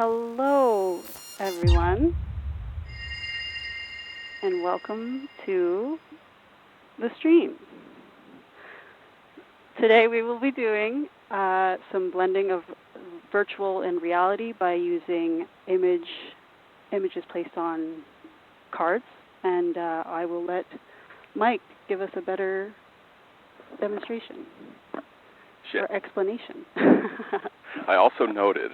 Hello, everyone, and welcome to the stream. Today we will be doing some blending of virtual and reality by using images placed on cards, and I will let Mike give us a better demonstration or explanation. I also noted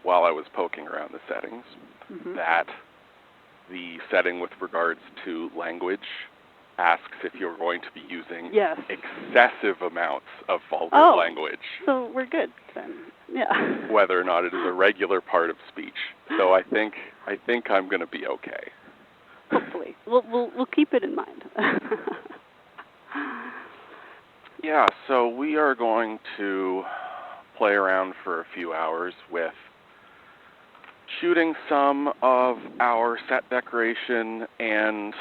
while I was poking around the settings that the setting with regards to language asks if you're going to be using excessive amounts of vulgar language. So we're good then. Yeah. Whether or not it is a regular part of speech. So I think I'm going to be okay. Hopefully. We'll keep it in mind. Yeah, so we are going to play around for a few hours with shooting some of our set decoration and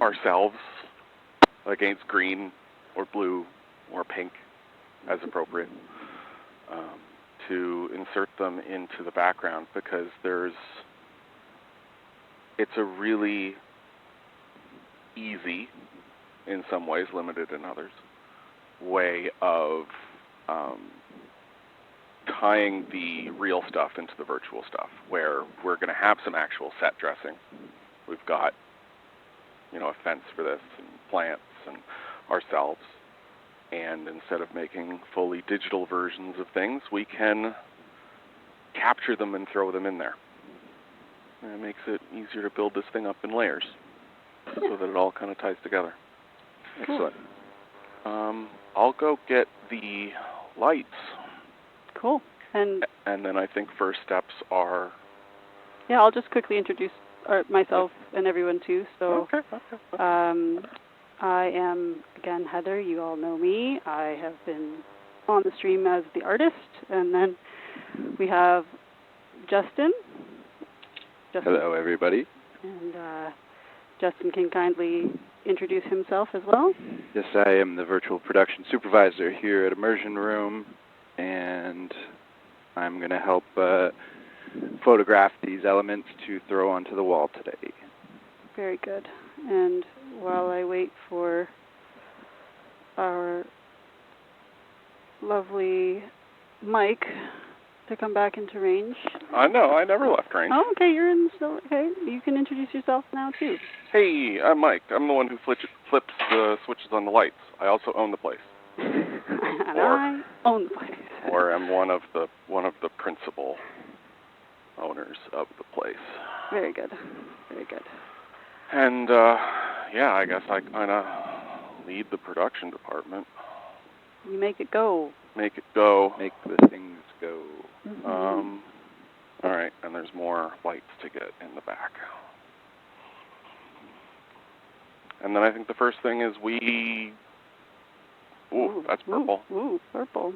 ourselves against green or blue or pink as appropriate to insert them into the background, because it's a really easy, in some ways limited in others, way of tying the real stuff into the virtual stuff, where we're going to have some actual set dressing. We've got, a fence for this, and plants, and ourselves. And instead of making fully digital versions of things, we can capture them and throw them in there. And it makes it easier to build this thing up in layers so that it all kind of ties together. Cool. Excellent. I'll go get the lights. Cool. And then I think first steps are... Yeah, I'll just quickly introduce myself and everyone too. So, I am, again, Heather. You all know me. I have been on the stream as the artist. And then we have Justin. Hello, everybody. And Justin can kindly introduce himself as well. Yes, I am the virtual production supervisor here at Immersion Room, and I'm going to help photograph these elements to throw onto the wall today. Very good. And while I wait for our lovely Mike to come back into range. No, I never left range. Oh, okay, you're in still. Okay, you can introduce yourself now too. Hey, I'm Mike. I'm the one who flips the switches on the lights. I also own the place. And I own the place. Or I'm one of the principal owners of the place. Very good. Very good. And I guess I kind of lead the production department. You make it go. Make it go. Make the things go. All right, and there's more lights to get in the back. And then I think the first thing is we... Ooh, that's purple. Ooh, purple.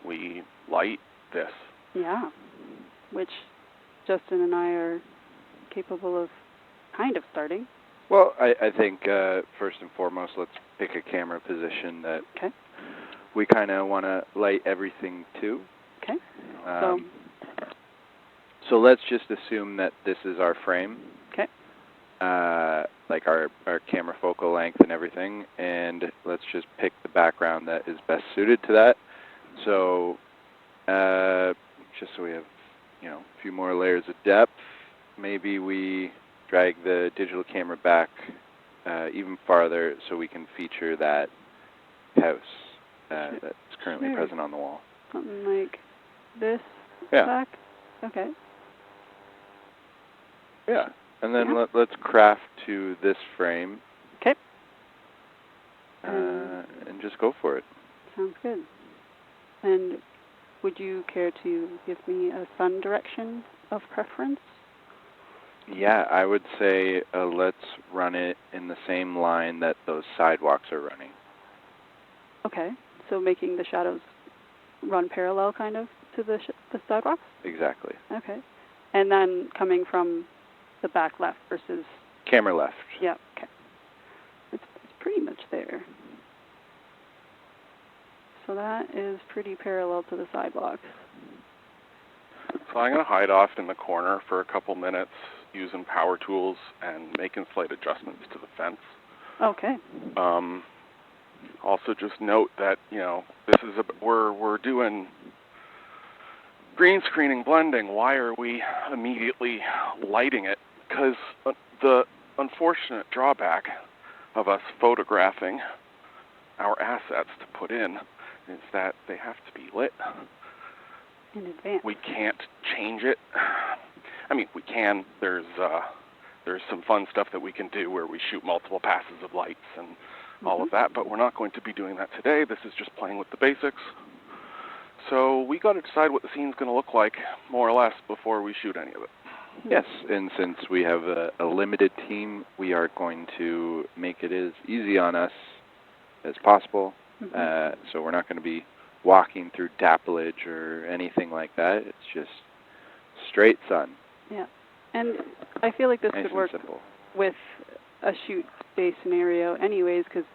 We light this. Yeah, which Justin and I are capable of kind of starting. Well, I think first and foremost, let's pick a camera position that we kind of want to light everything to. Okay. So let's just assume that this is our frame. Okay. Like our camera focal length and everything, and let's just pick the background that is best suited to that. So just so we have, a few more layers of depth, maybe we drag the digital camera back even farther so we can feature that house that's currently present on the wall. Something like this back? Okay. Yeah. And then let's craft to this frame. Okay. And just go for it. Sounds good. And would you care to give me a sun direction of preference? Yeah, I would say let's run it in the same line that those sidewalks are running. Okay. So making the shadows run parallel kind of to the sidewalks? Exactly. Okay. And then coming from the back left versus... Camera left. Yeah, okay. It's pretty much there. So that is pretty parallel to the sidewalks. So I'm going to hide off in the corner for a couple minutes using power tools and making slight adjustments to the fence. Okay. Also, just note that this is we're doing green screening blending. Why are we immediately lighting it? Because the unfortunate drawback of us photographing our assets to put in is that they have to be lit in advance. We can't change it. I mean, we can. There's some fun stuff that we can do where we shoot multiple passes of lights and all of that, but we're not going to be doing that today. This is just playing with the basics. So we got to decide what the scene's going to look like, more or less, before we shoot any of it. Yes, and since we have a limited team, we are going to make it as easy on us as possible. So we're not going to be walking through dappleage or anything like that. It's just straight sun. Yeah, and I feel like this nice could work simple. with a shoot-based scenario anyways, because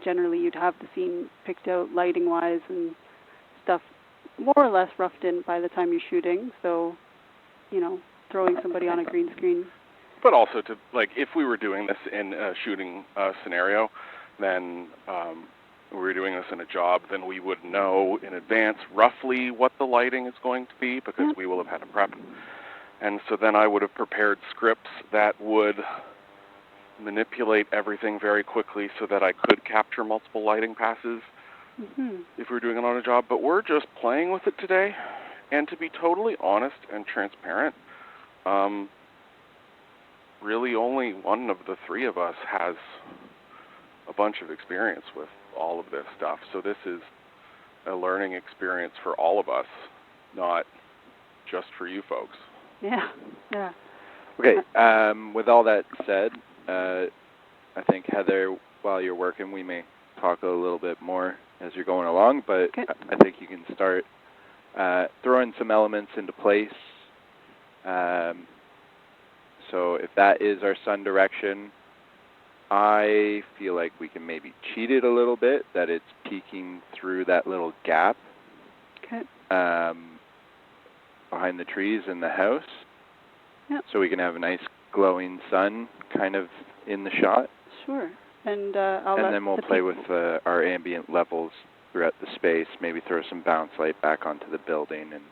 generally you'd have the scene picked out lighting-wise and stuff more or less roughed in by the time you're shooting, so, throwing somebody on a green screen. But also, if we were doing this in a shooting scenario, then we were doing this in a job, then we would know in advance roughly what the lighting is going to be, because we will have had a prep. And so then I would have prepared scripts that would manipulate everything very quickly so that I could capture multiple lighting passes if we were doing it on a job. But we're just playing with it today. And to be totally honest and transparent, really only one of the three of us has a bunch of experience with all of this stuff. So this is a learning experience for all of us, not just for you folks. Yeah. Okay, with all that said, I think, Heather, while you're working, we may talk a little bit more as you're going along, but I think you can start throwing some elements into place. So if that is our sun direction, I feel like we can maybe cheat it a little bit, that it's peeking through that little gap behind the trees in the house. Yep. So we can have a nice glowing sun kind of in the shot. Sure. And then we'll play with our ambient levels throughout the space, maybe throw some bounce light back onto the building and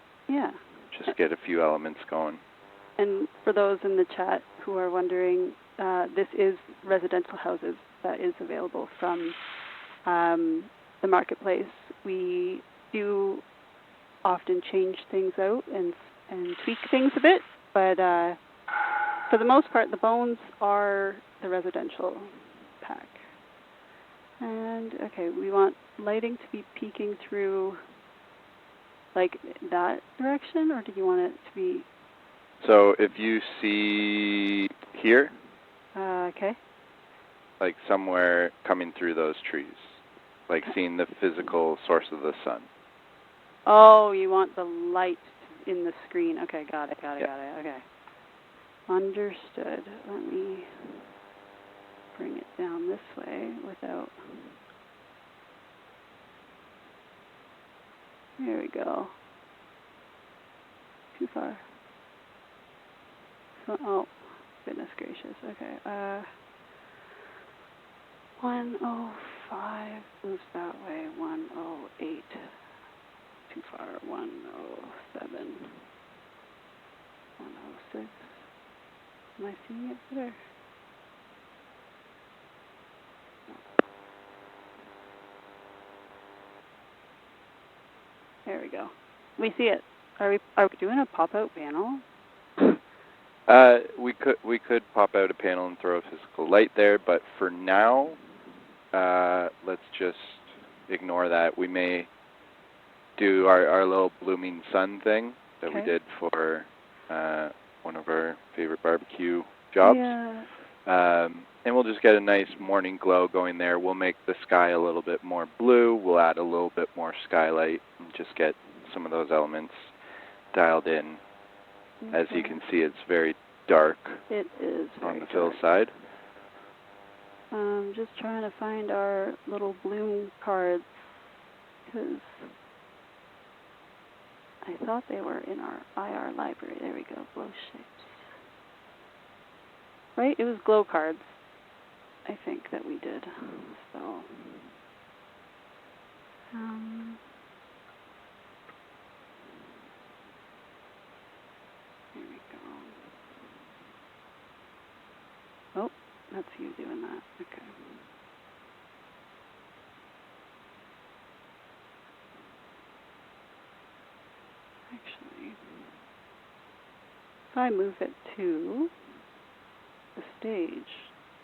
just get a few elements going. And for those in the chat who are wondering, this is residential houses that is available from the marketplace. We do often change things out and tweak things a bit, but for the most part, the bones are the residential pack. And, okay, we want lighting to be peeking through, like, that direction, or do you want it to be... So if you see here, like somewhere coming through those trees, like seeing the physical source of the sun. Oh, you want the light in the screen. Okay, got it. Okay. Understood. Let me bring it down this way without... There we go. Too far. So, oh, goodness gracious. Okay. 105 moves that way. 108. Too far. 107. 106. Am I seeing it better? No. There we go. We see it. Are we doing a pop-out panel? We could pop out a panel and throw a physical light there, but for now, let's just ignore that. We may do our little blooming sun thing that we did for one of our favorite barbecue jobs. Yeah. And we'll just get a nice morning glow going there. We'll make the sky a little bit more blue. We'll add a little bit more skylight and just get some of those elements dialed in. Okay. As you can see, it's very dark. It is on the hillside. Just trying to find our little bloom cards, because I thought they were in our IR library. There we go, glow shapes. Right, it was glow cards, I think, that we did. So, here we go. Oh, that's you doing that. Okay. Actually, if I move it to the stage,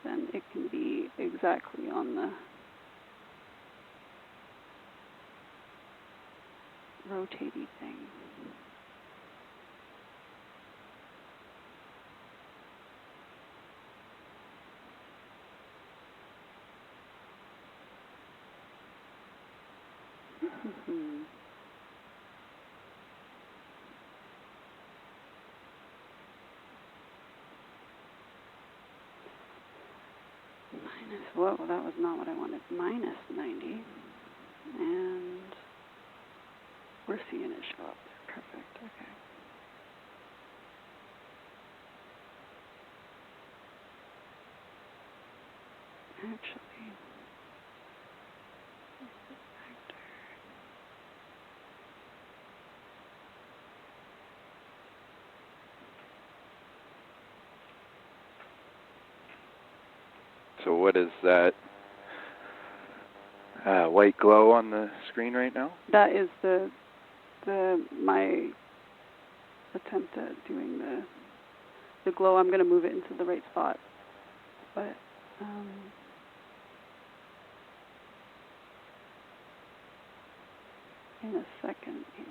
then it can be exactly on the rotating thing. Whoa, that was not what I wanted. Minus 90. And we're seeing it show up. Perfect, okay. Actually, So what is that white glow on the screen right now? that is my attempt at doing the glow. I'm going to move it into the right spot, but in a second here.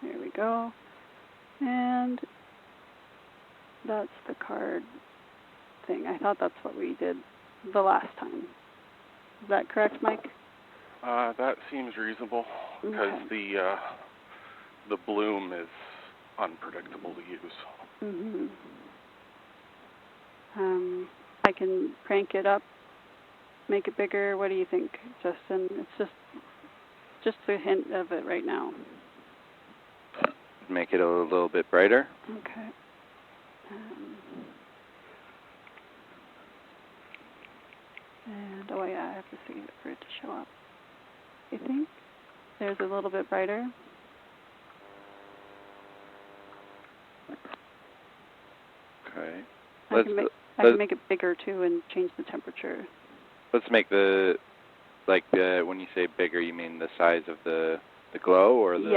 There we go. And that's the card thing. I thought that's what we did the last time. Is that correct, Mike? That seems reasonable because the bloom is unpredictable to use. Mm-hmm. I can crank it up, make it bigger. What do you think, Justin? It's just a hint of it right now. Make it a little bit brighter. Okay. And oh yeah, I have to save it for it to show up. You think? There's a little bit brighter. Okay. I can make it bigger too and change the temperature. Let's make when you say bigger, you mean the size of the glow or the?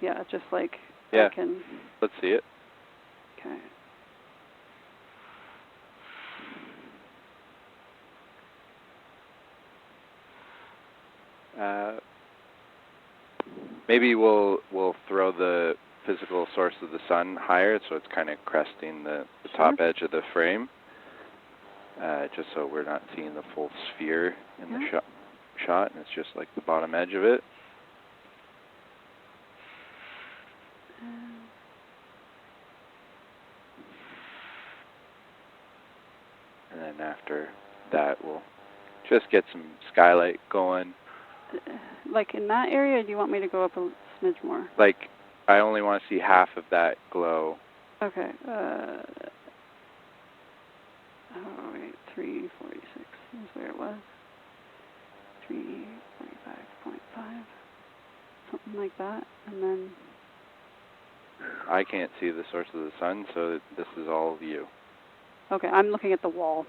Yeah, just like yeah. I can. Let's see it. Okay. Maybe we'll throw the physical source of the sun higher, so it's kind of cresting the top edge of the frame, just so we're not seeing the full sphere in the shot, and it's just like the bottom edge of it. And then after that, we'll just get some skylight going. Like in that area, or do you want me to go up a smidge more? Like, I only want to see half of that glow. Okay. 346 is where it was. 345.5. Something like that. And then... I can't see the source of the sun, so this is all you. Okay, I'm looking at the wall.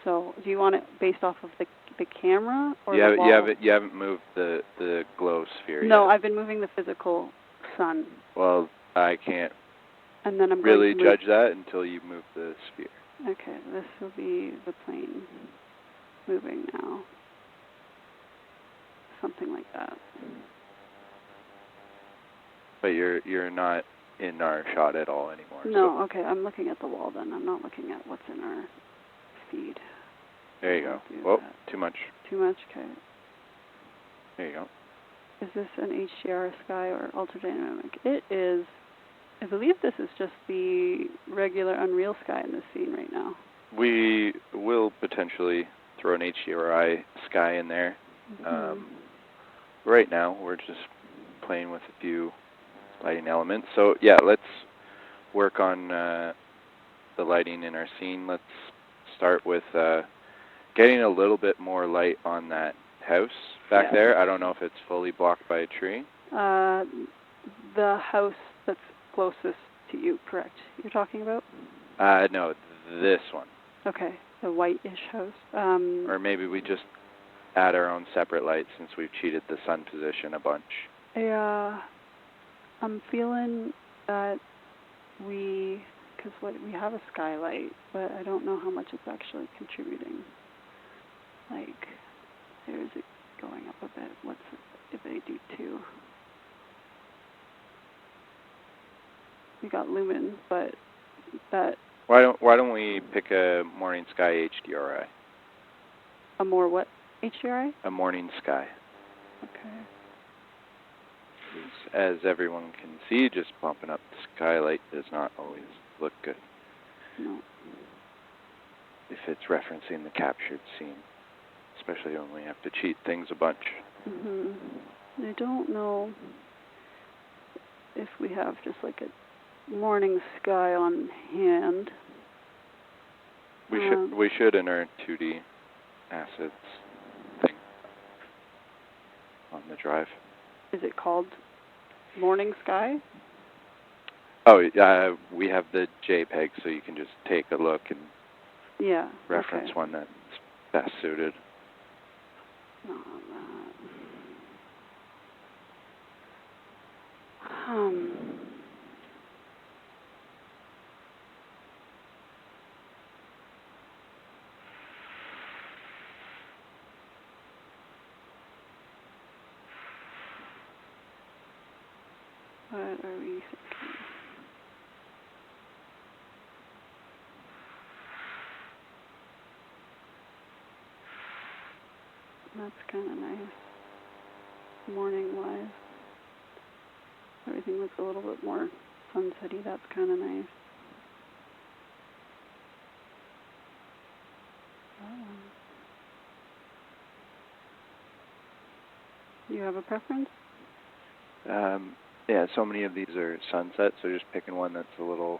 So do you want it based off of the camera or the wall? You haven't moved the glow sphere yet. No, I've been moving the physical sun. Well, I can't and then I'm really going to judge that until you move the sphere. Okay, this will be the plane moving now. Something like that. But you're not in our shot at all anymore. No, okay, I'm looking at the wall then. I'm not looking at what's in our feed. There you go. Whoa, too much. Too much, okay. There you go. Is this an HDR sky or ultradynamic? It is I believe this is just the regular Unreal sky in this scene right now. We will potentially throw an HDRI sky in there. Right now, we're just playing with a few lighting elements. So yeah, let's work on the lighting in our scene. Let's start with getting a little bit more light on that house back there. I don't know if it's fully blocked by a tree. The house that's closest to you, correct? You're talking about? No, this one. Okay, the white-ish house. Or maybe we just add our own separate light since we've cheated the sun position a bunch. I'm feeling that we have a skylight, but I don't know how much it's actually contributing. Like, there's it going up a bit. What's it, if I do 2? We got Lumen, but that... Why don't we pick a morning sky HDRI? A more what HDRI? A morning sky. Okay. As everyone can see, just bumping up the skylight does not always look good. No. If it's referencing the captured scene, especially when we have to cheat things a bunch. I don't know if we have just like a morning sky on hand. We should in our 2D assets thing on the drive. Is it called Morning Sky? Oh, we have the JPEG, so you can just take a look and reference one that's best suited. Not on that. What are we thinking? That's kind of nice, morning-wise. Everything looks a little bit more sunsetty. That's kind of nice. Do you have a preference? Yeah, so many of these are sunset, so just picking one that's a little,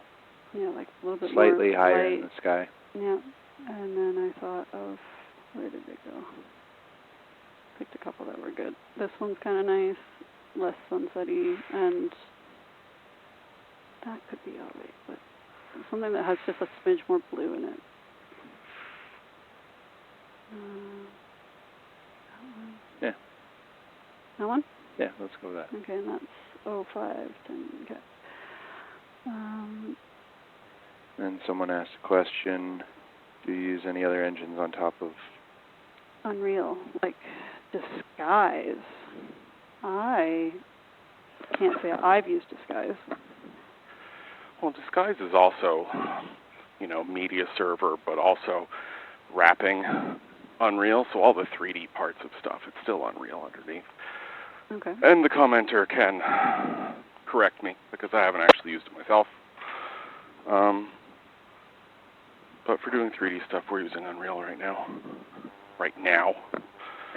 like a little bit slightly more higher light in the sky. Yeah, and then I thought of, where did it go? Picked a couple that were good. This one's kind of nice, less sunsetty, and that could be alright, but something that has just a smidge more blue in it. That one. Yeah. That one? Yeah, let's go with that. Okay, and that's 05, 10, okay. And someone asked a question, do you use any other engines on top of Unreal, like Disguise? I can't say I've used Disguise. Well, Disguise is also, media server, but also wrapping Unreal, so all the 3D parts of stuff, it's still Unreal underneath. Okay. And the commenter can correct me, because I haven't actually used it myself. But for doing 3D stuff, we're using Unreal right now.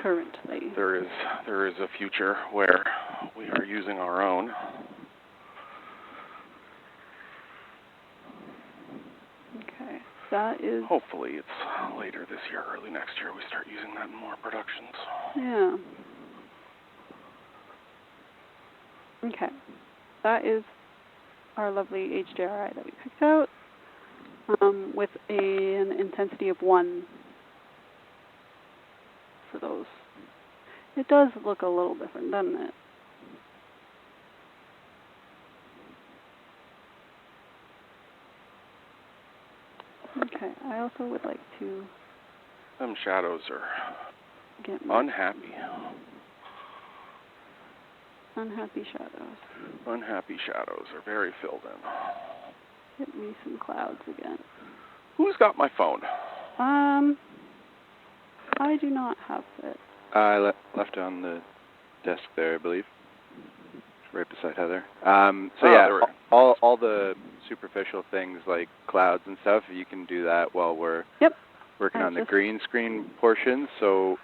Currently. There is a future where we are using our own. Okay. That is... Hopefully it's later this year, early next year, we start using that in more productions. Yeah. Okay. That is our lovely HDRI that we picked out with an intensity of 1 for those. It does look a little different, doesn't it? Okay. I also would like to... Them shadows are get unhappy. Unhappy shadows. Unhappy shadows are very filled in. Get me some clouds again. Who's got my phone? I do not have it. I left it on the desk there, I believe. right beside Heather. So Oh, yeah, there we go. all the superficial things like clouds and stuff, you can do that while we're Yep. working on the green screen portion. So,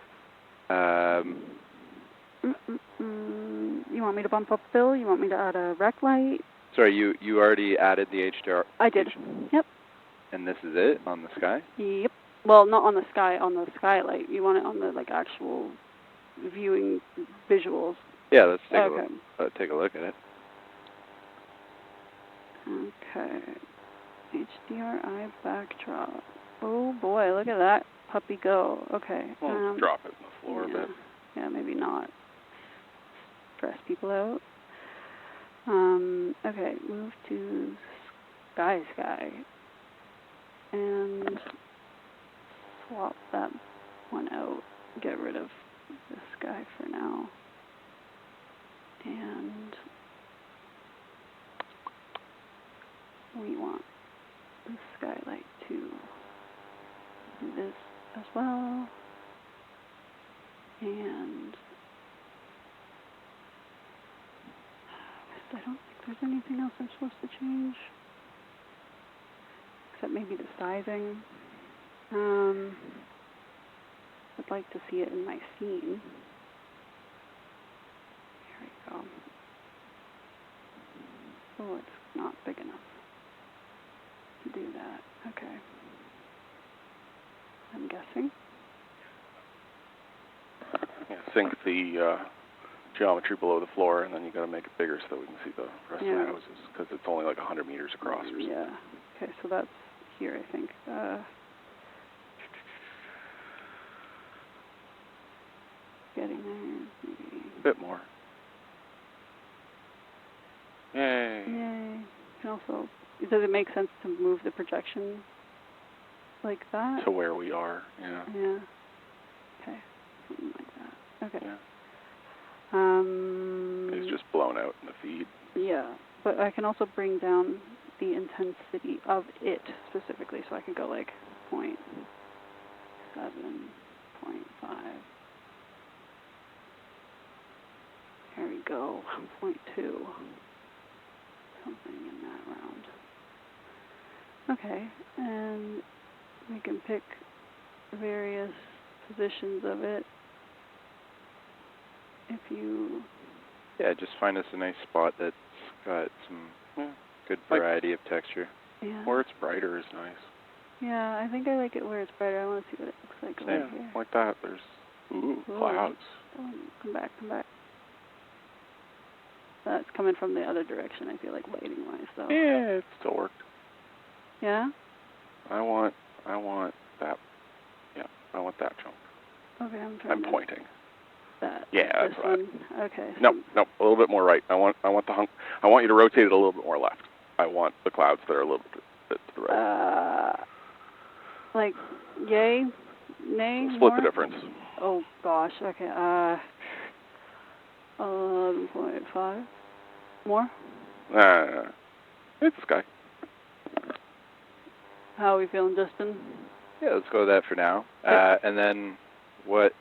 you want me to bump up fill? You want me to add a rec light? sorry, you already added the HDR. I did. Yep. And this is it on the sky? Yep. Well, not on the sky, on the skylight. You want it on the like actual viewing visuals. Yeah, let's take a look at it. Okay. HDRI backdrop. Oh boy, look at that puppy go. Okay. We'll drop it on the floor a bit. Yeah, maybe not. Stress people out. Okay, move to sky. And swap that one out. Get rid of the sky for now. And we want the skylight to do this as well. And I don't think there's anything else I'm supposed to change. Except maybe the sizing. I'd like to see it in my scene. Here we go. Oh, it's not big enough to do that. Okay. I'm guessing. Yeah, sync the geometry below the floor, and then you got to make it bigger so that we can see the rest of the houses, because it's only like 100 meters across or something. Yeah. Okay, so that's here, I think. Getting there, maybe. A bit more. Yay. Yay. Can also, does it make sense to move the projection like that? To where we are, yeah. Yeah. Okay. Something like that. Okay. Yeah. It's just blown out in the feed. Yeah, but I can also bring down the intensity of it specifically, so I can go like 0.7, 0.5. There we go, 0.2. Something in that round. Okay, and we can pick various positions of it. If you... Yeah, just find us a nice spot that's got some good variety of texture. Yeah. Where it's brighter is nice. Yeah, I think I like it where it's brighter. I want to see what it looks like over here. Like that. There's clouds. Oh, come back. That's coming from the other direction, I feel like, lighting-wise, though. Yeah, it still worked. Yeah? I want that. Yeah, I want that chunk. Okay, I'm pointing. That. Yeah, that's right. Okay. No, a little bit more right. I want you to rotate it a little bit more left. I want the clouds that are a little bit to the right. Like, yay, nay, Split more? the difference. Oh gosh. Okay. 11.5. More? It's the sky. How are we feeling, Justin? Yeah, let's go with that for now. And then what?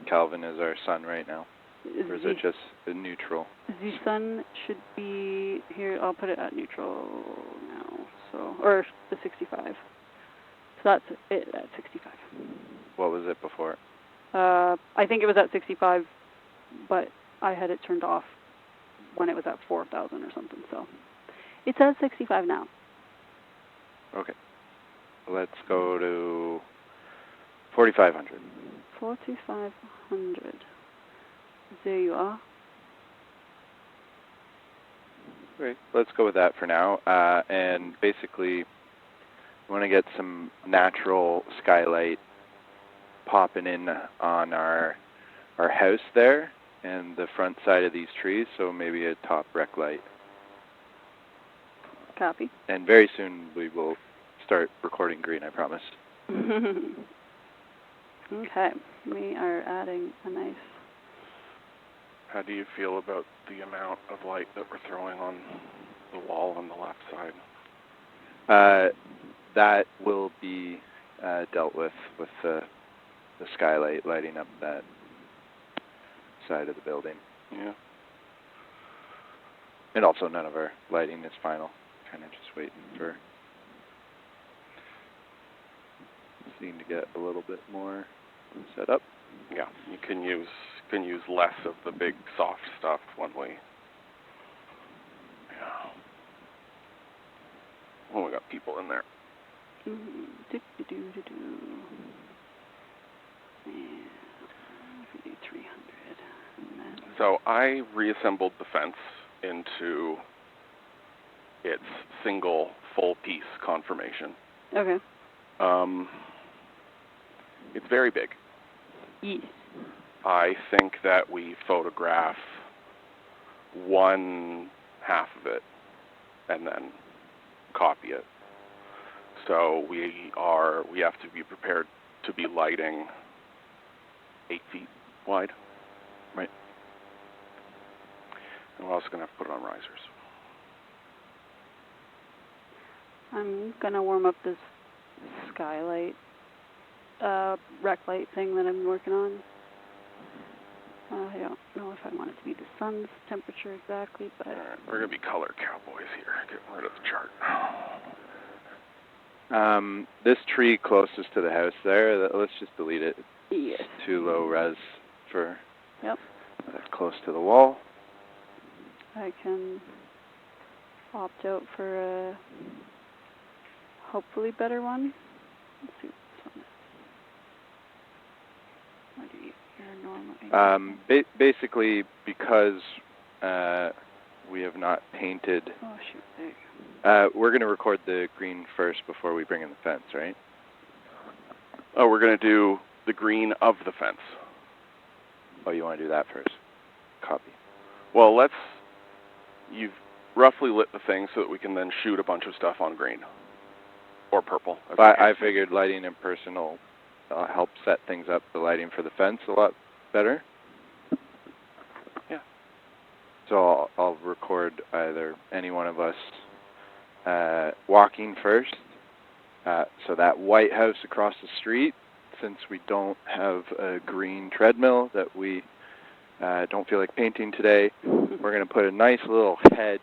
Calvin is our sun right now. Or is it just a neutral? The sun should be here. I'll put it at neutral now. So, or the 65. So that's it at 65. What was it before? I think it was at 65, but I had it turned off when it was at 4,000 or something. So it's at 65 now. Okay. Let's go to 4,500. 4,500. There you are. Great. Let's go with that for now. And basically, we want to get some natural skylight popping in on our house there and the front side of these trees, so maybe a top rec light. Copy. And very soon we will start recording green, I promise. Okay. We are adding a nice... How do you feel about the amount of light that we're throwing on the wall on the left side? That will be dealt with the skylight lighting up that side of the building. Yeah. And also none of our lighting is final. Kind of just waiting for the scene to get a little bit more set up. Yeah, you can use less of the big soft stuff when we got people in there. And 300. So I reassembled the fence into its single full piece conformation. Okay. It's very big. Yes. I think that we photograph one half of it and then copy it. So we have to be prepared to be lighting 8 feet wide. Right. And we're also going to have to put it on risers. I'm going to warm up this skylight, rec light thing that I'm working on. I don't know if I want it to be the sun's temperature exactly, but... Alright, we're going to be color cowboys here. Get rid of the chart. This tree closest to the house there, let's just delete it. Yes. It's too low res for that close to the wall. I can opt out for a hopefully better one. Let's see what this one is. What do you... Basically, because we have not painted. Oh shoot! There you go. We're going to record the green first before we bring in the fence, right? Oh, we're going to do the green of the fence. Oh, you want to do that first? Copy. Well, you've roughly lit the thing so that we can then shoot a bunch of stuff on green or purple. I figured lighting in person will help set things up, the lighting for the fence a lot better. Yeah. So I'll record either any one of us walking first. So that White House across the street, since we don't have a green treadmill that we don't feel like painting today, we're going to put a nice little hedge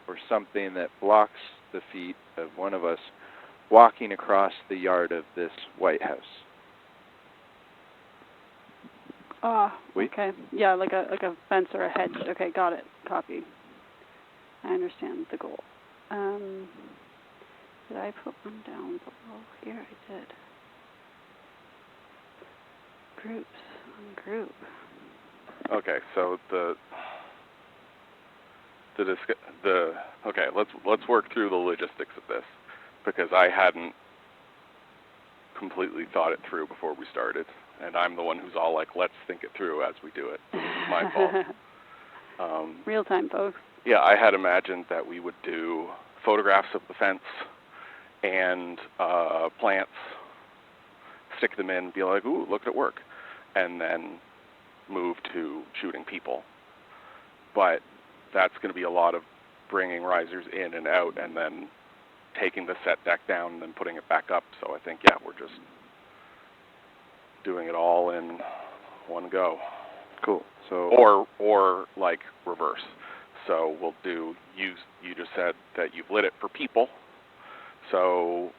or something that blocks the feet of one of us walking across the yard of this White House. Okay. Yeah, like a fence or a hedge. Okay, got it. Copy. I understand the goal. Did I put one down below here? I did. Groups on group. Okay, so let's work through the logistics of this, because I hadn't completely thought it through before we started, and I'm the one who's all like, let's think it through as we do it. So this is my fault. Real time, folks. Yeah, I had imagined that we would do photographs of the fence and plants, stick them in, be like, ooh, look at it work, and then move to shooting people. But that's going to be a lot of bringing risers in and out and then taking the set deck down and then putting it back up. So I think, we're just doing it all in one go. Cool. So or like reverse. So we'll do, you just said that you've lit it for people. So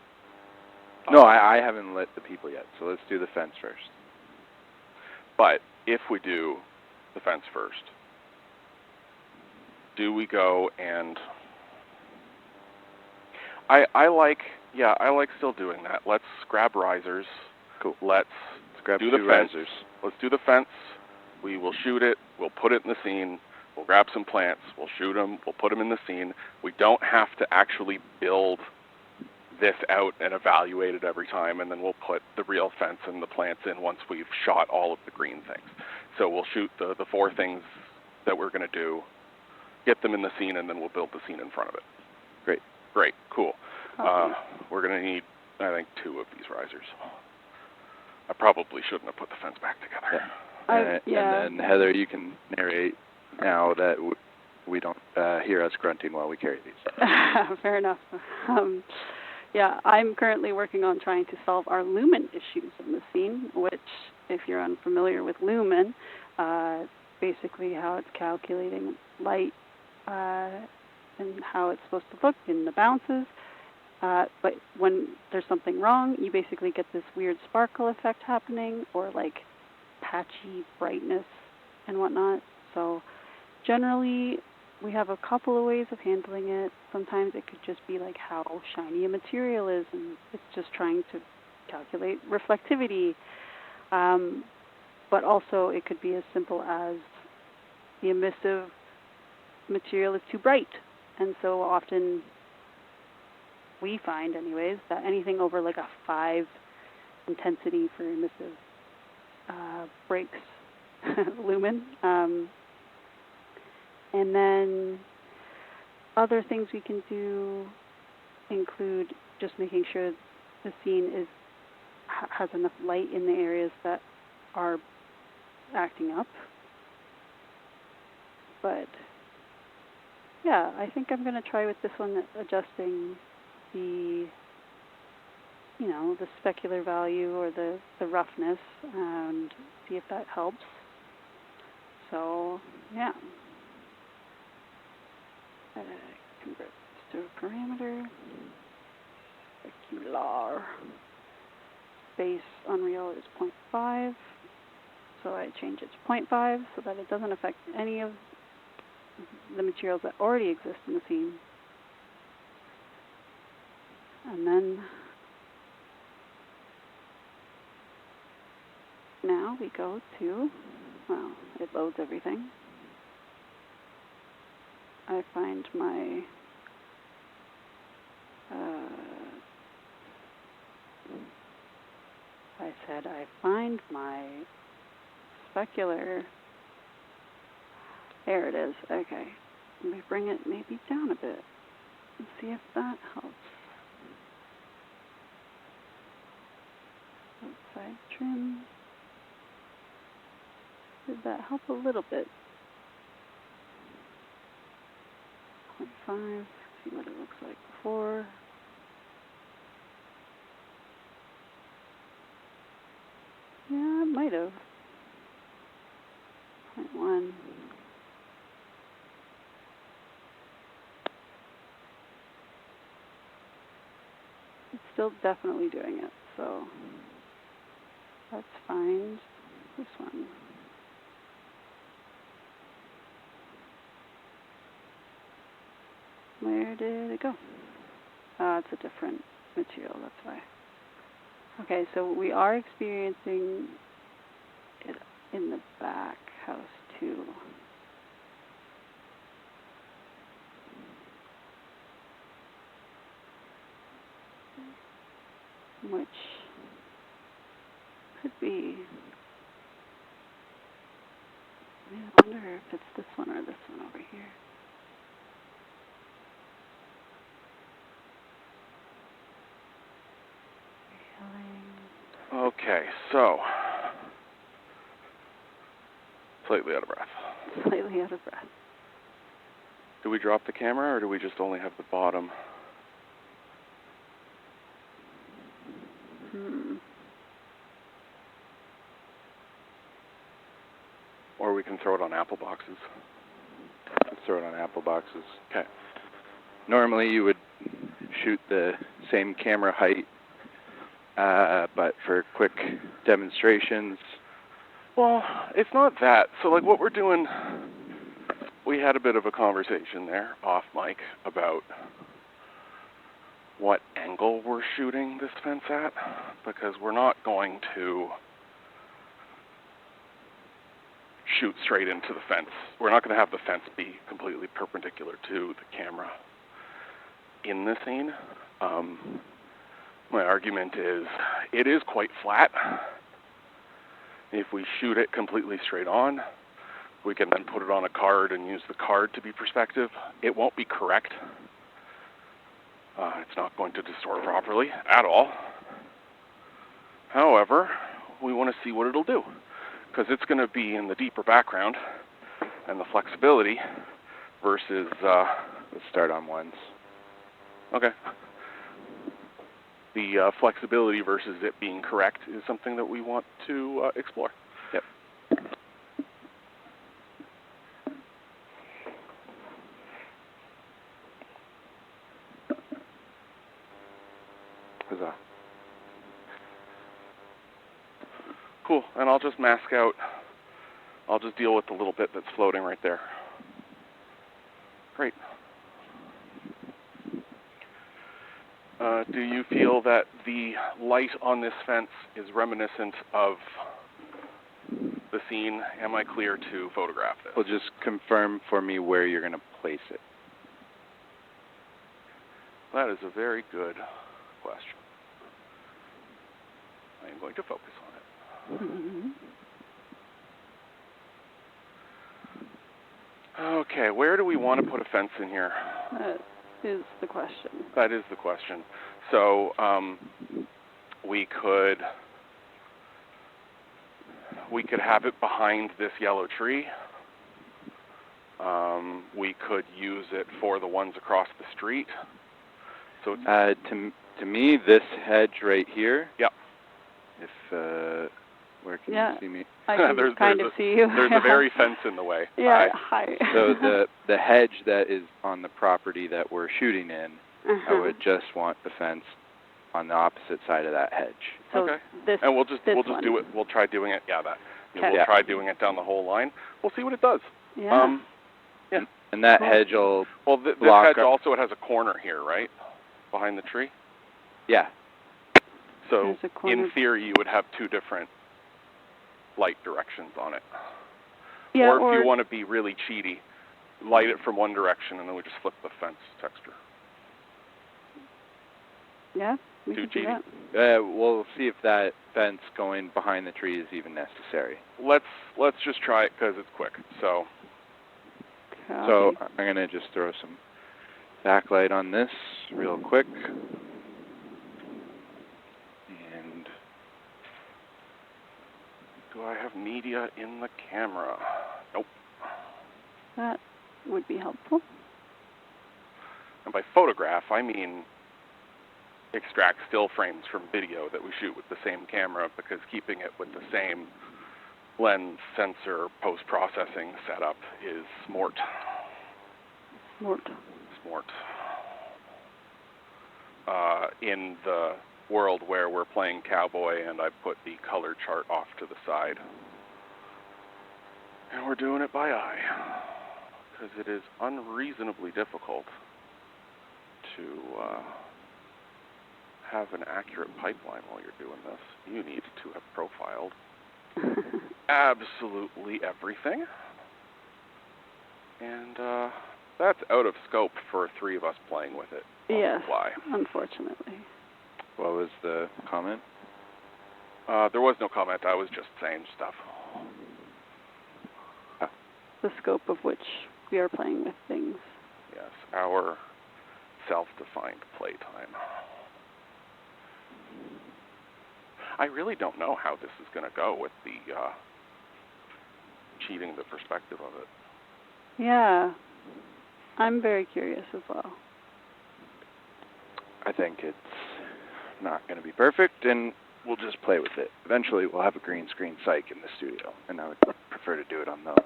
no, I haven't lit the people yet. So let's do the fence first. But if we do the fence first, do we go and I like still doing that. Let's grab risers. Cool. Let's grab do the fence. Risers. Let's do the fence. We will shoot it. We'll put it in the scene. We'll grab some plants. We'll shoot them. We'll put them in the scene. We don't have to actually build this out and evaluate it every time, and then we'll put the real fence and the plants in once we've shot all of the green things. So we'll shoot the 4 things that we're going to do, get them in the scene, and then we'll build the scene in front of it. Great, cool. We're going to need, I think, 2 of these risers. I probably shouldn't have put the fence back together. Yeah. And then, Heather, you can narrate now that we don't hear us grunting while we carry these. Fair enough. I'm currently working on trying to solve our lumen issues in the scene, which, if you're unfamiliar with lumen, basically how it's calculating light and how it's supposed to look in the bounces. But when there's something wrong, you basically get this weird sparkle effect happening, or like patchy brightness and whatnot. So generally, we have a couple of ways of handling it. Sometimes it could just be like how shiny a material is, and it's just trying to calculate reflectivity. But also it could be as simple as the emissive material is too bright. And so often we find anyways that anything over like a 5 intensity for emissive breaks lumen. And then other things we can do include just making sure the scene has enough light in the areas that are acting up. But yeah, I think I'm going to try with this one, adjusting the specular value or the roughness, and see if that helps. So yeah, convert this to a parameter. Specular base unreal is 0.5, so I change it to 0.5 so that it doesn't affect any of the materials that already exist in the scene. And then now we go to, well, it loads everything. I find my I find my specular. There it is. Okay. Let me bring it maybe down a bit and see if that helps. Outside trim. Did that help a little bit? 0.5. See what it looks like before. Yeah, it might have. 0.1. It's still definitely doing it, so let's find this one. Where did it go? It's a different material, that's why. Okay, so we are experiencing it in the back house too. Which could be, I wonder if it's this one or this one over here. Okay, so slightly out of breath. Slightly out of breath. Do we drop the camera, or do we just only have the bottom? Or we can throw it on apple boxes. Let's throw it on apple boxes. Okay. Normally you would shoot the same camera height, but for quick demonstrations. Well, it's not that. So like what we're doing, we had a bit of a conversation there off mic about what angle we're shooting this fence at, because we're not going to shoot straight into the fence. We're not going to have the fence be completely perpendicular to the camera in the scene. My argument is it is quite flat. If we shoot it completely straight on, we can then put it on a card and use the card to be perspective. It won't be correct. It's not going to distort properly at all. However, we want to see what it'll do, because it's going to be in the deeper background, and the flexibility versus... Let's start on ones. Okay. The flexibility versus it being correct is something that we want to explore. Yep. then I'll just mask out. I'll just deal with the little bit that's floating right there. Great. Do you feel that the light on this fence is reminiscent of the scene? Am I clear to photograph this? Well, just confirm for me where you're going to place it. That is a very good question. I am going to focus on it. Mm-hmm. Okay, where do we want to put a fence in here? That is the question. That is the question. So we could have it behind this yellow tree. We could use it for the ones across the street. So to me, this hedge right here. Yeah. If where can you see me? I can kind of see you. There's a very fence in the way. Yeah, hi. So the hedge that is on the property that we're shooting in, I would just want the fence on the opposite side of that hedge. So okay. This, and we'll do it. We'll try doing it. Yeah, that. Okay. We'll try doing it down the whole line. We'll see what it does. Yeah. Yeah. And that hedge will this hedge also, it has a corner here, right? Behind the tree? Yeah. So in theory you would have two different light directions on it. Yeah, or if you want to be really cheaty, light it from one direction and then we just flip the fence texture. Yeah, we can do that. We'll see if that fence going behind the tree is even necessary. Let's just try it because it's quick. So I'm going to just throw some backlight on this real quick. And do I have media in the camera? Nope. That would be helpful. And by photograph, I mean extract still frames from video that we shoot with the same camera, because keeping it with the same lens, sensor, post-processing setup is smart. Smart. In the world where we're playing cowboy and I put the color chart off to the side. And we're doing it by eye, because it is unreasonably difficult to have an accurate pipeline while you're doing this. You need to have profiled absolutely everything. And that's out of scope for three of us playing with it. Yes, Why? unfortunately. What was the comment? There was no comment. I was just saying stuff. The scope of which we are playing with things. Yes, our self-defined playtime. I really don't know how this is going to go with the cheating the perspective of it. Yeah, I'm very curious as well. I think it's not going to be perfect, and we'll just play with it. Eventually, we'll have a green screen psych in the studio, and I would prefer to do it on those.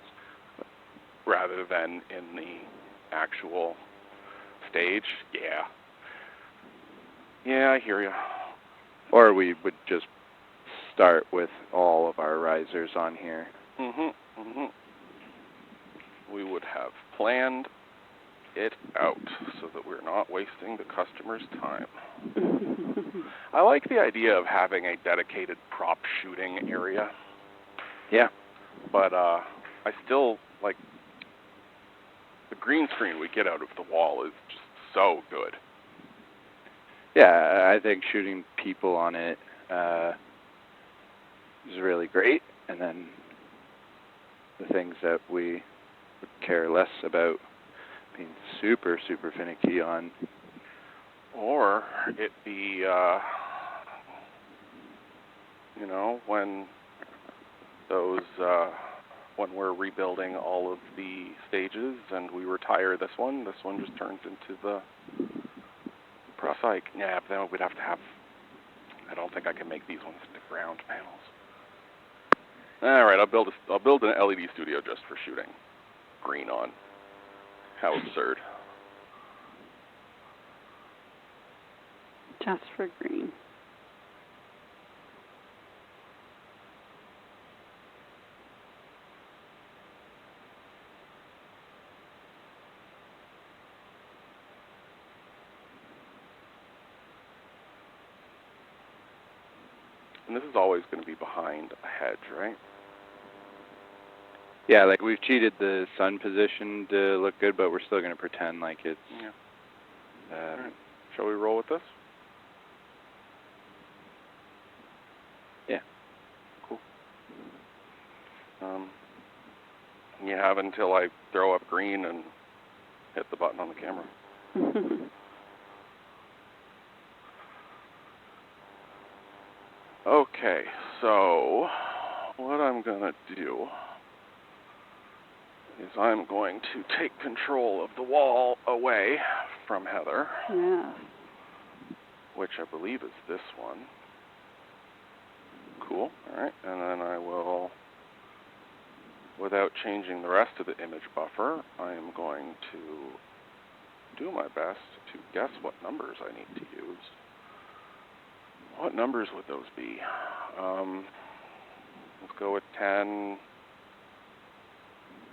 Rather than in the actual stage, yeah. Yeah, I hear you. Or we would just start with all of our risers on here. We would have planned it out so that we're not wasting the customer's time. I like the idea of having a dedicated prop shooting area. Yeah. But I still like the green screen we get out of the wall is just so good. Yeah, I think shooting people on it is really great, and then the things that we would care less about being super, super finicky on. Or it be, when those, when we're rebuilding all of the stages and we retire this one just turns into the psych. Yeah, but then we'd have to have, I don't think I can make these ones into ground panels. All right, I'll build an LED studio just for shooting green on. How absurd. Just for green. And this is always going to be behind a hedge, right? Yeah, like we've cheated the sun position to look good, but we're still going to pretend like it's... Yeah. Right. Shall we roll with this? Yeah. Cool. You have until I throw up green and hit the button on the camera. Okay, so what I'm going to do is I'm going to take control of the wall away from Heather. Yeah. Which I believe is this one. Cool. All right, and then I will, without changing the rest of the image buffer, I am going to do my best to guess what numbers I need to use. What numbers would those be? Let's go with 10.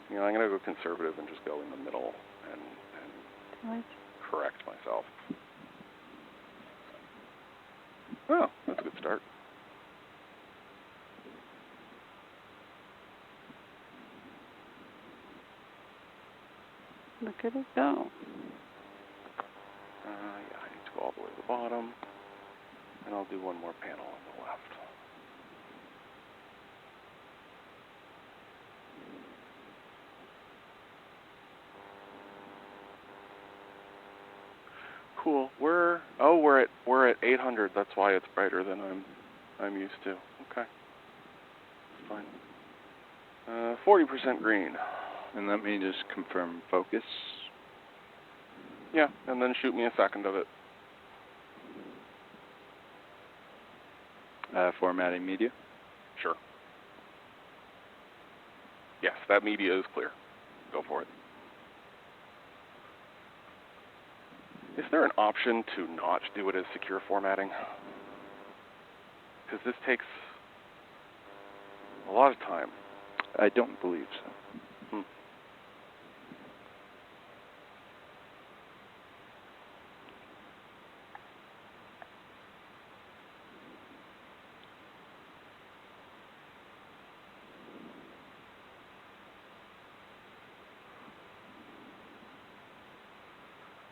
You know, I'm going to go conservative and just go in the middle and correct myself. Oh, that's a good start. Look at it go. Yeah, I need to go all the way to the bottom. And I'll do one more panel on the left. Cool. We're at 800. That's why it's brighter than I'm used to. Okay. That's fine. 40% green. And let me just confirm focus. Yeah, and then shoot me a second of it. Formatting media. Sure. Yes, that media is clear. Go for it. Is there an option to not do it as secure formatting? Because this takes a lot of time. I don't believe so.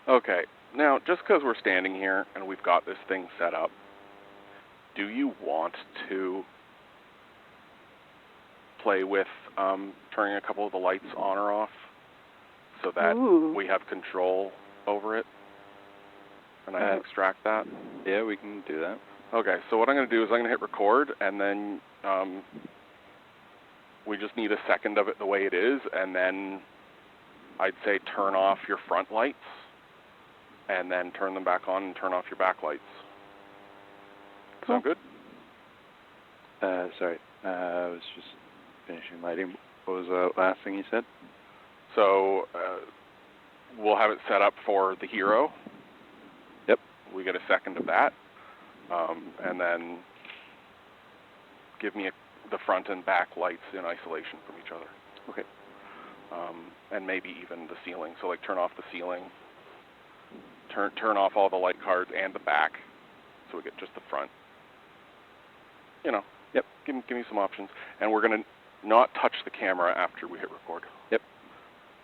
Okay, now just because we're standing here and we've got this thing set up, do you want to play with turning a couple of the lights on or off so that we have control over it? And I can extract that? Yeah, we can do that. Okay, so what I'm going to do is I'm going to hit record, and then we just need a second of it the way it is, and then I'd say turn off your front lights, and then turn them back on and turn off your back lights. Cool. Sound good? Sorry, I was just finishing lighting. What was the last thing you said? So we'll have it set up for the hero. Yep. We get a second of that. And then give me the front and back lights in isolation from each other. Okay. And maybe even the ceiling. So like turn off the ceiling, turn off all the light cards and the back, so we get just the front. You know. Yep. Give me some options. And we're going to not touch the camera after we hit record. Yep.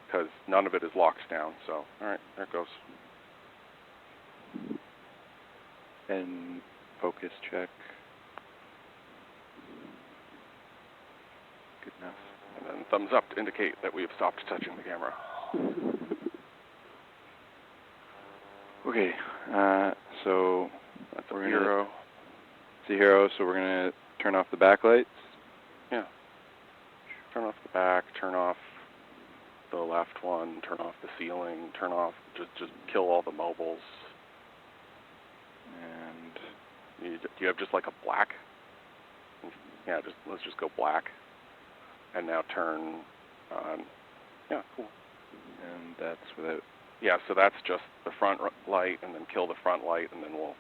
Because none of it is locked down. So, all right, there it goes. And focus check. Good enough. And then thumbs up to indicate that we have stopped touching the camera. Okay, so that's a hero. It's a hero, so we're going to turn off the backlights. Yeah. Turn off the back, turn off the left one, turn off the ceiling, turn off, just kill all the mobiles. And do you have just like a black? Yeah, let's just go black. And now turn on. Yeah, cool. And that's without... Yeah, so that's just the front light, and then kill the front light, and then we'll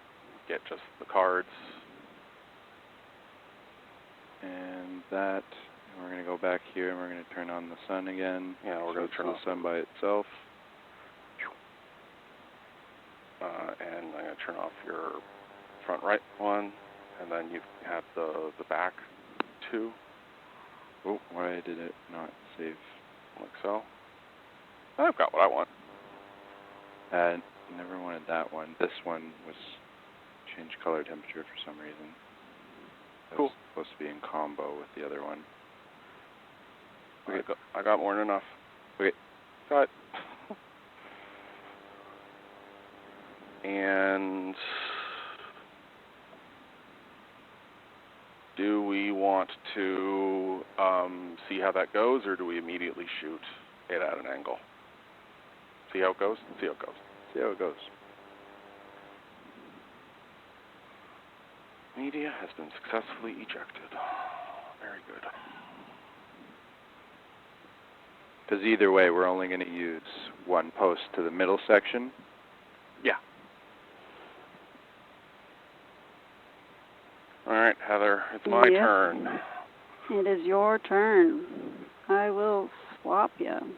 get just the cards. And that, and we're going to go back here, and we're going to turn on the sun again. Yeah, we're going to turn the sun by itself. And I'm going to turn off your front right one. and then you have the back two, Oh, why did it not save? like so. I've got what I want. Never wanted that one. This one was change color temperature for some reason. That Cool. was supposed to be in combo with the other one. Okay. I got more than enough. Okay. Got. And do we want to see how that goes, or do we immediately shoot it at an angle? See how it goes? See how it goes. See how it goes. Media has been successfully ejected. Very good. Because either way, we're only going to use one post to the middle section. Yeah. All right, Heather, it's my Yep. turn. It is your turn. I will swap you.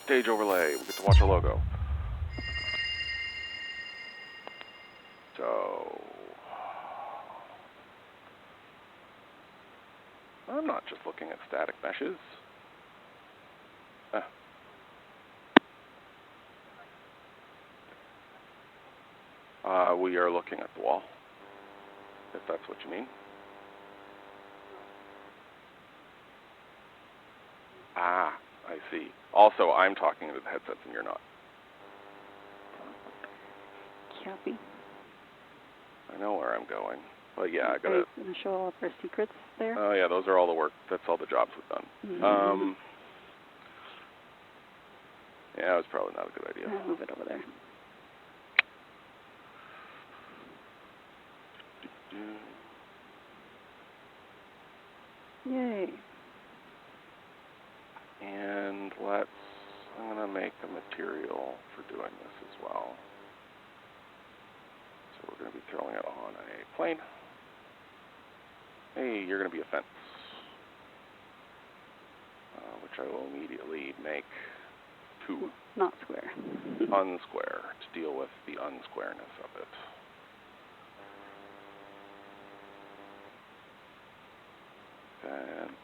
stage overlay. We get to watch a logo. So I'm not just looking at static meshes. We are looking at the wall, if that's what you mean. Ah, I see. Also, I'm talking into the headsets and you're not. Copy. I know where I'm going. But yeah, I Are gotta... you going to show all of our secrets there? Oh yeah, those are all the work. That's all the jobs we've done. Mm-hmm. Yeah, it was probably not a good idea. I'll move it over there. Yay. And I'm going to make a material for doing this as well. So we're going to be throwing it on a plane. Hey, you're going to be a fence. Which I will immediately make 2. Not square. Unsquare to deal with the unsquareness of it. Fence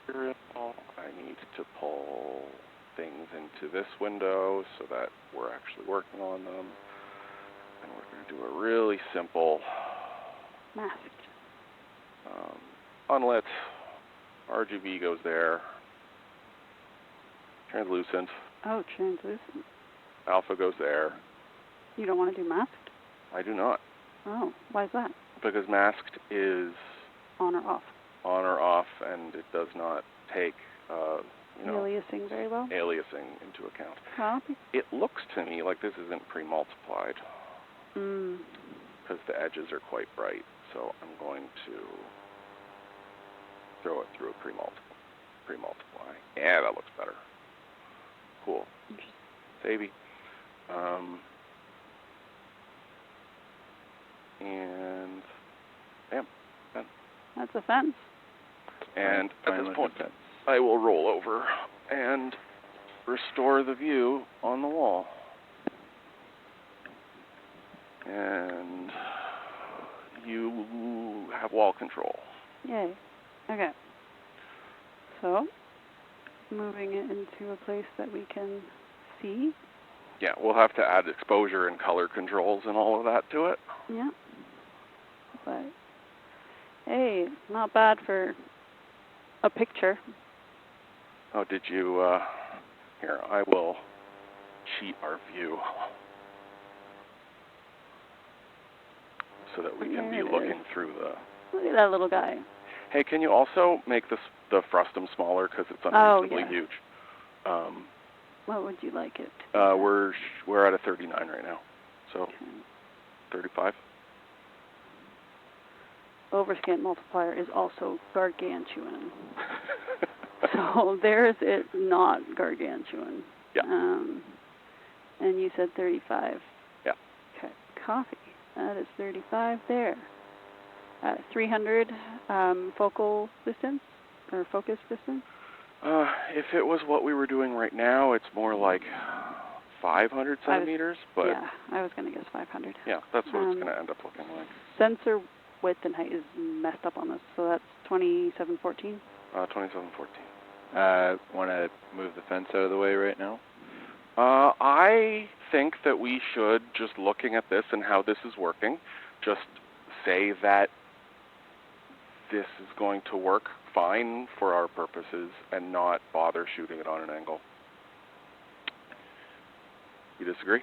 material. I need to pull things into this window so that we're actually working on them. And we're going to do a really simple Masked. Unlit. RGB goes there. Translucent. Oh, translucent. Alpha goes there. You don't want to do masked? I do not. Oh, why is that? Because masked is On or off? on or off, and it does not take, aliasing very well? Aliasing into account. Copy. It looks to me like this isn't pre-multiplied. Because the edges are quite bright, so I'm going to throw it through a pre-multiply. Yeah, that looks better. Cool. Savey. And bam, done. That's a fence. And at this point, I will roll over and restore the view on the wall. And you have wall control. Yay. Okay. So, moving it into a place that we can see. Yeah, we'll have to add exposure and color controls and all of that to it. Yeah. But, hey, not bad for a picture. Oh, did you, here, I will cheat our view so that we can be looking through the... Look at that little guy. Hey, can you also make the frustum smaller because it's unreasonably huge? What would you like it? We're at a 39 right now, so Okay. 35. Overscan multiplier is also gargantuan. So there's it not gargantuan. Yeah. And you said 35. Yeah. Okay. Copy. That is 35 there. 300 focal distance or focus distance. If it was what we were doing right now, it's more like 500 centimeters. But yeah, I was going to guess 500. Yeah, that's what it's going to end up looking like. Sensor width and height is messed up on this, so that's 2714. 2714. Want to move the fence out of the way right now? I think that we should, just looking at this and how this is working, just say that this is going to work fine for our purposes and not bother shooting it on an angle. You disagree?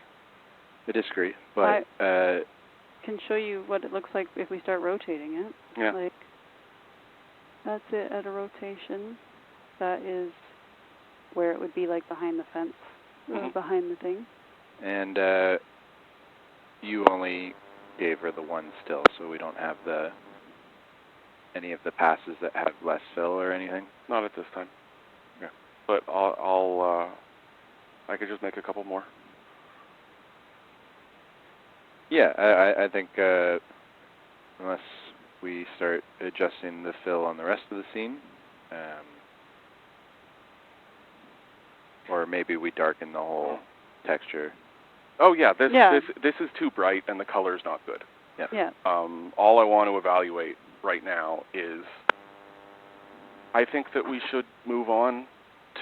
I disagree, but I can show you what it looks like if we start rotating it. Yeah. Like, that's it at a rotation. That is where it would be like behind the fence, or behind the thing. And you only gave her the one still, so we don't have any of the passes that have less fill or anything? Not at this time. Yeah. But I could just make a couple more. Yeah, I think unless we start adjusting the fill on the rest of the scene. or maybe we darken the whole texture. Oh yeah, Yeah. this is too bright and the color's not good. Yep. Yeah. All I want to evaluate right now is, I think that we should move on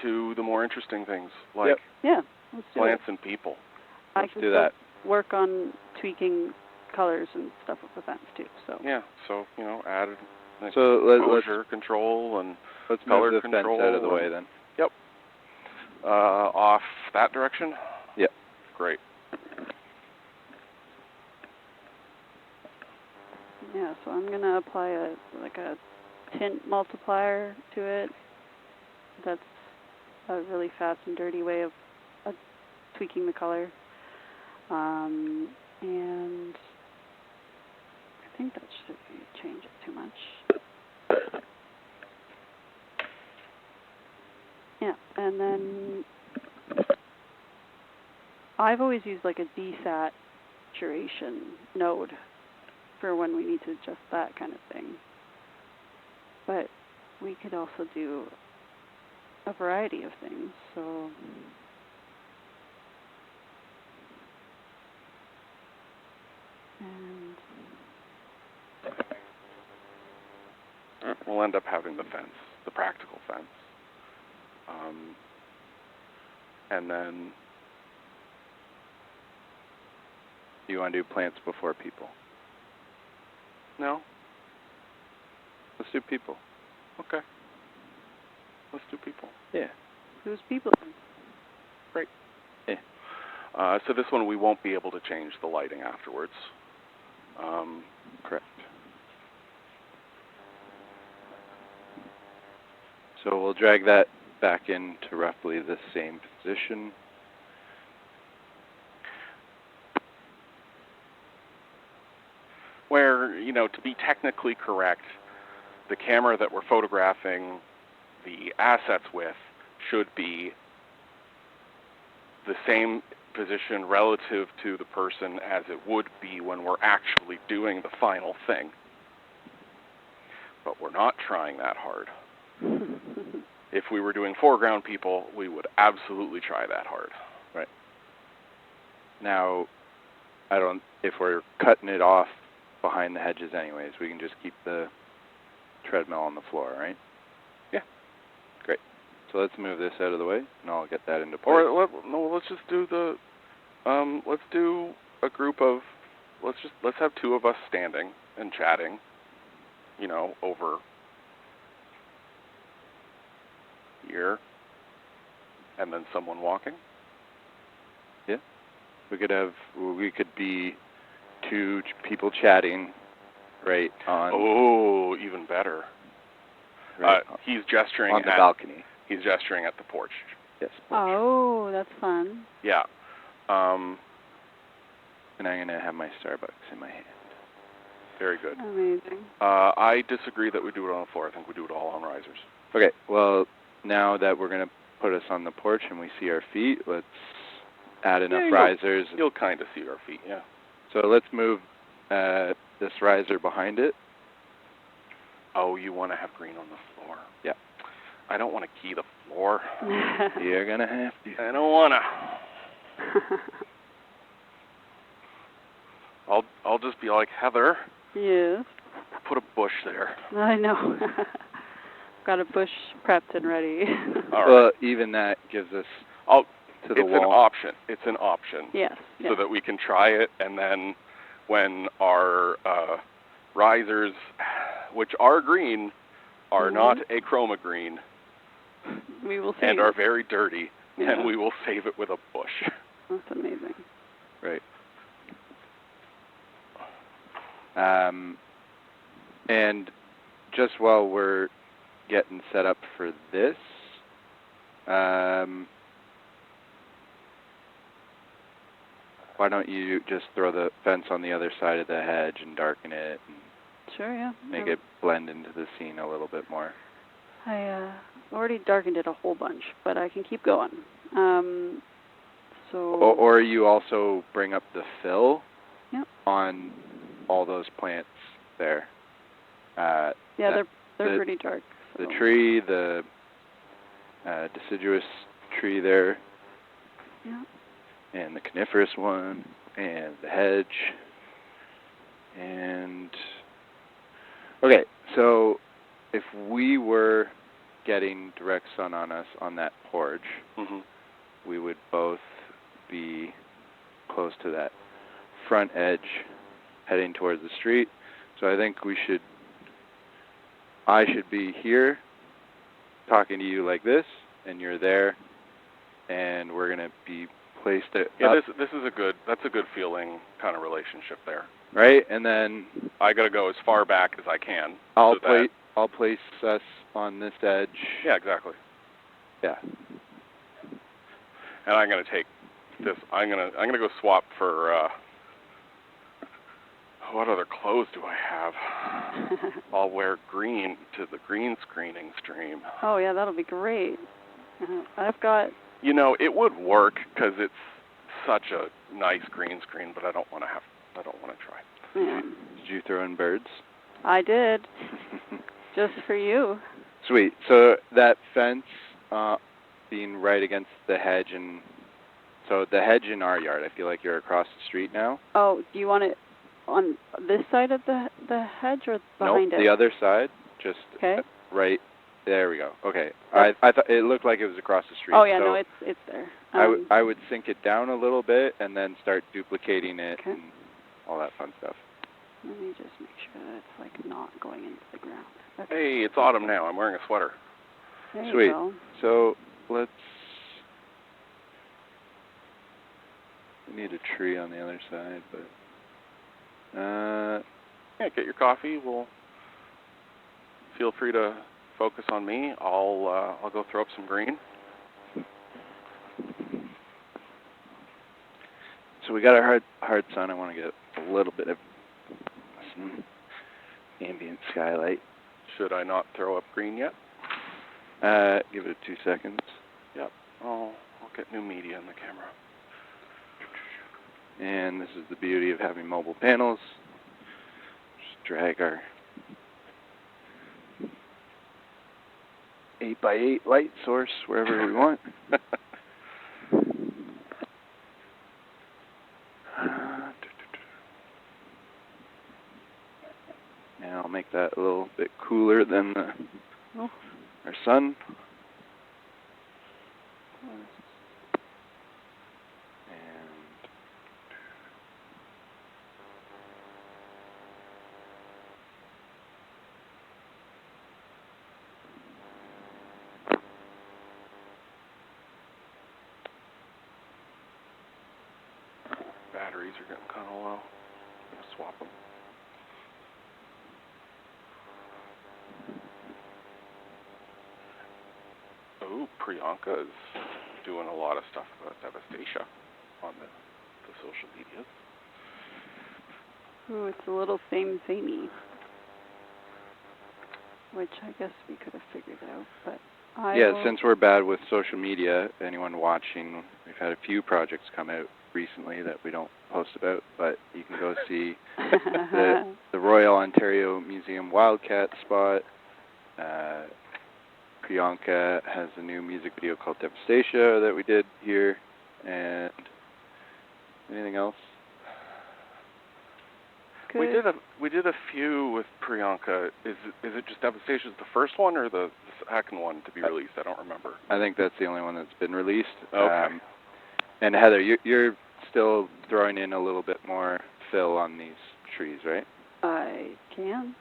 to the more interesting things, like Yeah. Let's do plants it. and people. I Let's can do still that. work on tweaking colors and stuff with the fence too. So. Yeah, so, add So exposure control and let's color move the fence control out of the way then. Yep. Off that direction? Yep. Great. Yeah, so I'm going to apply a tint multiplier to it. That's a really fast and dirty way of tweaking the color. And I think that should change it too much. Yeah, and then I've always used like a desaturation node for when we need to adjust that kind of thing. But we could also do a variety of things. So and we'll end up having the fence, the practical fence. And then, Do you want to do plants before people? no? Let's do people. Okay. Let's do people. Yeah. who's people? Great. Yeah. So this one we won't be able to change the lighting afterwards. Correct. So we'll drag that back into roughly the same position. Where, to be technically correct, the camera that we're photographing the assets with should be the same position relative to the person as it would be when we're actually doing the final thing. But we're not trying that hard. If we were doing foreground people, we would absolutely try that hard. Right. Now, if we're cutting it off behind the hedges anyways, we can just keep the treadmill on the floor, right? Yeah. Great. So let's move this out of the way, and I'll get that into place. Or let's just do let's do a group of, let's have two of us standing and chatting, over here, and then someone walking. Yeah. We could be two people chatting, right on. Oh, even better. Right he's gesturing on the balcony. He's gesturing at the porch. Yes. Porch. Oh, that's fun. Yeah. And I'm going to have my Starbucks in my hand. Very good. Amazing. I disagree that we do it on the floor. I think we do it all on risers. Okay. Well, now that we're going to put us on the porch and we see our feet, let's add enough risers. You'll kind of see our feet, yeah. So let's move this riser behind it. Oh, you want to have green on the floor? Yeah. I don't want to key the floor. You're going to have to. I don't want to. I'll just be like, Heather. Yes. Put a bush there. I know. Got a bush prepped and ready. All right. Well, even that gives us to the wall. It's an option. Yes. So that we can try it, and then when our risers, which are green, are not a chroma green, we will see. and are very dirty, then we will save it with a bush. That's amazing. Right. And just while we're getting set up for this, why don't you just throw the fence on the other side of the hedge and darken it and Sure, yeah. make it blend into the scene a little bit more? I already darkened it a whole bunch, but I can keep going. Or you also bring up the fill on all those plants there. They're pretty dark. So. The tree, the deciduous tree there, Yeah. and the coniferous one, and the hedge, and... Okay, so if we were getting direct sun on us on that porch, we would both be close to that front edge heading towards the street. So I think I should be here talking to you like this, and you're there, and we're going to be placed up. Yeah, that's a good feeling kind of relationship there. Right, and then I got to go as far back as I can. I'll place us on this edge. Yeah, exactly. Yeah. And I'm going to take this. I'm going to go swap for what other clothes do I have? I'll wear green to the green screening stream. Oh yeah, that'll be great. I've got. You know, it would work because it's such a nice green screen, but I don't want to try. Yeah. Did you throw in birds? I did. Just for you. Sweet. So that fence being right against the hedge, and so the hedge in our yard, I feel like you're across the street now. Oh, do you want it on this side of the hedge or behind it? Nope, the other side. Just right. There we go. Okay. I thought it looked like it was across the street. Oh yeah, so no, it's there. I would sink it down a little bit and then start duplicating it and all that fun stuff. Let me just make sure that it's like not going into the ground. Okay. Hey, it's autumn now. I'm wearing a sweater. There Sweet. You go. So let's. We need a tree on the other side, but. Yeah, get your coffee. We'll feel free to focus on me. I'll go throw up some green. So we got our hard sun. I want to get a little bit of some ambient skylight. Should I not throw up green yet? Give it 2 seconds. Yep. I'll get new media in the camera. And this is the beauty of having mobile panels. Just drag our 8x8 light source wherever we want. And I'll make that a little bit cooler than our sun. Batteries are getting kind of low. I'm going to swap them. Oh, Priyanka is doing a lot of stuff about devastation on the social medias. Ooh, it's a little samey, which I guess we could have figured out, but since we're bad with social media, anyone watching, we've had a few projects come out recently that we don't post about, but you can go see the Royal Ontario Museum Wildcat spot. Priyanka has a new music video called Devastation that we did here, and anything else? Good. We did a few with Priyanka. Is it just Devastation the first one or the second one to be released? I don't remember. I think that's the only one that's been released. Okay. And Heather, you're still throwing in a little bit more fill on these trees, right? I can.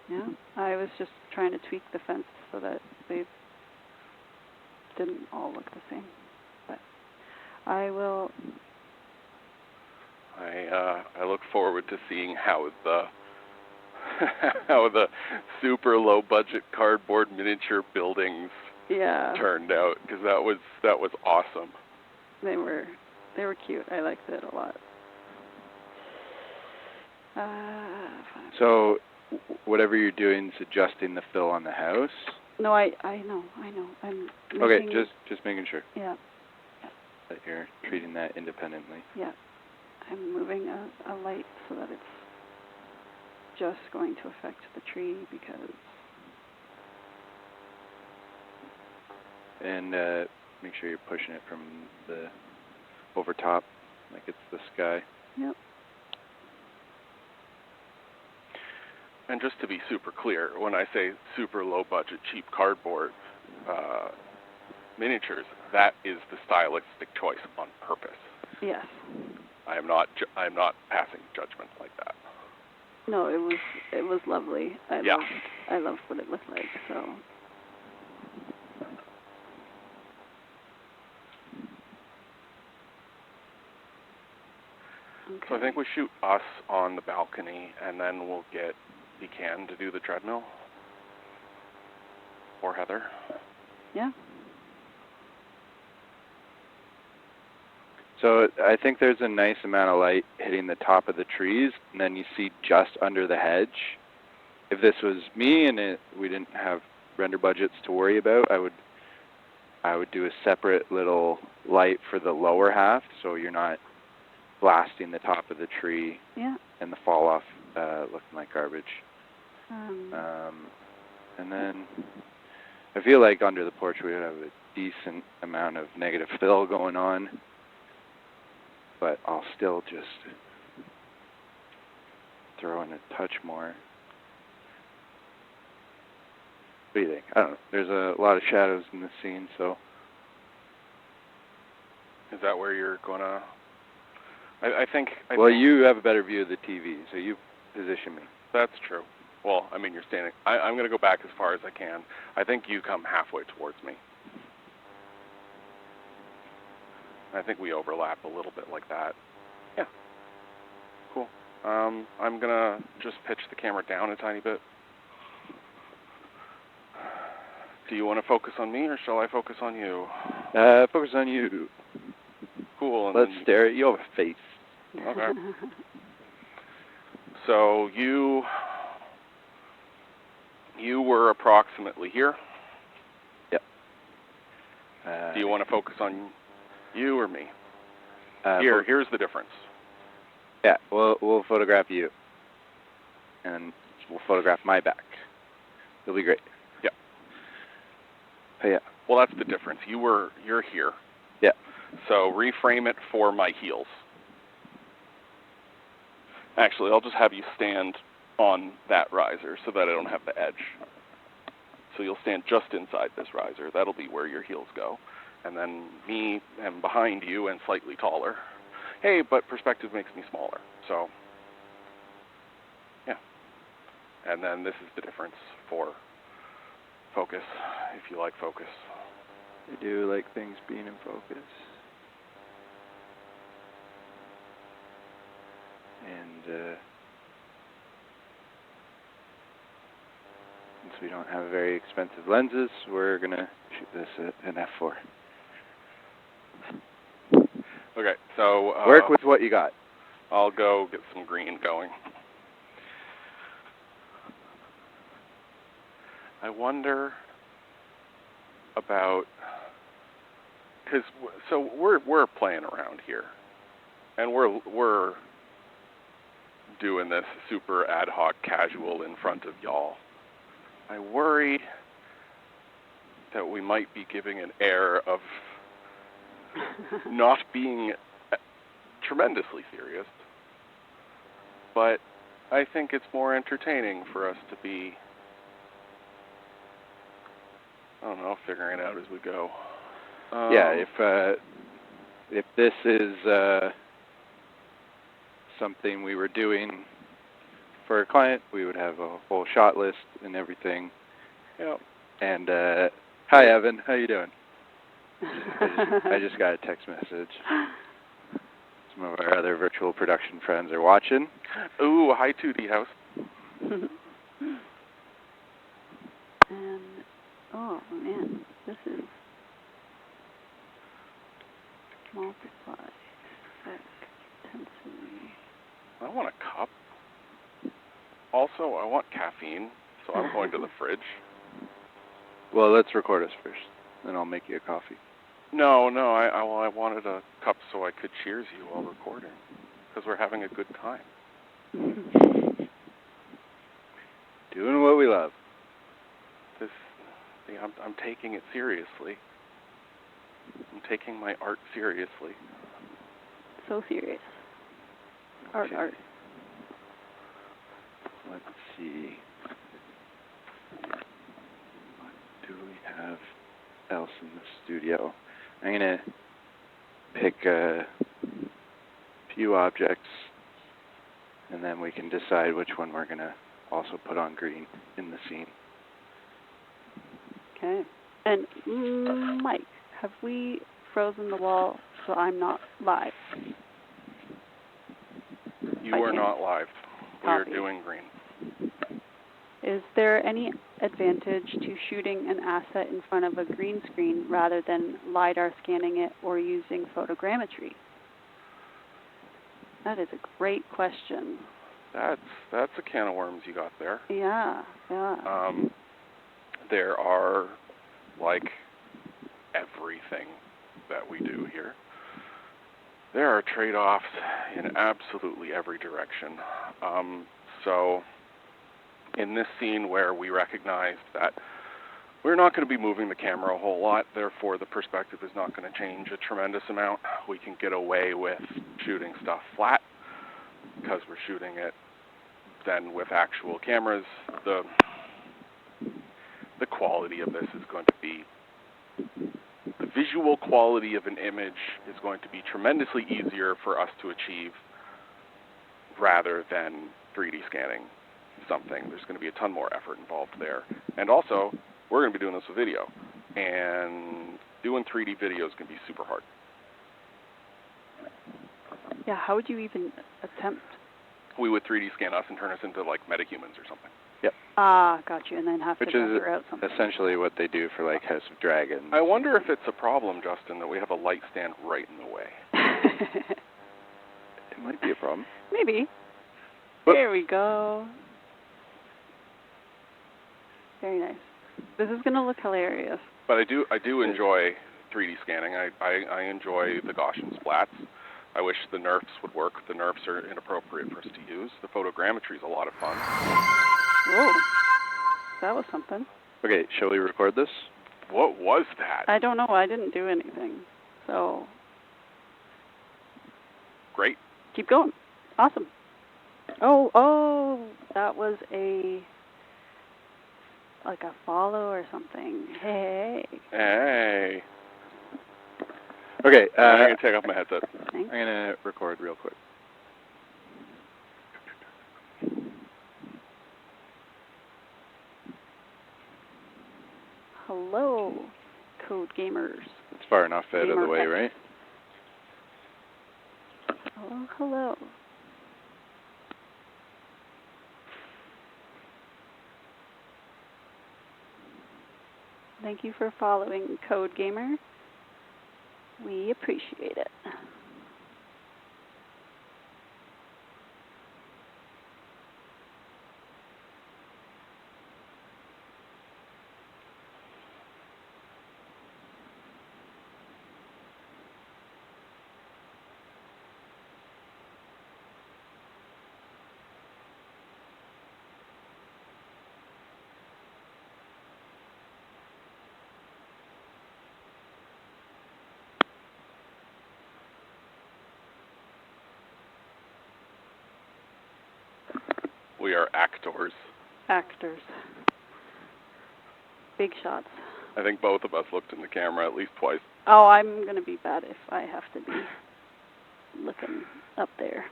Yeah. I was just trying to tweak the fence so that they didn't all look the same. But I will. I look forward to seeing how the how the super low budget cardboard miniature buildings turned out, because that was awesome. They were cute. I liked it a lot. So whatever you're doing is adjusting the fill on the house? No, I know. I'm okay, just making sure. Yeah. That you're treating that independently. Yeah. I'm moving a light so that it's just going to affect the tree because... And make sure you're pushing it from the over top, like it's the sky. Yep. And just to be super clear, when I say super low budget, cheap cardboard miniatures, that is the stylistic choice on purpose. Yes. I am not passing judgment like that. No, it was lovely. I loved what it looked like. So. Okay. So I think we shoot us on the balcony, and then we'll get Decan to do the treadmill, or Heather. Yeah. So I think there's a nice amount of light hitting the top of the trees, and then you see just under the hedge. If this was me and we didn't have render budgets to worry about, I would do a separate little light for the lower half, so you're not blasting the top of the tree and the fall off looking like garbage. And then I feel like under the porch we would have a decent amount of negative fill going on, but I'll still just throw in a touch more. What do you think? I don't know. There's a lot of shadows in this scene, so. Is that where you're gonna? I think. Well, you have a better view of the TV, so you position me. That's true. Well, I mean, you're standing. I'm going to go back as far as I can. I think you come halfway towards me. I think we overlap a little bit like that. Yeah. Cool. I'm going to just pitch the camera down a tiny bit. Do you want to focus on me, or shall I focus on you? Focus on you. Cool. And let's stare at your face. Okay. So you were approximately here. Yep. Do you want to focus on you or me? Here's the difference. Yeah, we'll photograph you, and we'll photograph my back. It'll be great. Yeah. Oh, yeah. Well, that's the difference. You're here. Yeah. So reframe it for my heels. Actually, I'll just have you stand on that riser so that I don't have the edge. So you'll stand just inside this riser. That'll be where your heels go. And then me am behind you and slightly taller. Hey, but perspective makes me smaller. So, yeah. And then this is the difference for focus, if you like focus. I do like things being in focus. And since we don't have very expensive lenses, we're going to shoot this at an f4. Okay, so work with what you got. I'll go get some green going. I wonder about, because so we're playing around here, and we're doing this super ad hoc casual in front of y'all. I worry that we might be giving an air of not being tremendously serious, but I think it's more entertaining for us to be, I don't know, figuring it out as we go. Yeah, if this is something we were doing for a client, we would have a whole shot list and everything. Yeah. And hi, Evan, how you doing? I just got a text message. Some of our other virtual production friends are watching. Ooh, hi 2D house. And oh man, this is multiply effect intensity. I want a cup. Also, I want caffeine, so I'm going to the fridge. Well, let's record us first, then I'll make you a coffee. No, I wanted a cup so I could cheers you while recording, because we're having a good time. Doing what we love. I'm taking it seriously. I'm taking my art seriously. So serious. Art, Okay. art. Let's see. What do we have else in the studio? I'm going to pick a few objects, and then we can decide which one we're going to also put on green in the scene. Okay. And Mike, have we frozen the wall so I'm not live? You are not live. We are Copy. doing green. Is there any advantage to shooting an asset in front of a green screen rather than LiDAR scanning it or using photogrammetry? That is a great question. That's a can of worms you got there. Yeah. There are, like everything that we do here, there are trade-offs in absolutely every direction. So in this scene where we recognized that we're not going to be moving the camera a whole lot, therefore the perspective is not going to change a tremendous amount, we can get away with shooting stuff flat because we're shooting it then with actual cameras. The quality of this is going to be, the visual quality of an image is going to be tremendously easier for us to achieve rather than 3D scanning something. There's going to be a ton more effort involved there. And also, we're going to be doing this with video. And doing 3D video is going to be super hard. Yeah, how would you even attempt? We would 3D scan us and turn us into like metahumans or something. Yep. Ah, got you, and then have Which to is render out something. essentially what they do for like House of Dragons. I wonder if it's a problem, Justin, that we have a light stand right in the way. It might be a problem. Maybe. Whoop. There we go. Very nice. This is going to look hilarious. But I do enjoy 3D scanning. I enjoy the Gaussian splats. I wish the nerfs would work. The nerfs are inappropriate for us to use. The photogrammetry is a lot of fun. Whoa. That was something. Okay, shall we record this? What was that? I don't know. I didn't do anything. So Great. keep going. Awesome. Oh, that was like a follow or something. Hey. Hey. Okay, I'm going to take off my headset. Thanks. I'm going to record real quick. Hello, code gamers. It's far enough out of the way, Gamer right? Oh, hello. Thank you for following Code Gamer. We appreciate it. We are actors. Actors. Big shots. I think both of us looked in the camera at least twice. Oh, I'm going to be bad if I have to be looking up there.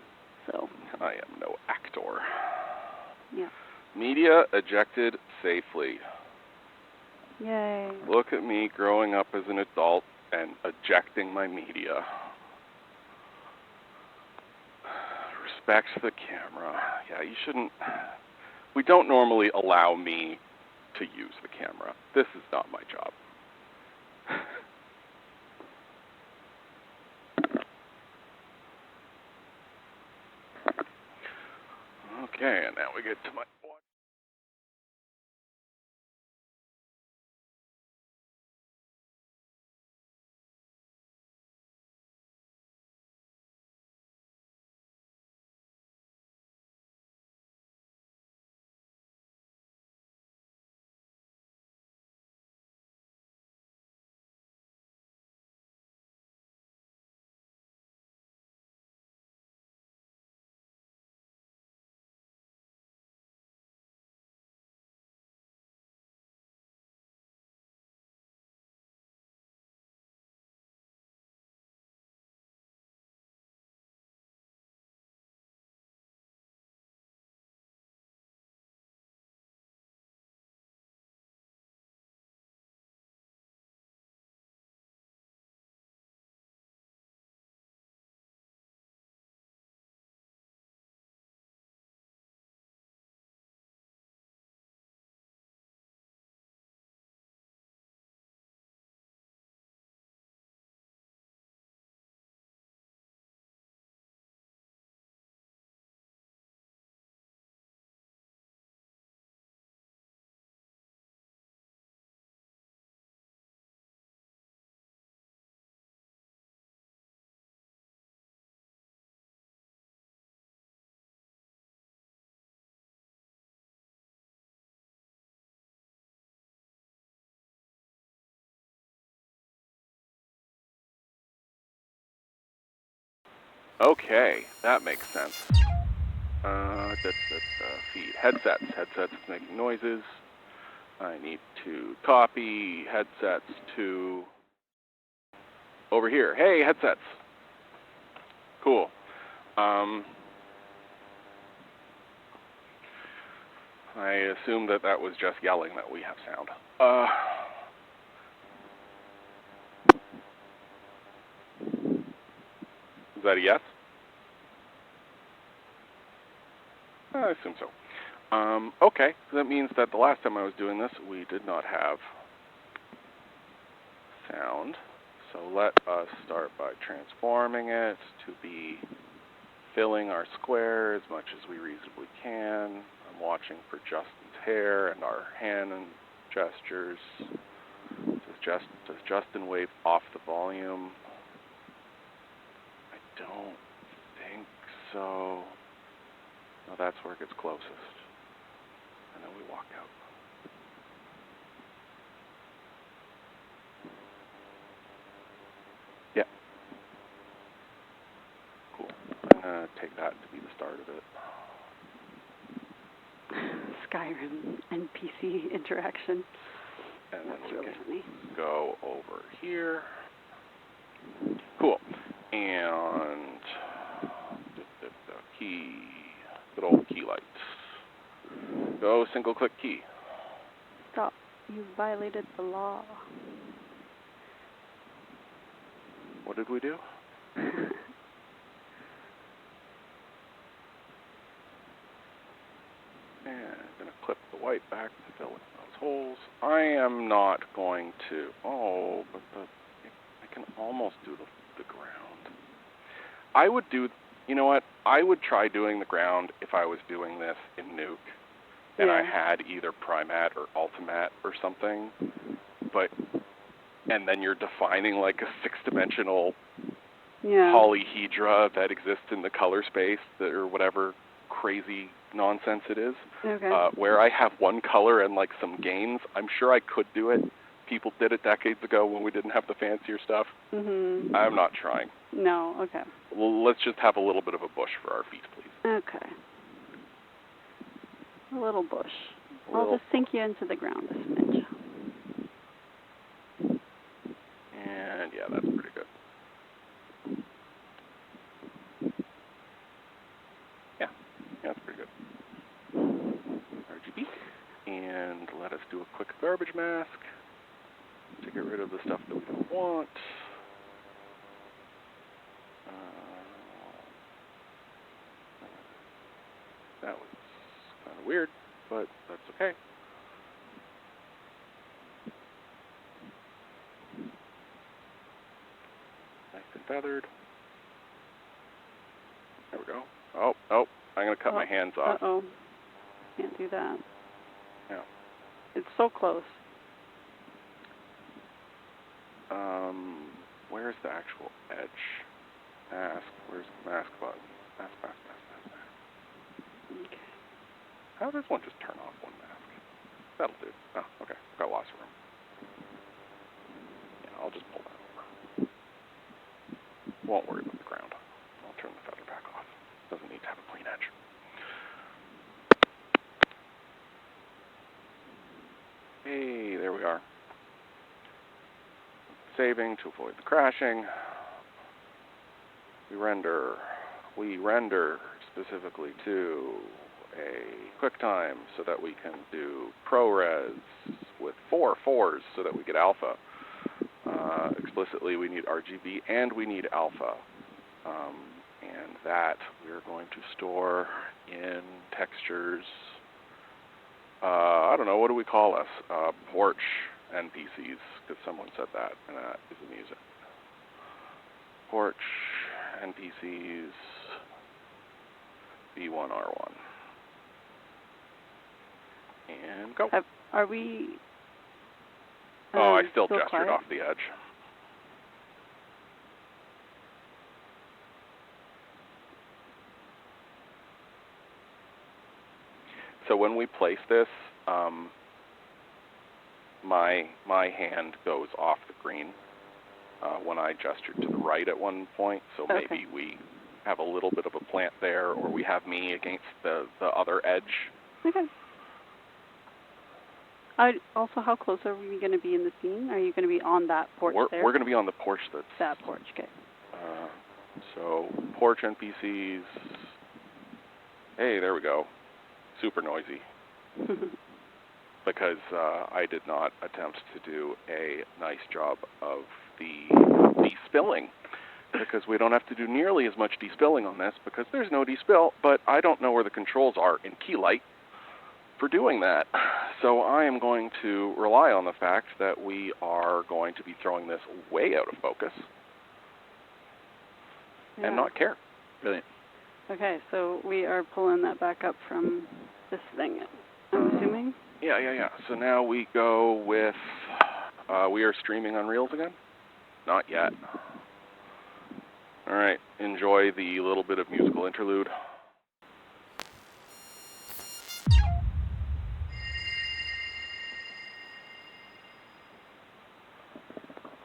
So, I am no actor. yeah. Media ejected safely. Yay. Look at me growing up as an adult and ejecting my media. Respect the camera. Yeah, you shouldn't. We don't normally allow me to use the camera. This is not my job. Okay, and now we get to my Okay, that makes sense. Feed headsets. Headsets making noises. I need to copy headsets to over here. Hey, headsets. Cool. I assume that was just yelling that we have sound. Is that a yes? I assume so. Okay, so that means that the last time I was doing this, we did not have sound. So let us start by transforming it to be filling our square as much as we reasonably can. I'm watching for Justin's hair and our hand and gestures. Does Justin wave off the volume? I don't think so. No, that's where it gets closest. And then we walk out. Yeah. Cool. I'm going to take that to be the start of it. Skyrim NPC interaction. And That's then we really can funny. go over here. Cool. And the key, good old key lights. Go single click key. Stop. You violated the law. What did we do? And I'm going to clip the white back to fill in those holes. I am not going to, but I can almost do the ground. I would do, you know what, I would try doing the ground if I was doing this in Nuke, and I had either Primat or Ultimat or something, and then you're defining like a six-dimensional polyhedra that exists in the color space or whatever crazy nonsense it is. Okay. Where I have one color and like some gains, I'm sure I could do it. People did it decades ago when we didn't have the fancier stuff. Mm-hmm. I'm not trying. No, okay. Well, let's just have a little bit of a bush for our feet, please. Okay. A little bush. I'll just sink you into the ground a smidge. And yeah, that's pretty good. Yeah, that's pretty good. RGB. And let us do a quick garbage mask to get rid of the stuff that we don't want. That was kind of weird, but that's okay. Nice and feathered. There we go. Oh, I'm going to cut my hands off. Uh-oh. Can't do that. Yeah. It's so close. Where's the actual edge? Mask. Where's the mask button? Mask. Okay. How does one just turn off one mask? That'll do. Oh, okay. Got lots of room. Yeah, I'll just pull that over. Won't worry about the ground. I'll turn the feather back off. Doesn't need to have a clean edge. Hey, there we are. Saving to avoid the crashing. We render specifically to a QuickTime so that we can do ProRes with 4 4s so that we get alpha. Explicitly, we need RGB and we need alpha. And that we're going to store in textures. I don't know, what do we call us? Porch NPCs, because someone said that, and that is amusing. Porch NPCs B1R1. And go. Are we... I still gestured quiet off the edge. So when we place this, my hand goes off the green when I gestured to the right at one point, so maybe we have a little bit of a plant there, or we have me against the other edge. Okay. Also, how close are we going to be in the scene? Are you going to be on that porch there? We're going to be on the porch that's... That porch, okay. So, porch NPCs... Hey, there we go. Super noisy. Because I did not attempt to do a nice job of the de-spilling. Because we don't have to do nearly as much de-spilling on this, because there's no de-spill, but I don't know where the controls are in Keylight for doing that. So I am going to rely on the fact that we are going to be throwing this way out of focus and not care. Brilliant. Okay, so we are pulling that back up from this thing, I'm assuming? Yeah. So now we go with, we are streaming on Reels again? Not yet. All right, enjoy the little bit of musical interlude.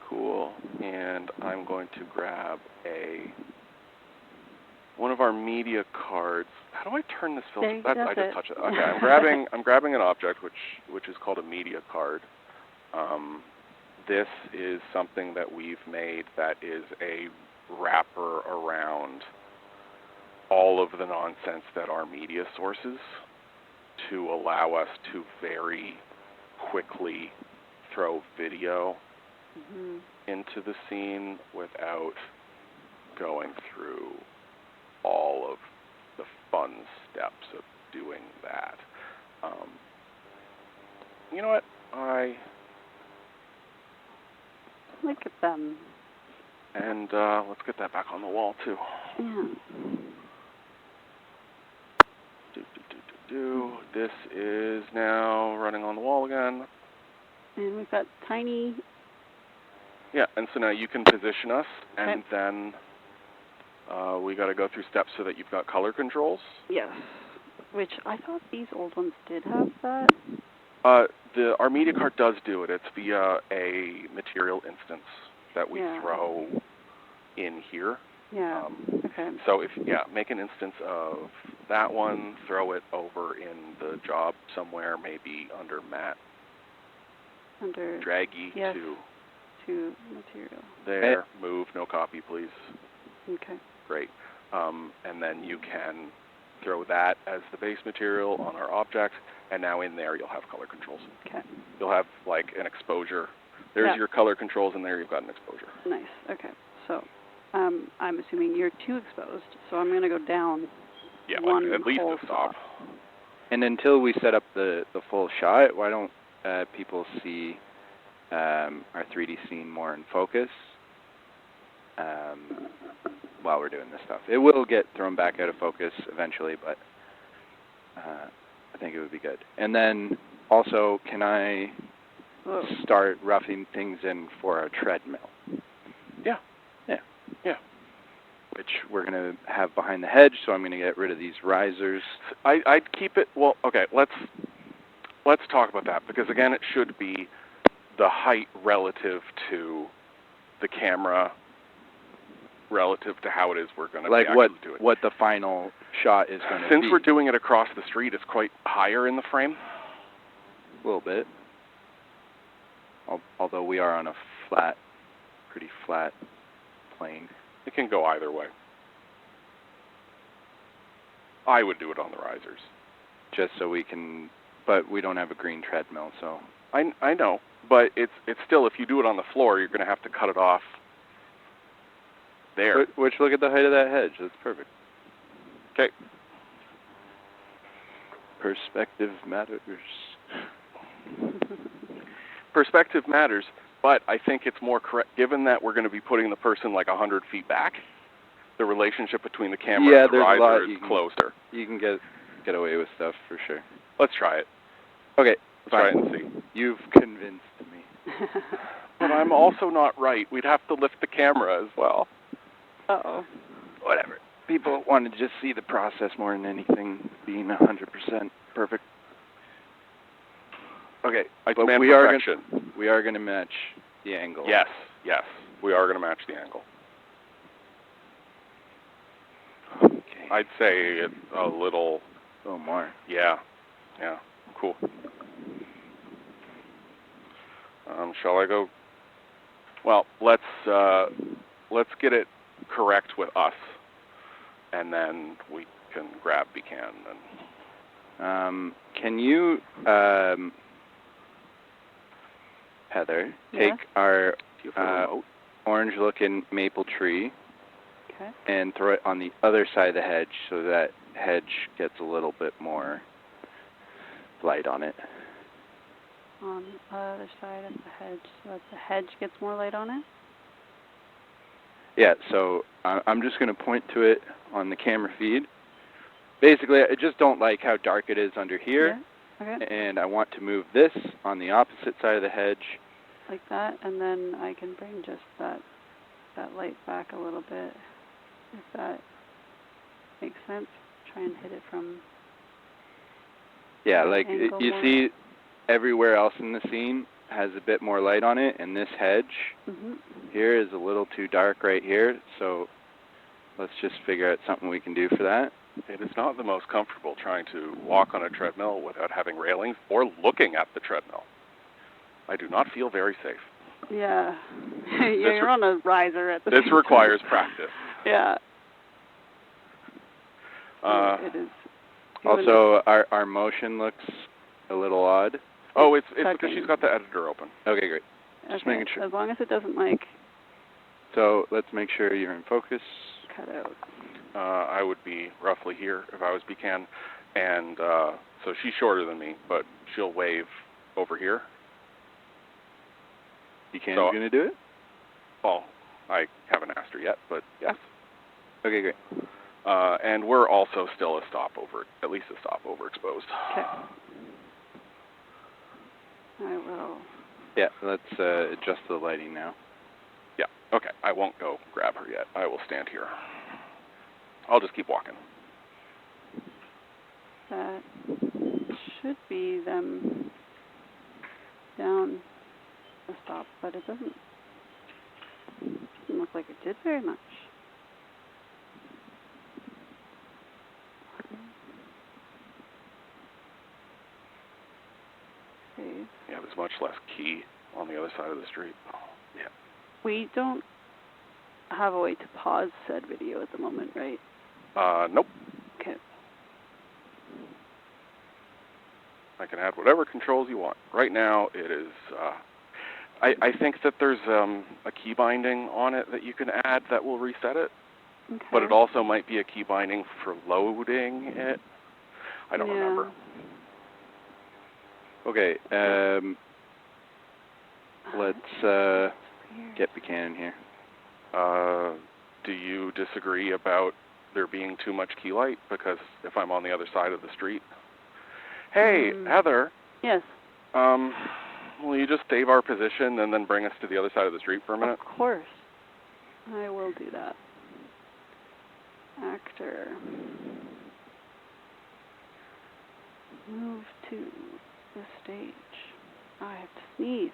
Cool, and I'm going to grab one of our media cards. How do I turn this filter? I just touched it. Okay, I'm grabbing an object which is called a media card. This is something that we've made that is a wrapper around all of the nonsense that are media sources to allow us to very quickly throw video into the scene without going through all of the fun steps of doing that. You know what? Look at them. And let's get that back on the wall, too. Yeah. This is now running on the wall again. And we've got tiny... Yeah, and so now you can position us, and then we got to go through steps so that you've got color controls. Yes. Which I thought these old ones did have that. Our media card does do it. It's via a material instance that we throw in here. Yeah. Okay. So make an instance of that one, throw it over in the job somewhere, maybe under Matt. Under Draggy to material. There. Move, no copy, please. Okay. Great. And then you can throw that as the base material on our object, and now in there you'll have color controls. Okay. You'll have like an exposure. There's your color controls, and there you've got an exposure. Nice. Okay. So I'm assuming you're too exposed, so I'm going to go down one at least whole to stop. And until we set up the full shot, why don't people see our 3D scene more in focus while we're doing this stuff? It will get thrown back out of focus eventually, but I think it would be good. And then also, can I start roughing things in for our treadmill? Yeah. Which we're going to have behind the hedge, so I'm going to get rid of these risers. I'd keep it, well, okay, let's talk about that, because again, it should be the height relative to the camera, relative to how it is we're going to actually do it. What the final shot is going to be. Since we're doing it across the street, it's quite higher in the frame. A little bit. Although we are on a pretty flat plane. It can go either way. I would do it on the risers. Just so we can, but we don't have a green treadmill, so. I know, but it's still, if you do it on the floor, you're going to have to cut it off there. Which look at the height of that hedge. That's perfect. Okay. Perspective matters. Perspective matters, but I think it's more correct, given that we're going to be putting the person like 100 feet back, the relationship between the camera and the riser is closer. You can get away with stuff for sure. Let's try it. Okay, let's try it and see. You've convinced me. But I'm also not right. We'd have to lift the camera as well. Uh-oh. Whatever. People want to just see the process more than anything being 100% perfect. Okay, but we are going to match the angle. Yes, we are going to match the angle. I'd say it's a little more. Yeah, cool. Shall I go? Well, let's get it correct with us, and then we can grab Buchanan. Can you, Heather, Yeah? take our Remote? orange-looking maple tree Okay. and throw it on the other side of the hedge so that hedge gets a little bit more light on it. On the other side of the hedge, so that the hedge gets more light on it? Yeah, so I'm just going to point to it on the camera feed. Basically, I just don't like how dark it is under here, Yeah? Okay. and I want to move this on the opposite side of the hedge. Like that, and then I can bring just that light back a little bit, if that makes sense. Try and hit it from... Yeah, like angle you more. see everywhere else in the scene has a bit more light on it, and this hedge here is a little too dark right here, so let's just figure out something we can do for that. It is not the most comfortable trying to walk on a treadmill without having railings or looking at the treadmill. I do not feel very safe. Yeah. You're on a riser at the same This requires practice. Yeah. It is. Also, our motion looks a little odd. Oh, it's because she's got the editor open. Okay, great. Just Okay, making sure. as long as it doesn't, like, So let's make sure you're in focus. cut out. I would be roughly here if I was Buchanan, and so she's shorter than me, but she'll wave over here. Buchanan's going to do it? Well, I haven't asked her yet, but yes. Okay, great. And we're also still at least a stop overexposed. Okay. I will. Yeah, let's adjust the lighting now. Yeah, okay. I won't go grab her yet. I will stand here. I'll just keep walking. That should be them down a stop, but it doesn't look like it did very much. Okay. Yeah, there's much less key on the other side of the street. Yeah. We don't have a way to pause said video at the moment, right? Nope. Okay. I can add whatever controls you want. Right now, it is. I think that there's a key binding on it that you can add that will reset it. Okay. But it also might be a key binding for loading it. I don't remember. Okay, let's get Buchanan here. Do you disagree about there being too much key light? Because if I'm on the other side of the street. Hey, Heather. Yes. Will you just save our position and then bring us to the other side of the street for a minute? Of course. I will do that. Actor. Move to the stage. I have to sneeze.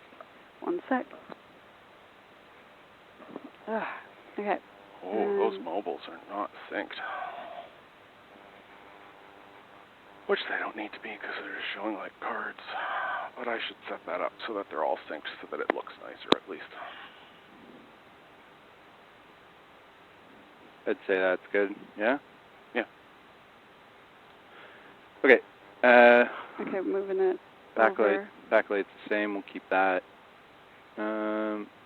1 sec. Okay. Oh, those mobiles are not synced. Which they don't need to be because they're just showing like cards. But I should set that up so that they're all synced so that it looks nicer at least. I'd say that's good. Yeah? Yeah. Okay. Okay, moving it Backlight. over. Backlight's the same. We'll keep that.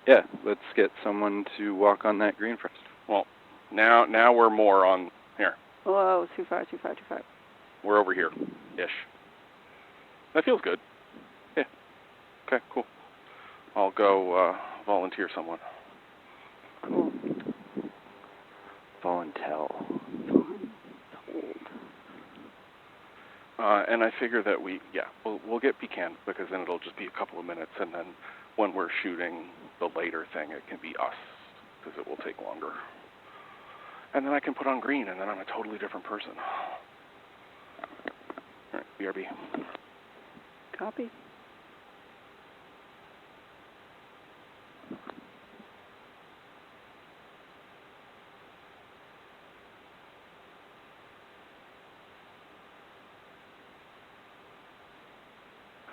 Yeah, let's get someone to walk on that green first. Well, now we're more on here. Whoa, too far. We're over here, ish. That feels good. Yeah. Okay, cool. I'll go volunteer someone. Cool. Voluntel. And I figure that we'll get Buchanan because then it'll just be a couple of minutes, and then when we're shooting the later thing, it can be us because it will take longer. And then I can put on green, and then I'm a totally different person. All right, BRB. Copy.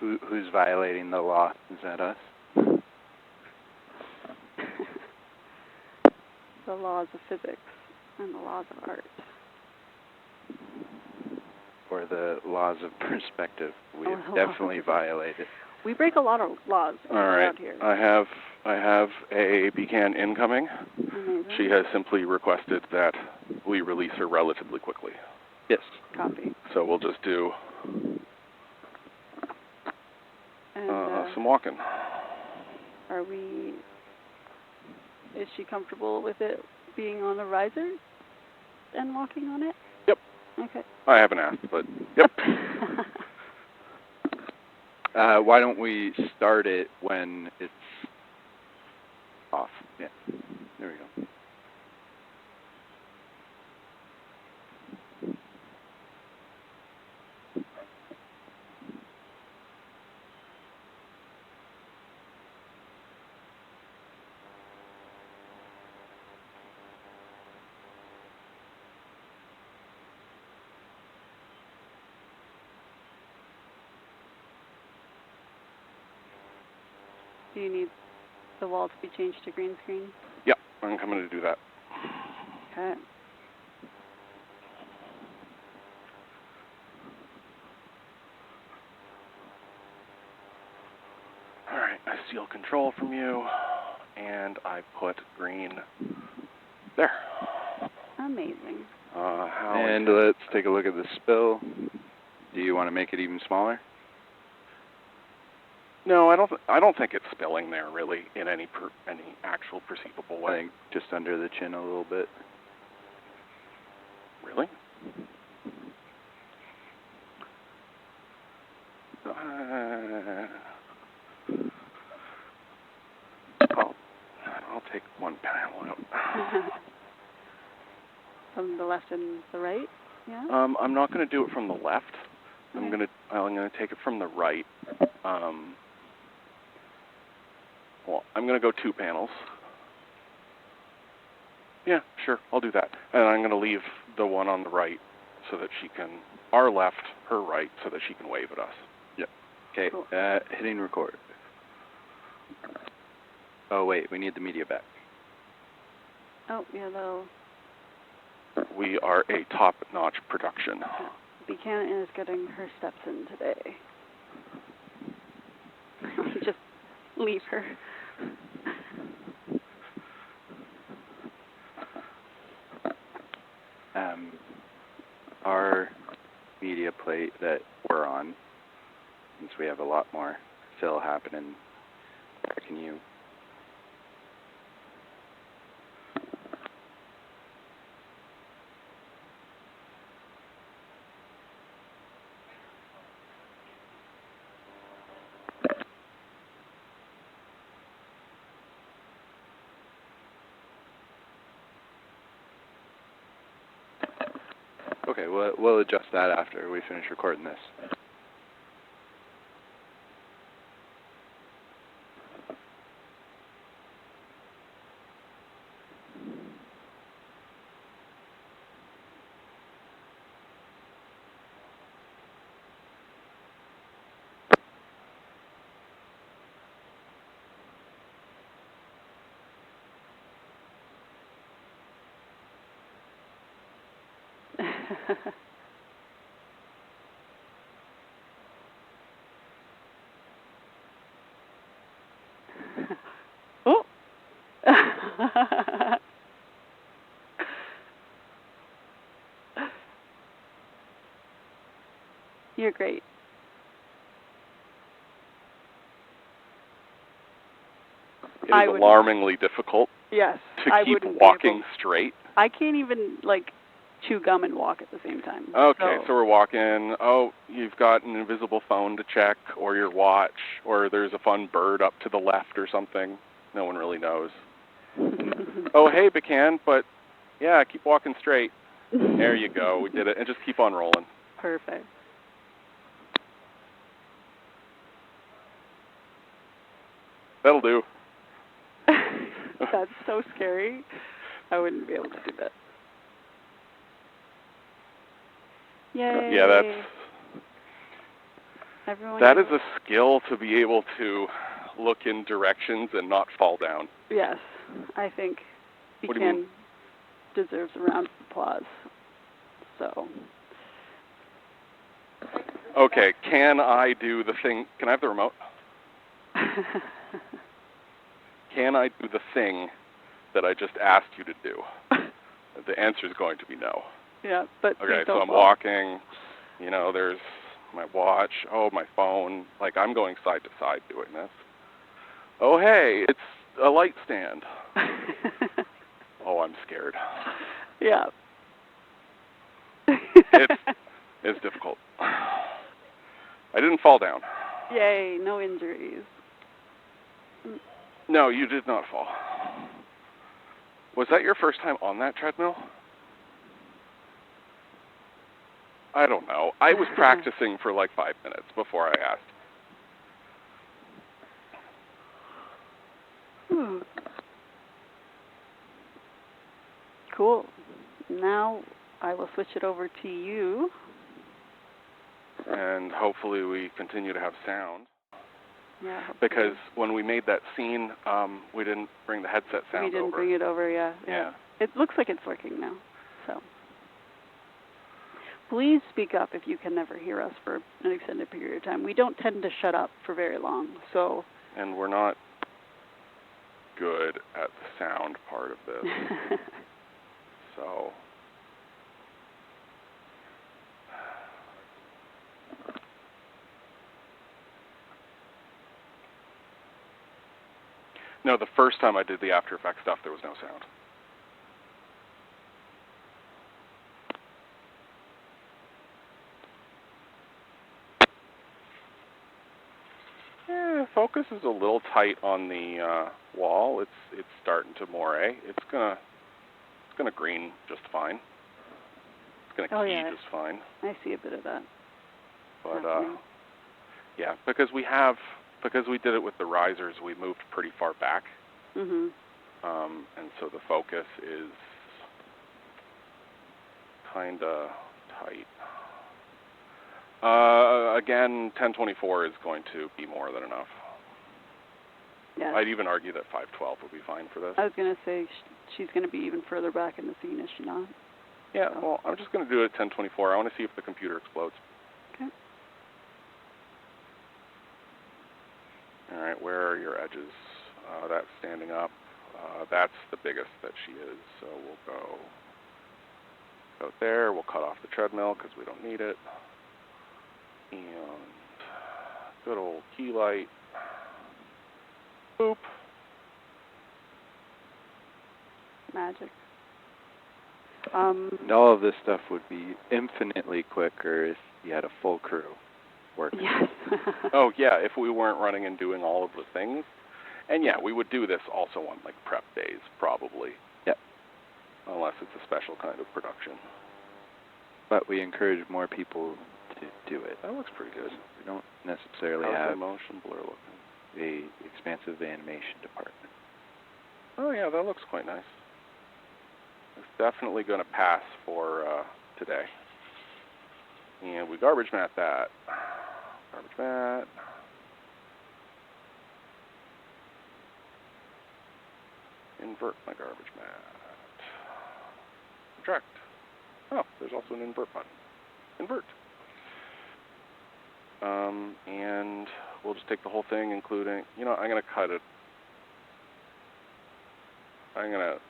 Who's violating the law? Is that us? The laws of physics and the laws of art. Or the laws of perspective? We Oh, have definitely violated. We break a lot of laws All right. around here. I have a beacon incoming. Amazing. She has simply requested that we release her relatively quickly. Yes. Copy. So we'll just do And some walking. is she comfortable with it being on a riser and walking on it? Yep. Okay. I haven't asked, but yep. Why don't we start it when it's off? Yeah. There we go. Do you need the wall to be changed to green screen? Yep, I'm coming to do that. Okay. All right, I steal control from you, and I put green there. Amazing. And let's take a look at the spill. Do you want to make it even smaller? No, I don't think it's spilling there really in any actual perceivable way. I think just under the chin a little bit. Really? I'll take one panel out. From the left and the right? Yeah. I'm not going to do it from the left. Okay. I'm going to take it from the right. Well, I'm going to go 2 panels. Yeah, sure, I'll do that. And I'm going to leave the one on the right so that she can, our left, her right, so that she can wave at us. Yep. Okay, cool. Hitting record. Oh, wait, we need the media back. Oh, yeah, that'll... We are a top-notch production. Buchanan is getting her steps in today. Just leave her. Our media plate that we're on, since we have a lot more fill happening, can you... Okay, we'll adjust that after we finish recording this. Oh! You're great. It is alarmingly difficult to keep walking straight. I can't even, chew gum and walk at the same time. Okay, so we're walking. Oh, you've got an invisible phone to check, or your watch, or there's a fun bird up to the left or something. No one really knows. Oh, hey, Buchanan, but yeah, keep walking straight. There you go, we did it. And just keep on rolling. Perfect. That'll do. That's so scary. I wouldn't be able to do that. Yay. Yeah, Everyone That is knows. a skill to be able to look in directions and not fall down. Yes, I think What do you mean? deserves a round of applause. So. Okay, can I do the thing? Can I have the remote? Can I do the thing that I just asked you to do? The answer is going to be no. Yeah, but Okay, don't so I'm fall. walking, you know, there's my watch, oh, my phone, like I'm going side to side doing this. Oh, hey, it's a light stand. Oh, I'm scared. Yeah. It's difficult. I didn't fall down. Yay, no injuries. No, you did not fall. Was that your first time on that treadmill? I don't know. I was practicing for like 5 minutes before I asked. Cool. Now I will switch it over to you. And hopefully we continue to have sound. Yeah. Because when we made that scene, we didn't bring the headset sound over. We didn't bring it over, yeah. It looks like it's working now. So please speak up if you can never hear us for an extended period of time. We don't tend to shut up for very long, so. And we're not good at the sound part of this. So. No, the first time I did the After Effects stuff, there was no sound. Focus is a little tight on the wall. It's starting to moire. It's gonna green just fine. It's gonna key just fine. I see a bit of that. But yeah, because we did it with the risers, we moved pretty far back. Mhm. And so the focus is kinda tight. Again, 1024 is going to be more than enough. Yeah. I'd even argue that 512 would be fine for this. I was going to say she's going to be even further back in the scene, is she not? Yeah, well, I'm just going to do it at 1024. I want to see if the computer explodes. Okay. All right, where are your edges? That's standing up. That's the biggest that she is, so we'll go there. We'll cut off the treadmill because we don't need it. And good old key light. Boop. Magic. And all of this stuff would be infinitely quicker if you had a full crew working. Yes. Oh, yeah, if we weren't running and doing all of the things. And yeah, we would do this also on like prep days, probably. Yep. Unless it's a special kind of production. But we encourage more people to do it. That looks pretty good. We don't necessarily How's have the motion blur looking? a expansive animation department. Oh yeah, that looks quite nice. It's definitely going to pass for today. And we garbage mat that. Garbage mat. Invert my garbage mat. Subtract. Oh, there's also an invert button. Invert. And we'll just take the whole thing, including, you know, I'm going to cut it. I'm going to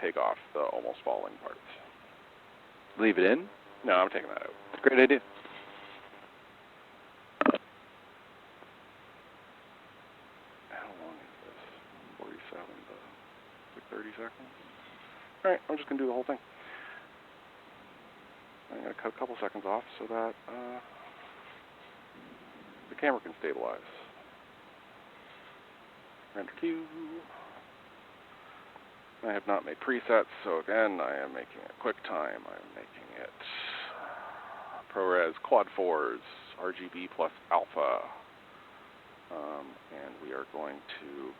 take off the almost falling parts. Leave it in? No, I'm taking that out. It's a great idea. How long is this? 47 to 30 seconds? Alright, I'm just going to do the whole thing. I'm going to cut a couple seconds off so that the camera can stabilize. Render queue. I have not made presets, so again, I am making it QuickTime. I'm making it ProRes Quad 4s, RGB plus alpha. And we are going to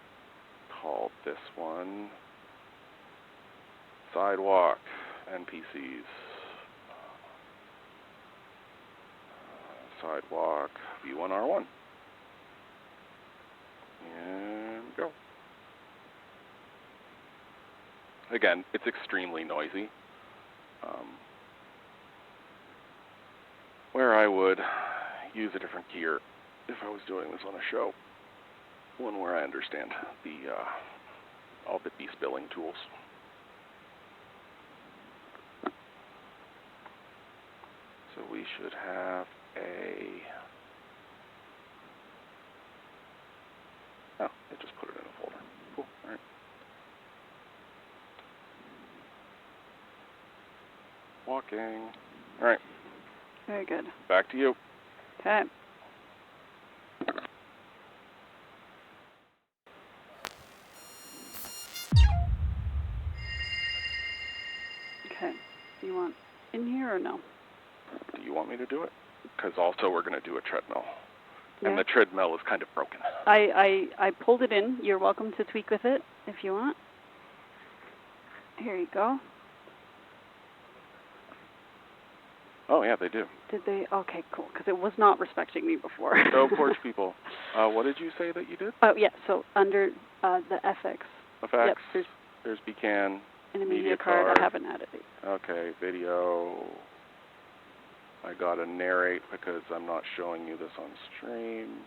call this one Sidewalk NPCs. sidewalk, V1, R1. And go. Again, it's extremely noisy. Where I would use a different gear if I was doing this on a show. One where I understand all the de-spilling tools. So we should have oh, it just put it in a folder. Cool, all right. Walking. All right. Very good. Back to you. Okay. Okay. You want in here or no? Do you want me to do it? Because also we're going to do a treadmill. Yeah. And the treadmill is kind of broken. I pulled it in. You're welcome to tweak with it if you want. Here you go. Oh, yeah, they do. Did they? Okay, cool. Because it was not respecting me before. So, porch people, what did you say that you did? Oh, yeah. So under the FX. Effects. Yep. There's Beacon. In a media card. I haven't added it. Okay, video. I got to narrate because I'm not showing you this on stream.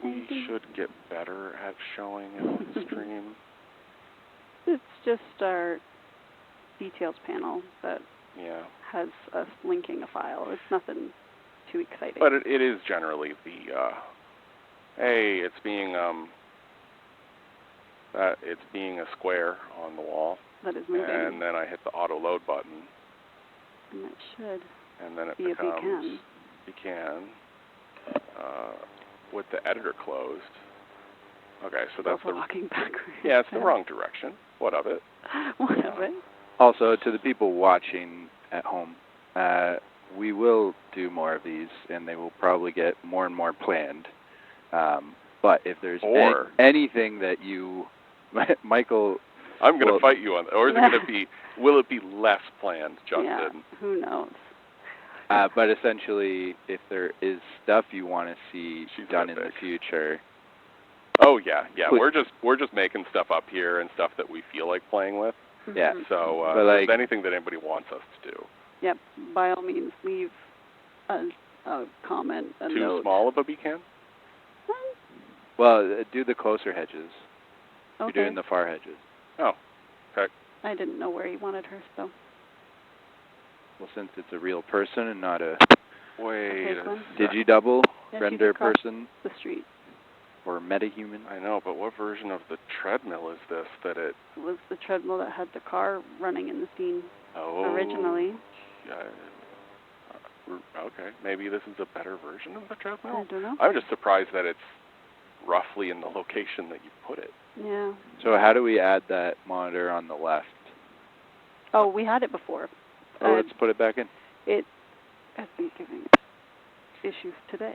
We should get better at showing it on stream. It's just our details panel that Yeah. has us linking a file. It's nothing too exciting. But it is generally the, hey, it's being a square on the wall. That is moving. And then I hit the auto load button. And that should And then it be becomes a Beacon with the editor closed. Okay, so that's the walking backwards. Yeah, it's the wrong direction. What of it? What of it? Also, to the people watching at home, we will do more of these, and they will probably get more and more planned. But if there's anything that you, Michael, I'm going to fight you on that. Or is it going to be? Will it be less planned, Justin? Yeah, who knows? But essentially, if there is stuff you want to see done in the future. Oh yeah. We're just making stuff up here and stuff that we feel like playing with. Yeah. So if there's anything that anybody wants us to do. Yep. By all means, leave a comment, a note. Too small of a beacon? Well, do the closer hedges. Okay. You're doing the far hedges. Oh, okay. I didn't know where he wanted her, so. Well, since it's a real person and not a... Wait. Did you double render across person? The street. Or metahuman? I know, but what version of the treadmill is this that it... It was the treadmill that had the car running in the scene originally. Okay, maybe this is a better version of the treadmill? I don't know. I'm just surprised that it's roughly in the location that you put it. Yeah. So how do we add that monitor on the left? Oh, we had it before. Oh, let's put it back in. It has been giving issues today.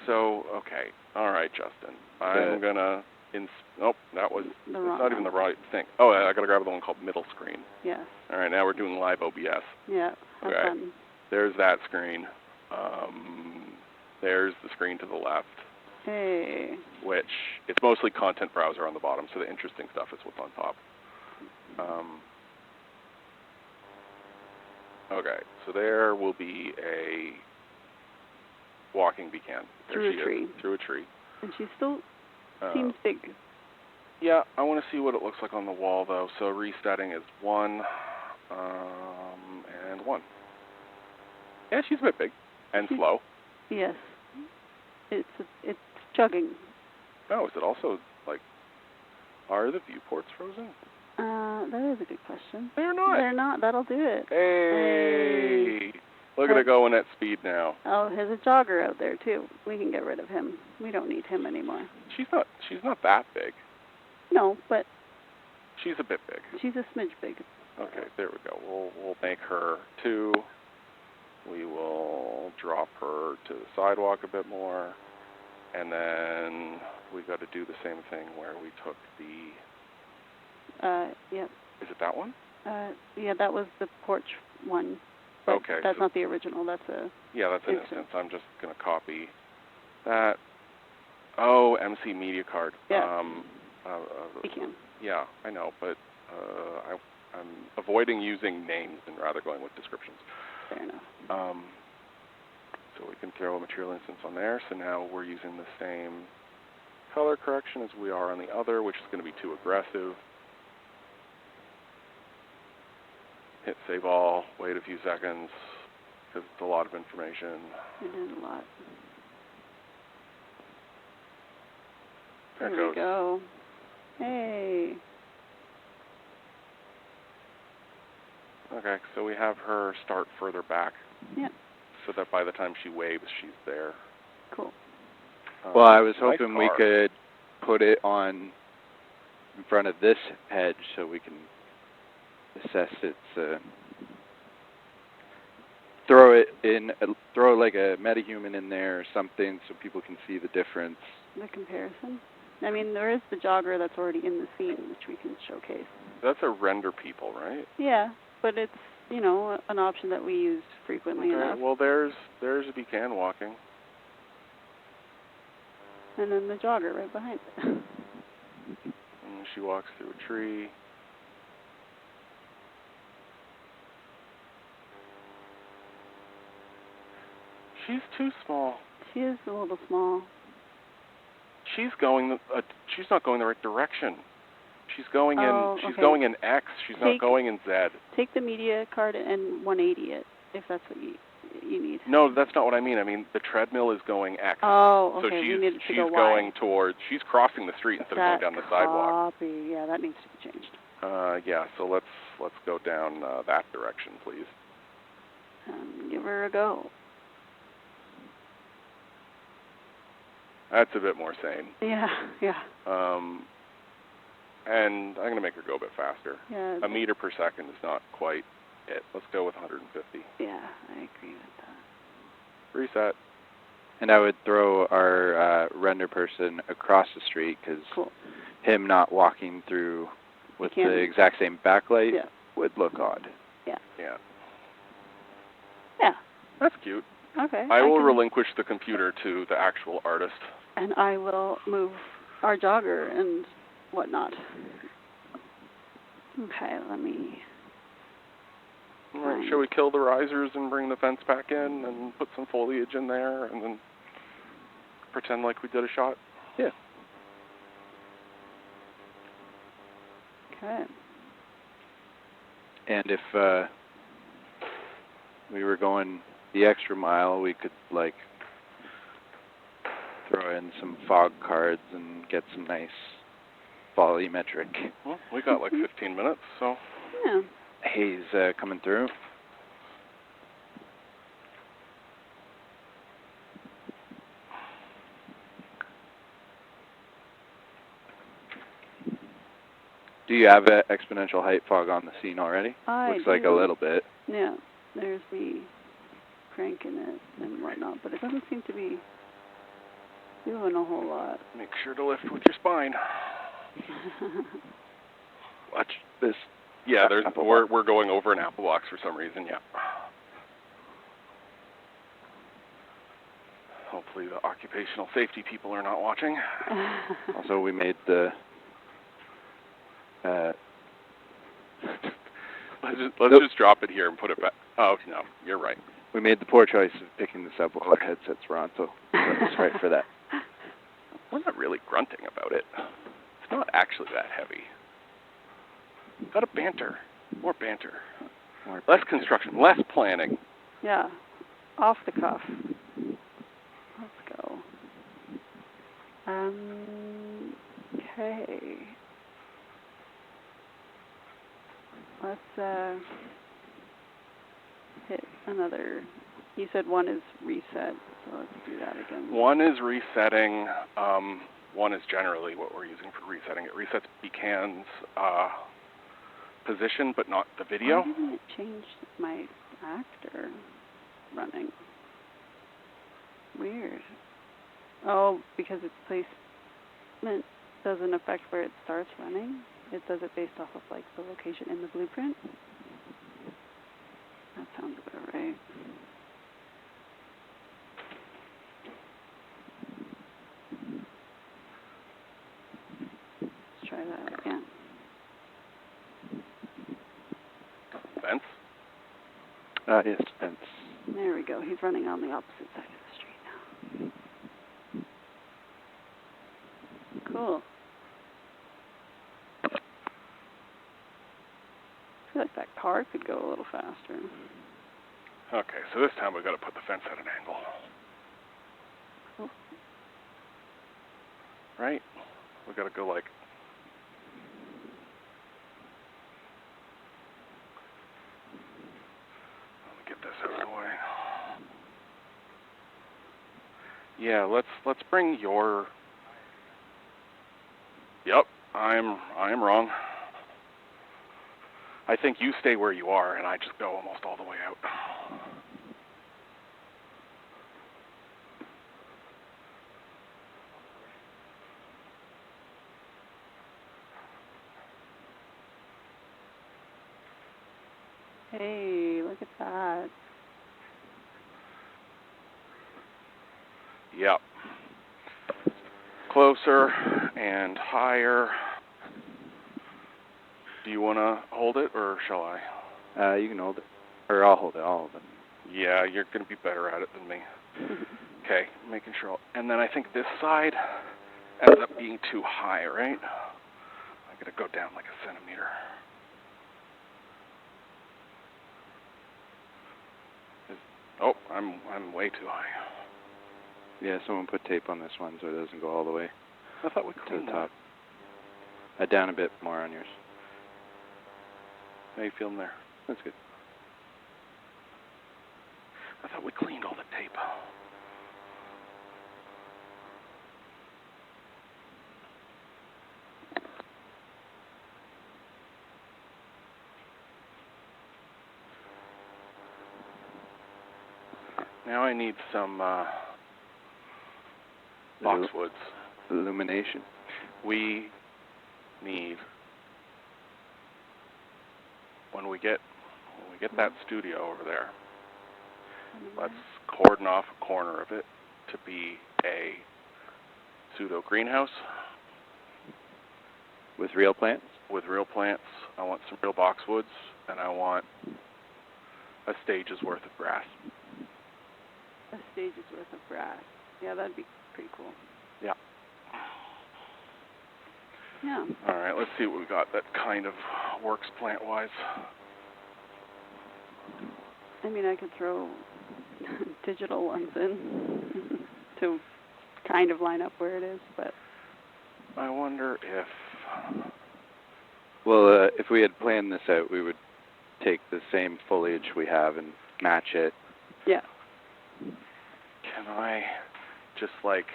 So, okay. All right, Justin. I'm going to... Nope, that was... It's not even the right thing. Oh, I got to grab the one called middle screen. Yes. All right, now we're doing live OBS. Yeah, okay. Fun. There's that screen. There's the screen to the left. Hey. Which, it's mostly content browser on the bottom, so the interesting stuff is what's on top. Okay, so there will be a walking beacon. Through a tree. Through a tree. And she still seems big. Yeah, I want to see what it looks like on the wall, though. So resetting is 1, and 1. Yeah, she's a bit big and slow. Yes. It's chugging. Oh, is it also, like, are the viewports frozen? That is a good question. They're not. They're not. That'll do it. Hey. Look at her going at speed now. Oh, there's a jogger out there, too. We can get rid of him. We don't need him anymore. She's not that big. No, but... She's a bit big. She's a smidge big. Okay, there we go. We'll make her 2. We will drop her to the sidewalk a bit more. And then we got to do the same thing where we took the... Yep. Is it that one? Yeah, that was the porch one. But okay. that's So not the original. That's a yeah, that's an instance. instance. I'm just going to copy that. Oh, MC Media Card. Yeah. You can. Yeah, I know, but I'm avoiding using names and rather going with descriptions. Fair enough. So we can throw a material instance on there. So now we're using the same color correction as we are on the other, which is going to be too aggressive. Hit save all, wait a few seconds, because it's a lot of information. It is a lot. There it There goes. we go. Hey. Okay, so we have her start further back. Yeah. So that by the time she waves, she's there. Cool. Well, I was Nice hoping we car. could put it on in front of this hedge so we can assess its, throw like a metahuman in there or something so people can see the difference. The comparison. I mean, there is the jogger that's already in the scene, which we can showcase. That's a render people, right? Yeah, but it's, you know, an option that we use frequently enough. Okay, well there's a Buchanan walking. And then the jogger right behind it. And she walks through a tree. She's too small. She is a little small. She's not going the right direction. She's going okay. going in X. She's not going in Z. Take the media card and 180 it, if that's what you need. No, that's not what I mean. I mean the treadmill is going X. Oh, okay. So we need it to she's go going Y. towards. She's crossing the street instead of going down the sidewalk. Copy. Yeah, that needs to be changed. Yeah. So let's go down that direction, please. Give her a go. That's a bit more sane. Yeah, yeah. And I'm going to make her go a bit faster. Yeah. A meter per second is not quite it. Let's go with 150. Yeah, I agree with that. Reset. And I would throw our render person across the street because him not walking through with the exact same backlight would look odd. Yeah. Yeah. Yeah. That's cute. Okay. I will relinquish the computer to the actual artist. And I will move our jogger and whatnot. Okay, let me... All right, shall we kill the risers and bring the fence back in and put some foliage in there and then pretend like we did a shot? Yeah. Okay. And if we were going the extra mile, we could like throw in some fog cards and get some nice volumetric. Well, we got like 15 minutes, so... Yeah. Haze coming through. Do you have an exponential height fog on the scene already? Looks like a little bit. Yeah, there's me cranking it and whatnot, but it doesn't seem to be doing a whole lot. Make sure to lift with your spine. Watch this. Yeah, we're going over an apple box for some reason, yeah. Hopefully the occupational safety people are not watching. Also, we made the... let's just drop it here and put it back. Oh, no, you're right. We made the poor choice of picking this up while our headsets were on, so that's right for that. We're not really grunting about it. It's not actually that heavy. Gotta banter. More banter. Less construction. Less planning. Yeah. Off the cuff. Let's go. Okay. Let's hit another. You said one is reset, so let's do that again. One is resetting. One is generally what we're using for resetting. It resets Buchanan's position, but not the video. Why didn't it change my actor running? Weird. Oh, because its placement doesn't affect where it starts running. It does it based off of like the location in the blueprint. That sounds about right. try that again. Fence? Yes, fence. There we go. He's running on the opposite side of the street now. Cool. I feel like that car could go a little faster. Okay, so this time we've got to put the fence at an angle. Cool. Right? We've got to go like... Let me get this out of the way. Yeah, let's bring your... Yep, I'm wrong. I think you stay where you are, and I just go almost all the way out. Hey, look at that. Yep. Closer and higher. Do you want to hold it, or shall I? You can hold it. Or I'll hold it. Yeah, you're going to be better at it than me. Okay, making sure. And then I think this side ends up being too high, right? I got to go down like a centimeter. Oh, I'm way too high. Yeah, someone put tape on this one so it doesn't go all the way I thought we to cleaned the that. top. Down a bit more on yours. How you feeling there? That's good. I thought we cleaned all the tape. Now I need some boxwoods. Illumination. We need, when we get that studio over there, let's cordon off a corner of it to be a pseudo greenhouse With real plants? with real plants. I want some real boxwoods, and I want a stage's worth of grass. A stage's worth of grass. Yeah, that'd be pretty cool. Yeah. Yeah. All right, let's see what we got that kind of works plant-wise. I mean, I could throw digital ones in to kind of line up where it is, but... I wonder if... Well, if we had planned this out, we would take the same foliage we have and match it. Yeah. Can I just like...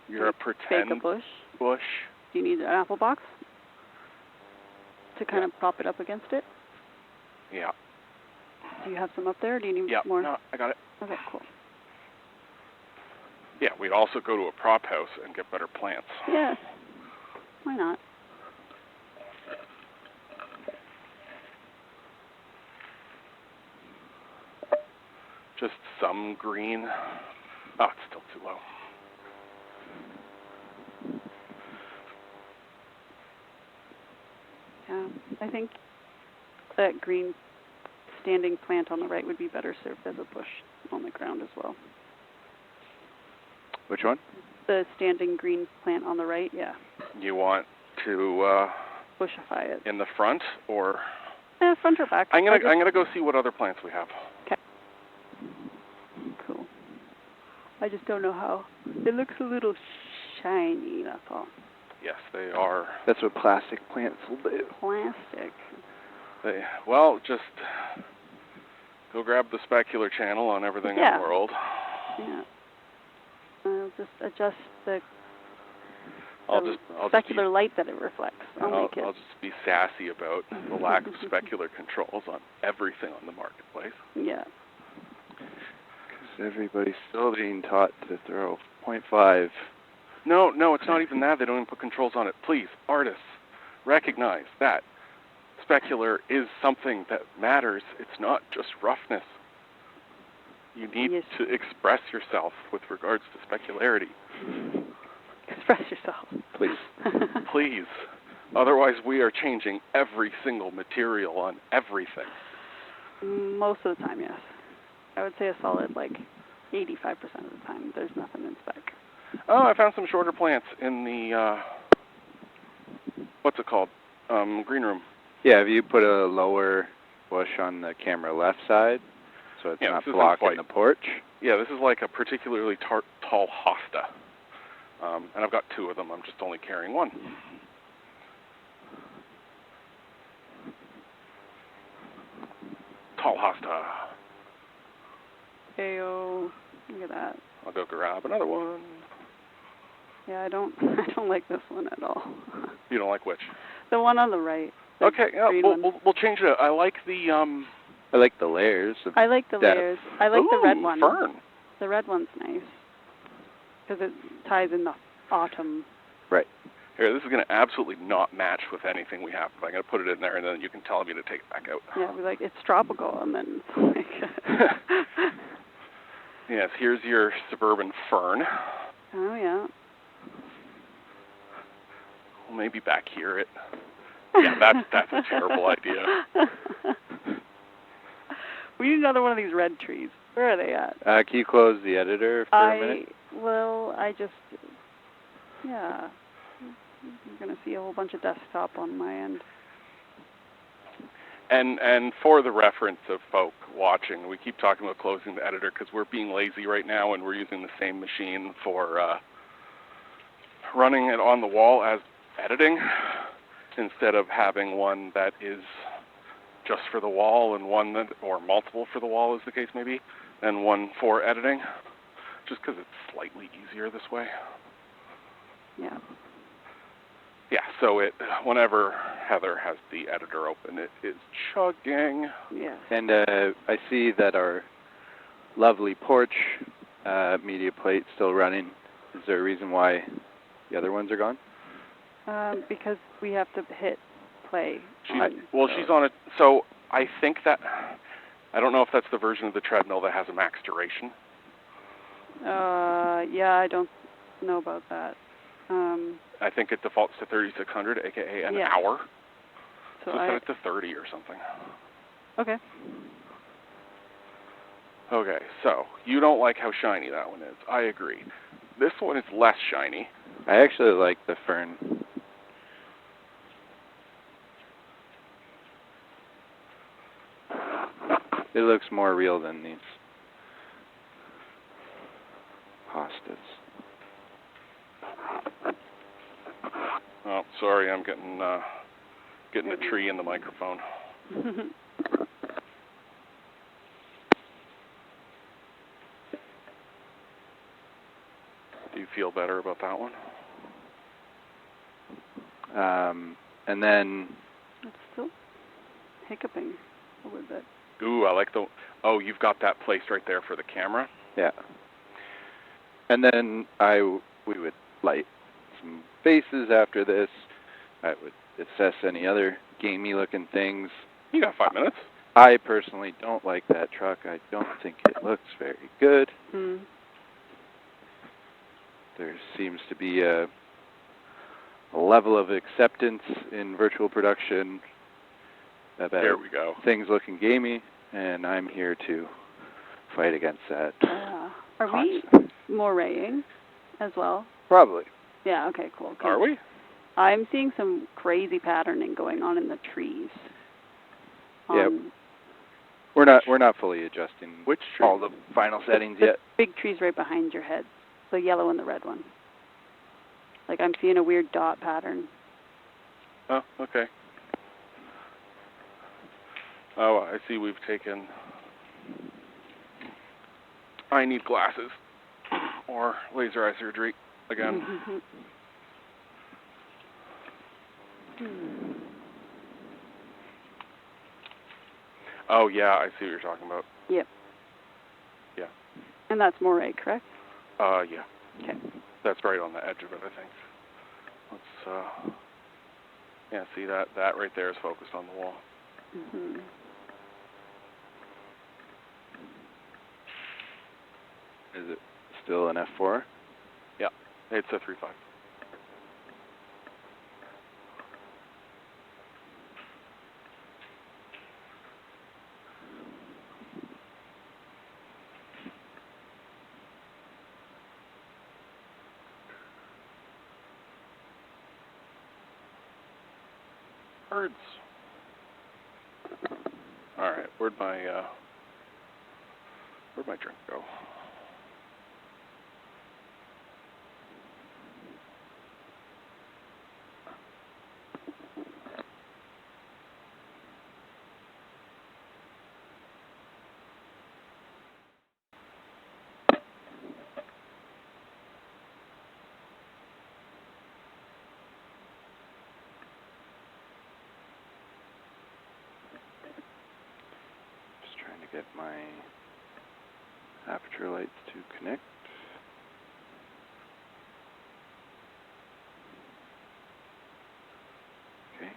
You're a pretend Fake a bush. bush? Do you need an apple box to kind of prop it up against it? Yeah. Do you have some up there, or do you need Yeah, more? no, I got it. Okay, cool. Yeah, we'd also go to a prop house and get better plants. Yeah. Why not? Just some green. Oh, it's still too low. Yeah, I think that green standing plant on the right would be better served as a bush on the ground as well. Which one? The standing green plant on the right, yeah. You want to Bushify it. in the front, or Front or back? I'm gonna go see what other plants we have. Okay. Cool. I just don't know how. It looks a little shiny, that's all. Yes, they are. That's what plastic plants will do. Plastic. Well, just go grab the specular channel on everything in the world. Yeah. I'll just adjust the I'll specular light that it reflects. I'll just be sassy about the lack of specular controls on everything on the marketplace. Yeah. Because everybody's still being taught to throw 0.5. No, it's not even that. They don't even put controls on it. Please, artists, recognize that specular is something that matters. It's not just roughness. You need to express yourself with regards to specularity. Express yourself. Please. Please. Otherwise, we are changing every single material on everything. Most of the time, yes. I would say a solid, 85% of the time, there's nothing in spec. Oh, I found some shorter plants in the, what's it called? Green room. Yeah, have you put a lower bush on the camera left side so it's not blocking the porch? Yeah, this is like a particularly tall hosta. And I've got 2 of them. I'm just only carrying 1. Tall hosta. Ayo, look at that. I'll go grab another one. Yeah, I don't like this one at all. You don't like which? The one on the right. Okay, yeah, we'll change it. I like the I like the layers. I like the layers. I like the red one. Fern. The red one's nice because it ties in the autumn. Right. Here, this is going to absolutely not match with anything we have. I'm going to put it in there, and then you can tell me to take it back out. Yeah, we're like, it's tropical, and then it's like... Yes, here's your suburban fern. Oh, yeah. Well, maybe back here Yeah, that's a terrible idea. We need another one of these red trees. Where are they at? Can you close the editor for a minute? Yeah. You're going to see a whole bunch of desktop on my end. And for the reference of folk watching, we keep talking about closing the editor because we're being lazy right now and we're using the same machine for running it on the wall as editing instead of having one that is just for the wall and one that, or multiple for the wall as the case may be, and one for editing, just because it's slightly easier this way. Yeah. Yeah, so whenever Heather has the editor open, it is chugging. Yeah. And I see that our lovely porch media plate's still running. Is there a reason why the other ones are gone? Because we have to hit play. She's on it. So I think that, I don't know if that's the version of the treadmill that has a max duration. Yeah, I don't know about that. I think it defaults to 3600, aka an hour. So set it to 30 or something. Okay. Okay, so you don't like how shiny that one is. I agree. This one is less shiny. I actually like the fern. It looks more real than these hostas. Oh, sorry, I'm getting a tree in the microphone. Do you feel better about that one? And then... It's still hiccuping a little bit. Ooh, I like oh, you've got that placed right there for the camera? Yeah. And then we would light some faces after this. I would assess any other gamey looking things. You got 5 minutes. I personally don't like that truck. I don't think it looks very good. Mm. There seems to be a level of acceptance in virtual production about there we go. Things looking gamey, and I'm here to fight against that. Are we moraying as well? Probably. Yeah, okay, cool. Are we? I'm seeing some crazy patterning going on in the trees. Yeah. We're not fully adjusting all the final settings yet. Big trees right behind your head. The yellow and the red one. Like I'm seeing a weird dot pattern. Oh, okay. Oh, I see we've taken... I need glasses. Or laser eye surgery again. Oh, yeah, I see what you're talking about. Yep. Yeah. And that's moray, correct? Yeah. Okay. That's right on the edge of it, I think. Let's, yeah, see that right there is focused on the wall. Mm-hmm. Is it still an F4? Yeah, it's a 3.5. Birds. All right, where'd my drink go? Just trying to get my aperture lights to connect. Okay.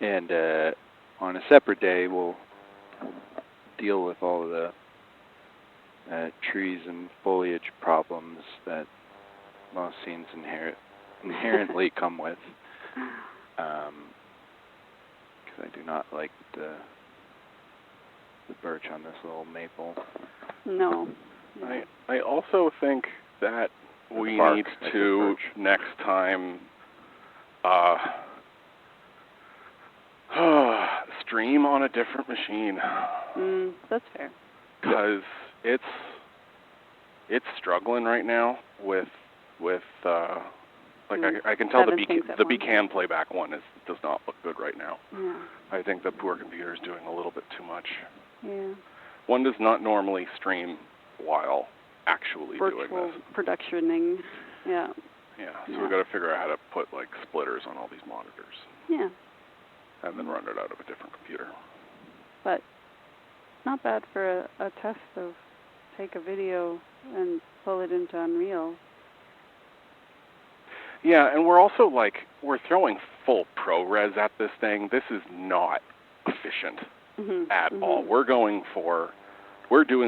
And on a separate day, we'll deal with all of the trees and foliage problems that most scenes inherently come with. Because I do not like the birch on this little maple. No. I also think that we bark, need like to the birch. next time stream on a different machine. That's fair. Because it's struggling right now with like I can tell the beacon playback one does not look good right now. Yeah. I think the poor computer is doing a little bit too much. Yeah. One does not normally stream while actually doing Virtual this. productioning. Yeah. Yeah. So we got to figure out how to put like splitters on all these monitors. Yeah. And then run it out of a different computer. But not bad for a test of take a video and pull it into Unreal. Yeah, and we're also we're throwing full ProRes at this thing. This is not efficient at all. We're doing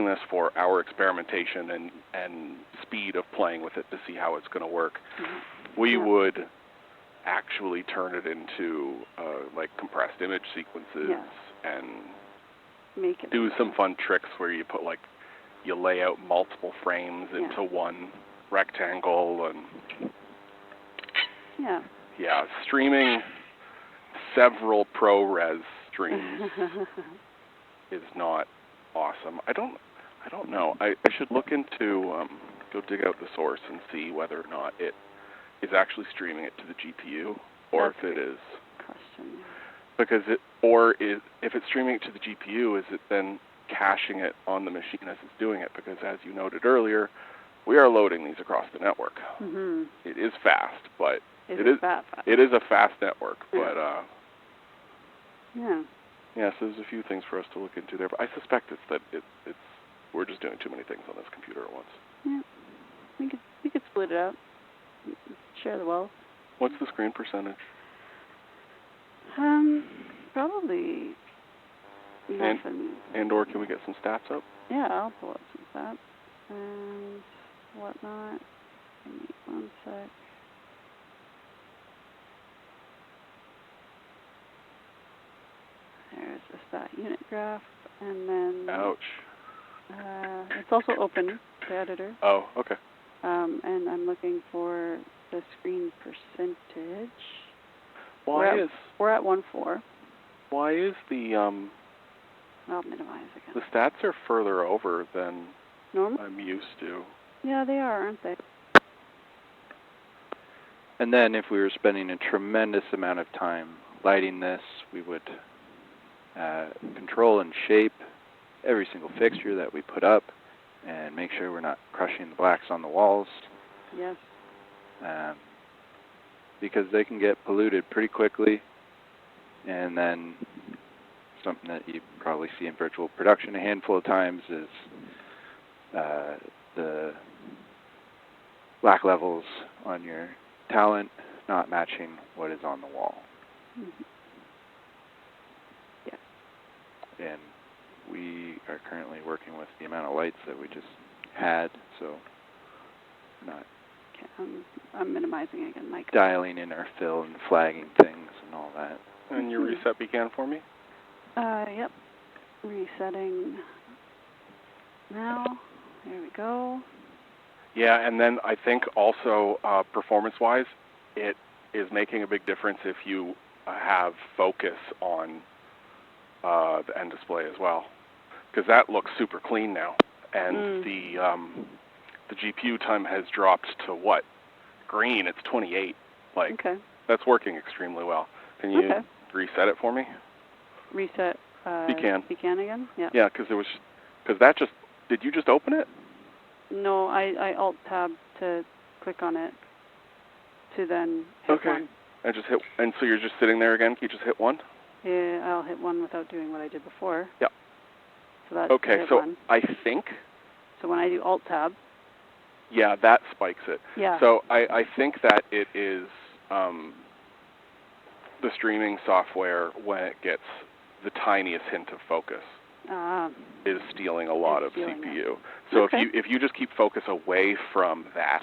this for our experimentation and speed of playing with it to see how it's going to work. We would actually turn it into compressed image sequences and make it do some fun tricks where you put you lay out multiple frames into one rectangle and streaming several ProRes streams is not awesome. I don't know. I should look into go dig out the source and see whether or not it is actually streaming it to the GPU or if it is. Question. Because if it's streaming it to the GPU, is it then caching it on the machine as it's doing it? Because as you noted earlier, we are loading these across the network. It is fast, but it is a fast network. But so there's a few things for us to look into there. But I suspect it's that we're just doing too many things on this computer at once. Yeah, we could split it up, share the wealth. What's the screen percentage? Probably nothing. And/or can we get some stats up? Yeah, I'll pull up some stats and whatnot. Give me 1 sec. There's the stat unit graph, and then... Ouch. it's also open, the editor. Oh, okay. And I'm looking for the screen percentage. We're at 1.4. Why is the I'll minimize again. the stats are further over than normal? I'm used to. Yeah, they are, aren't they? And then if we were spending a tremendous amount of time lighting this, we would control and shape every single fixture that we put up and make sure we're not crushing the blacks on the walls. Yes. Because they can get polluted pretty quickly. And then something that you probably see in virtual production a handful of times is the black levels on your talent not matching what is on the wall. Mm-hmm. Yeah. And we are currently working with the amount of lights that we just had, so not I'm minimizing again, Mike. dialing in our fill and flagging things and all that. And your reset began for me? Yep. Resetting now. There we go. Yeah, and then I think also performance-wise, it is making a big difference if you have focus on the end display as well, because that looks super clean now, and the GPU time has dropped to what? Green. It's 28. Like that's working extremely well. Can you reset it for me? Reset. Began again. Yeah. Yeah, because that just. Did you just open it? No, I alt tab to click on it to then hit one. And just hit. And so you're just sitting there again. Can you just hit one? Yeah, I'll hit one without doing what I did before. Yeah. So that's so one. I think. So when I do alt tab. Yeah, that spikes it. Yeah. So I think that it is the streaming software, when it gets the tiniest hint of focus, is stealing a lot of CPU. So if you just keep focus away from that,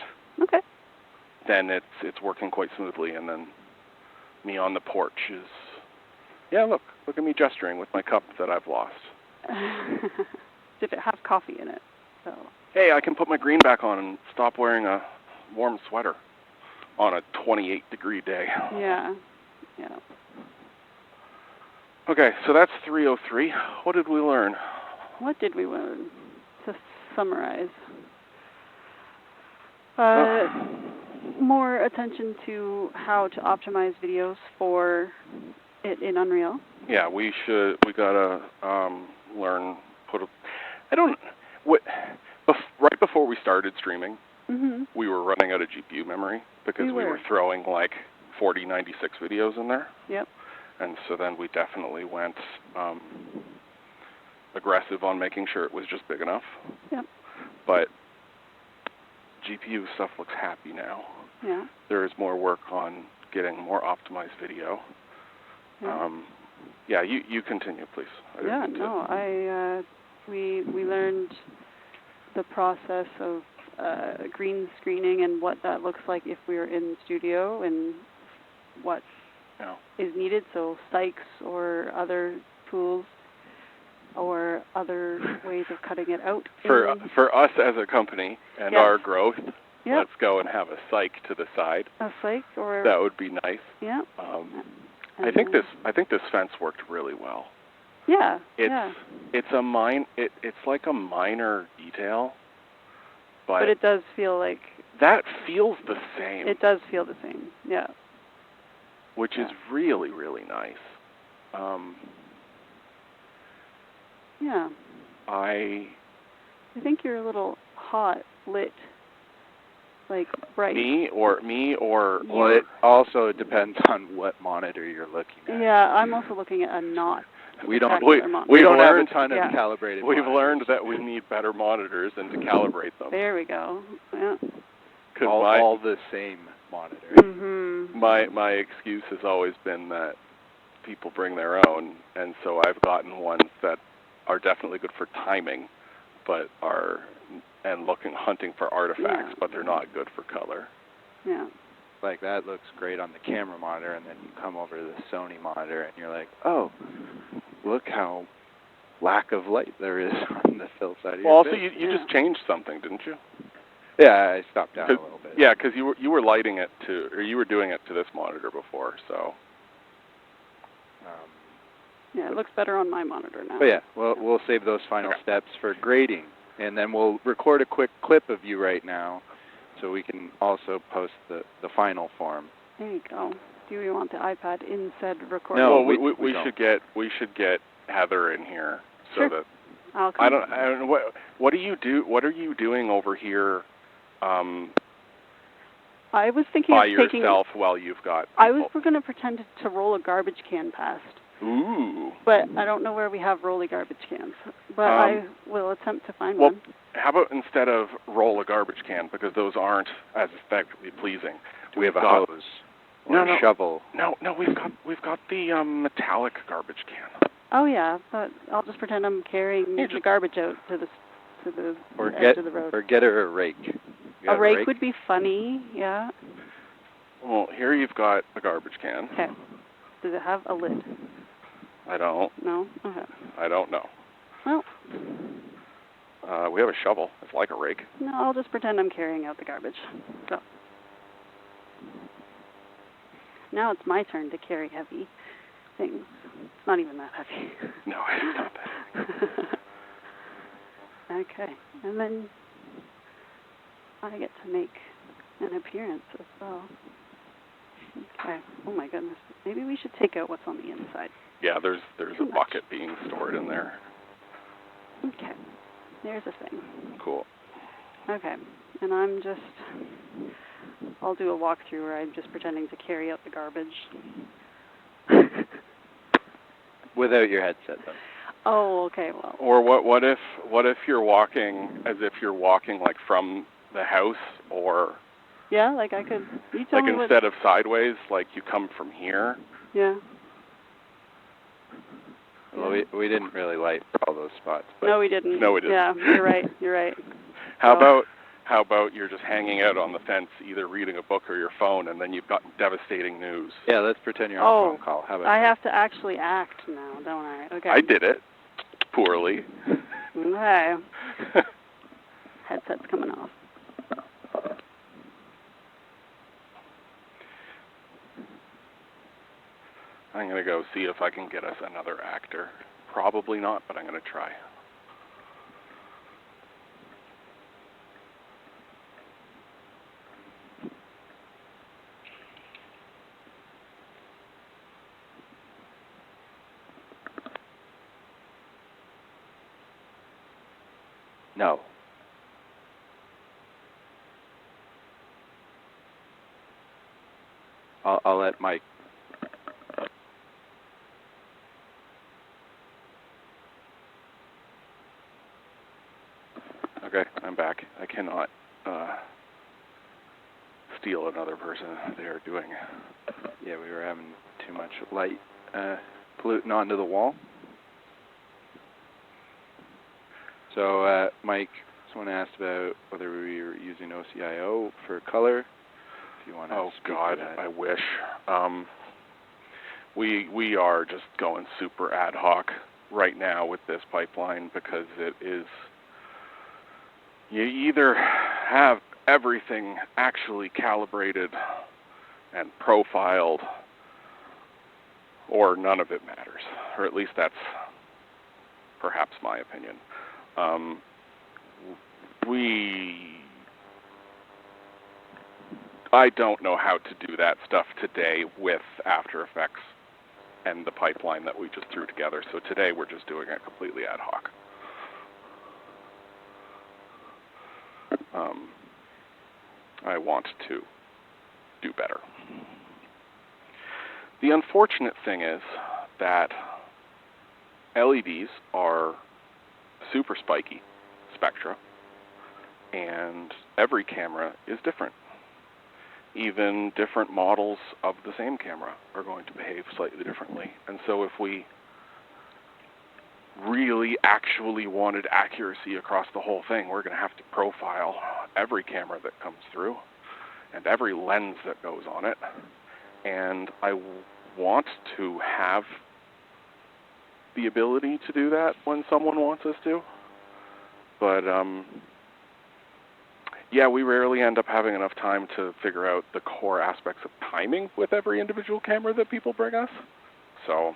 then it's working quite smoothly. And then me on the porch is, look at me gesturing with my cup that I've lost. Did it have coffee in it? So. Hey, I can put my green back on and stop wearing a warm sweater on a 28-degree day. Yeah. Okay, so that's 303. What did we learn? What did we learn? To summarize. More attention to how to optimize videos for it in Unreal. Yeah, we gotta learn. Right before we started streaming, we were running out of GPU memory because we were throwing like 4096 videos in there. Yep. And so then we definitely went aggressive on making sure it was just big enough. Yep. But GPU stuff looks happy now. Yeah. There is more work on getting more optimized video. Yeah. You continue, please. We learned the process of green screening and what that looks like if we were in studio and what is needed. So Sykes or other tools or other ways of cutting it out. For us as a company and our growth, let's go and have a Syke to the side. A Syke or that would be nice. Yeah. I think this fence worked really well. Yeah. It's like a minor detail, but it does feel like that feels the same. It does feel the same. Yeah. Which is really, really nice. Yeah. I think you're a little hot lit, like bright. Me or well, it also depends on what monitor you're looking at. Yeah, I'm also looking at a not. We don't have a ton of calibrated monitors. We've learned that we need better monitors and to calibrate them. There we go. Yeah. All the same monitor. My excuse has always been that people bring their own, and so I've gotten ones that are definitely good for timing, but hunting for artifacts, but they're not good for color. Yeah. Like that looks great on the camera monitor, and then you come over to the Sony monitor, and you're like, oh, look how lack of light there is on the fill side of your face. Also, you just changed something, didn't you? Yeah, I stopped down a little bit. Yeah, because you were lighting it you were doing it to this monitor before, so. Yeah, it looks better on my monitor now. But yeah, we'll save those final steps for grading, and then we'll record a quick clip of you right now, so we can also post the final form. There you go. Do you want the iPad in said recording? No, we should get Heather in here so that I'll come. I don't know what do you do? What are you doing over here? I was thinking by of taking yourself while you've got people. I was going to pretend to roll a garbage can past. Ooh. But I don't know where we have rolly garbage cans. But I will attempt to find one. How about instead of roll a garbage can, because those aren't as aesthetically pleasing, We have a got, hose or a shovel. No, we've got the metallic garbage can. Oh yeah, but I'll just pretend I'm carrying the garbage out to the edge of the road. Or get her a rake. A rake would be funny, yeah. Well, here you've got a garbage can. Okay. Does it have a lid? I don't. No? Okay. I don't know. Well. We have a shovel. It's like a rake. No, I'll just pretend I'm carrying out the garbage. So. Now it's my turn to carry heavy things. It's not even that heavy. No, it's not that heavy. Okay. And then I get to make an appearance as well. Okay. Oh my goodness. Maybe we should take out what's on the inside. Yeah, there's a bucket being stored in there. Okay. There's a thing. Cool. Okay. And I'll do a walkthrough where I'm just pretending to carry out the garbage. Without your headset, though. Oh, okay. Well. Or what if you're walking as if you're walking like from the house, or yeah, like I could. You tell me instead of sideways, like you come from here. Yeah. Well, we didn't really light all those spots. But no, we didn't. No, we didn't. Yeah, you're right. You're right. How about you're just hanging out on the fence, either reading a book or your phone, and then you've got devastating news. Yeah, let's pretend you're on a phone call. How about I have to actually act now, don't I? Okay. I did it. Poorly. Okay. Headset's coming off. I'm going to go see if I can get us another actor. Probably not, but I'm going to try. No. I'll let Mike. Okay, I'm back. I cannot steal another person. They are doing. Yeah, we were having too much light polluting onto the wall. So, Mike, someone asked about whether we were using OCIO for color. If you want to speak to that. I wish. We are just going super ad hoc right now with this pipeline because it is. You either have everything actually calibrated and profiled, or none of it matters, or at least that's perhaps my opinion. I don't know how to do that stuff today with After Effects and the pipeline that we just threw together. So today we're just doing it completely ad hoc. I want to do better. The unfortunate thing is that LEDs are super spiky spectra, and every camera is different. Even different models of the same camera are going to behave slightly differently. And so if we really actually wanted accuracy across the whole thing, we're going to have to profile every camera that comes through and every lens that goes on it. And I want to have the ability to do that when someone wants us to. But yeah, we rarely end up having enough time to figure out the core aspects of timing with every individual camera that people bring us. So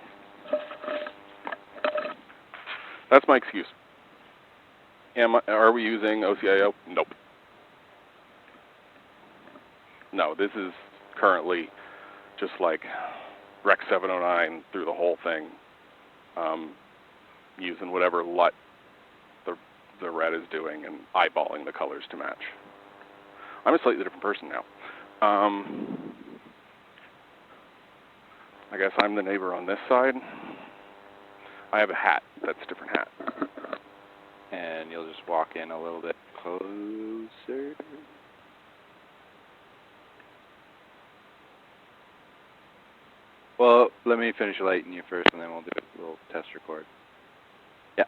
that's my excuse. Are we using OCIO? Nope. No, this is currently just like Rec 709 through the whole thing, using whatever LUT the red is doing and eyeballing the colors to match. I'm a slightly different person now. I guess I'm the neighbor on this side. I have a hat. That's a different hat. And you'll just walk in a little bit closer. let me finish lighting you first, and then we'll do a little test record. Yeah.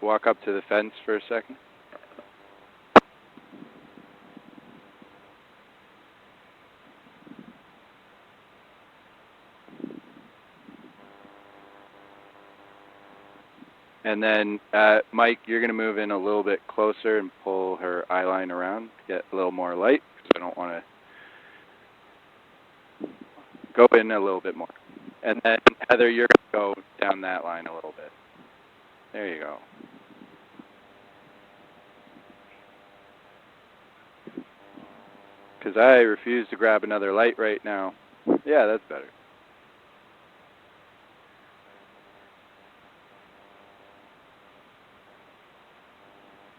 Walk up to the fence for a second. And then, Mike, you're going to move in a little bit closer and pull her eye line around to get a little more light, because I don't want to go in a little bit more. And then, Heather, you're going to go down that line a little bit. There you go. Because I refuse to grab another light right now. Yeah, that's better.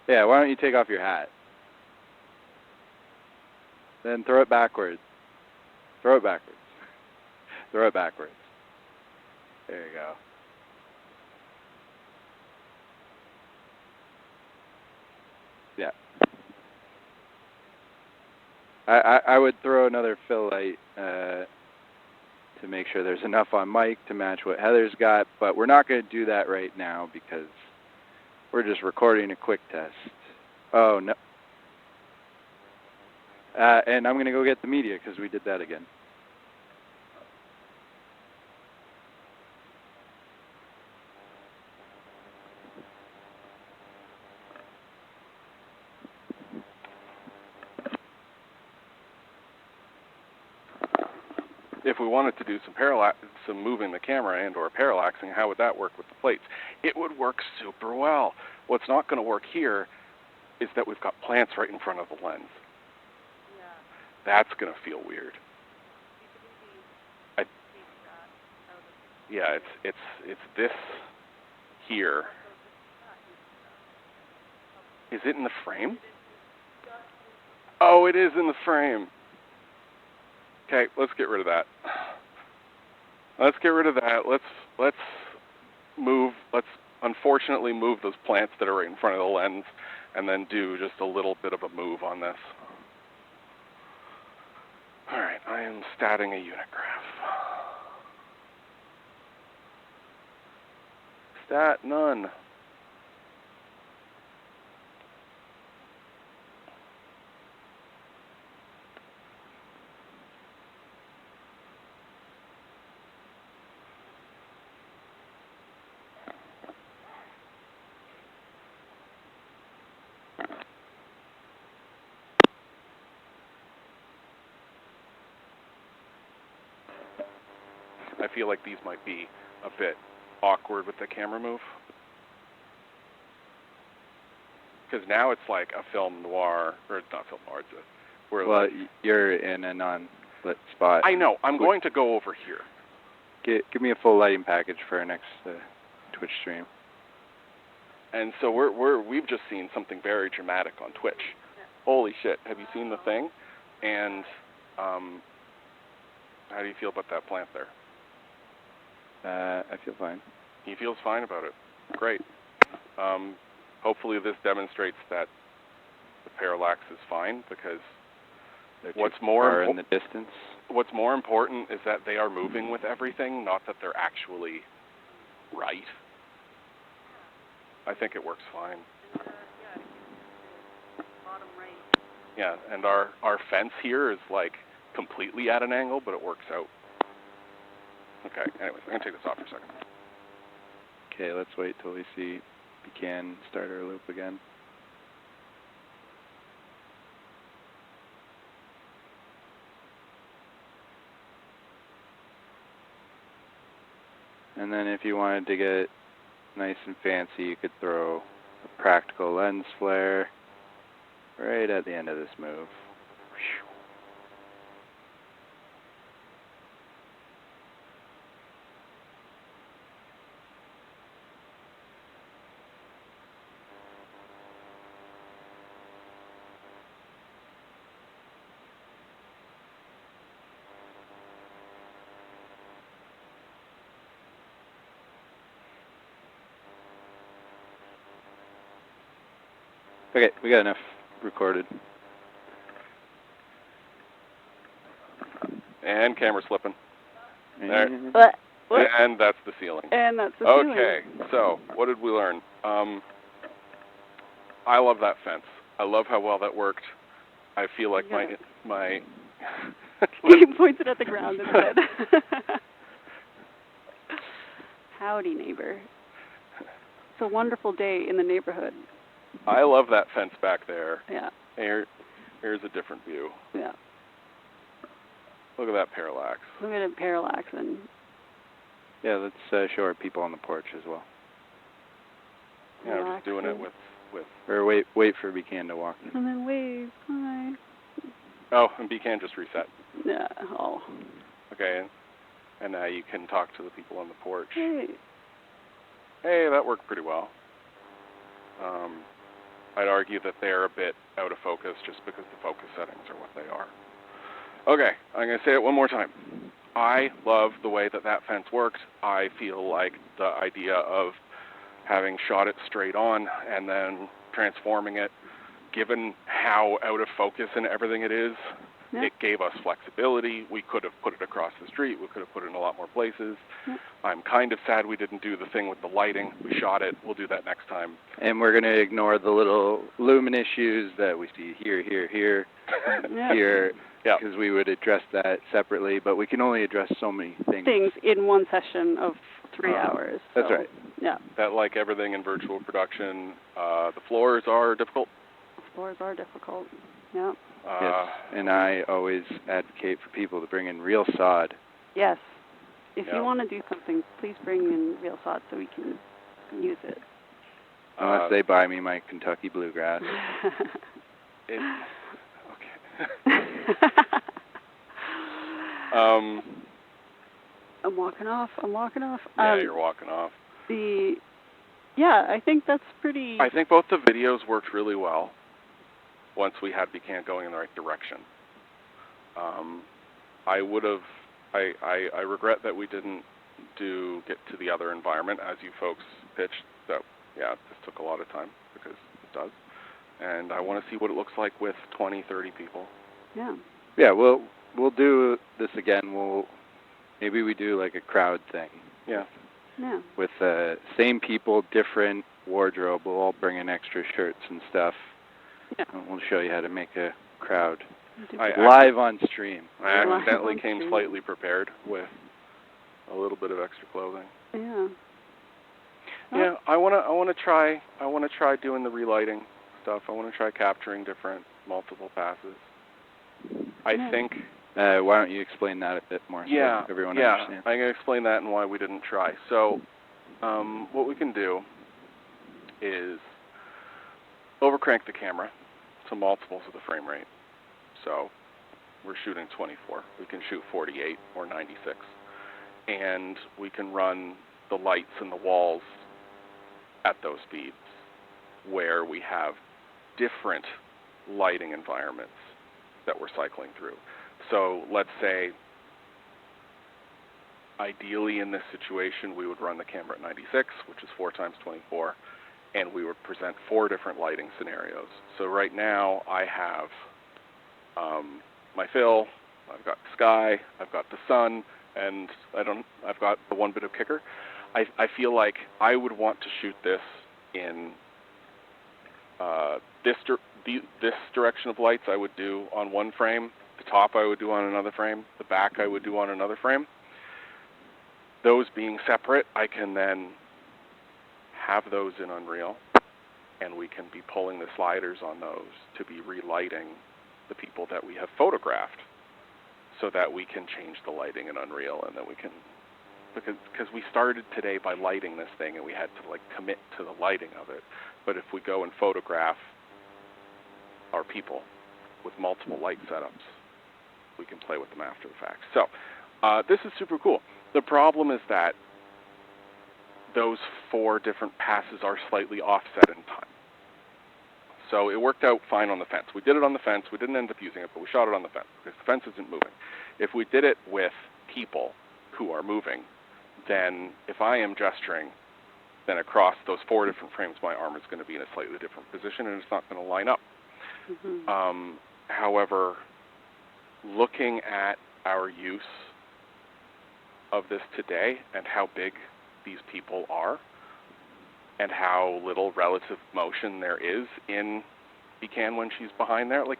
Yeah, why don't you take off your hat? Then throw it backwards. Throw it backwards. Throw it backwards. There you go. Yeah. I would throw another fill light to make sure there's enough on Mike to match what Heather's got, but we're not going to do that right now because we're just recording a quick test. Oh, no. And I'm going to go get the media because we did that again. If we wanted to do some moving the camera and or parallaxing, how would that work with the plates? It would work super well. What's not going to work here is that we've got plants right in front of the lens. Yeah. That's going to feel weird. Yeah, it's this here. Is it in the frame? Oh, it is in the frame. Okay, let's get rid of that. Let's get rid of that. Let's unfortunately move those plants that are right in front of the lens and then do just a little bit of a move on this. All right, I am statting a unit graph. Stat none. I feel like these might be a bit awkward with the camera move. Because now it's like a film noir, or it's not film noir, it's well, you're in a non-lit spot. I know, I'm going to go over here. Give me a full lighting package for our next Twitch stream. And so we've just seen something very dramatic on Twitch. Holy shit, have you seen the thing? And how do you feel about that plant there? I feel fine. He feels fine about it. Great. Hopefully this demonstrates that the parallax is fine, because what's more in the distance. What's more important is that they are moving with everything, not that they're actually right. I think it works fine. Bottom right. Yeah, and our fence here is like completely at an angle, but it works out. Okay, anyways, I'm going to take this off for a second. Okay, let's wait till we see if we can start our loop again. And then if you wanted to get nice and fancy, you could throw a practical lens flare right at the end of this move. Okay, we got enough recorded. And camera slipping. There. What? And that's the ceiling. And that's the ceiling. Okay, so what did we learn? I love that fence. I love how well that worked. I feel like my He pointed at the ground and said, "Howdy, neighbor. It's a wonderful day in the neighborhood." I love that fence back there. Yeah. Here's a different view. Yeah. Look at that parallax. Look at it parallax and. Yeah, let's show our people on the porch as well. Yeah, I'm just doing it with. Or wait for Becan to walk in. And then wave. Hi. Oh, and Becan just reset. Yeah. Oh. Okay, and now you can talk to the people on the porch. Hey. Hey, that worked pretty well. I'd argue that they're a bit out of focus just because the focus settings are what they are. Okay, I'm going to say it one more time. I love the way that fence worked. I feel like the idea of having shot it straight on and then transforming it, given how out of focus and everything it is, it gave us flexibility. We could have put it across the street. We could have put it in a lot more places. I'm kind of sad we didn't do the thing with the lighting. We shot it. We'll do that next time. And we're going to ignore the little lumen issues that we see here, here, here, because we would address that separately, but we can only address so many things. In one session of 3 hours. That's right. Yeah. That, like everything in virtual production, the floors are difficult. The floors are difficult. Yeah. Yes, and I always advocate for people to bring in real sod. Yes. If you want to do something, please bring in real sod so we can use it. Unless they buy me my Kentucky bluegrass. Okay. I'm walking off. Yeah, you're walking off. I think that's pretty. I think both the videos worked really well once we had Becan going in the right direction. I regret that we didn't get to the other environment as you folks pitched. So, this took a lot of time because it does. And I want to see what it looks like with 20, 30 people. Yeah. Yeah, we'll do this again. Maybe we do like a crowd thing. Yeah. Yeah. With same people, different wardrobe. We'll all bring in extra shirts and stuff. Yeah. And we'll show you how to make a crowd live on stream. I accidentally came slightly prepared with a little bit of extra clothing. Yeah. Yeah, I want to try doing the relighting stuff. I want to try capturing different multiple passes. I think. Why don't you explain that a bit more so everyone understands? I'm going to explain that and why we didn't try. So, what we can do is overcrank the camera to multiples of the frame rate. So, we're shooting 24. We can shoot 48 or 96. And we can run the lights and the walls at those speeds where we have different lighting environments that we're cycling through. So let's say, ideally in this situation, we would run the camera at 96, which is 4 times 24, and we would present 4 different lighting scenarios. So right now I have my fill, I've got the sky, I've got the sun, and I've got the one bit of kicker. I feel like I would want to shoot this in this direction of lights I would do on one frame, the top I would do on another frame, the back I would do on another frame. Those being separate, I can then have those in Unreal, and we can be pulling the sliders on those to be relighting the people that we have photographed so that we can change the lighting in Unreal, and then we can, because we started today by lighting this thing and we had to commit to the lighting of it. But if we go and photograph our people with multiple light setups, we can play with them after the fact. So this is super cool. The problem is that those 4 different passes are slightly offset in time. So it worked out fine on the fence. We did it on the fence. We didn't end up using it, but we shot it on the fence because the fence isn't moving. If we did it with people who are moving, then if I am gesturing then across those 4 different frames, my arm is going to be in a slightly different position, and it's not going to line up. However, looking at our use of this today and how big these people are and how little relative motion there is in Becan when she's behind there, like,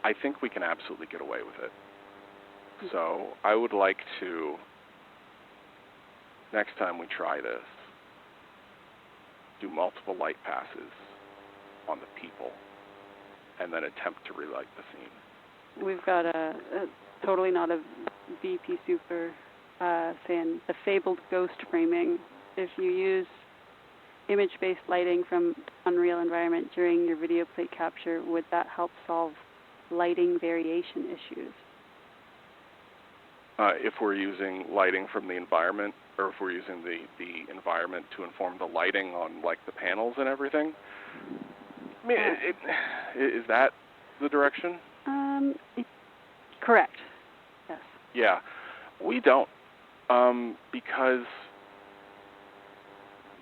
I think we can absolutely get away with it. So I would like to, next time we try this, do multiple light passes on the people and then attempt to relight the scene. We've got a totally not a VP Super saying the fabled ghost framing. If you use image-based lighting from Unreal environment during your video plate capture, would that help solve lighting variation issues? If we're using lighting from the environment, or if we're using the environment to inform the lighting on, like, the panels and everything, I mean, is that the direction? Correct. Yes. Yeah, we don't, because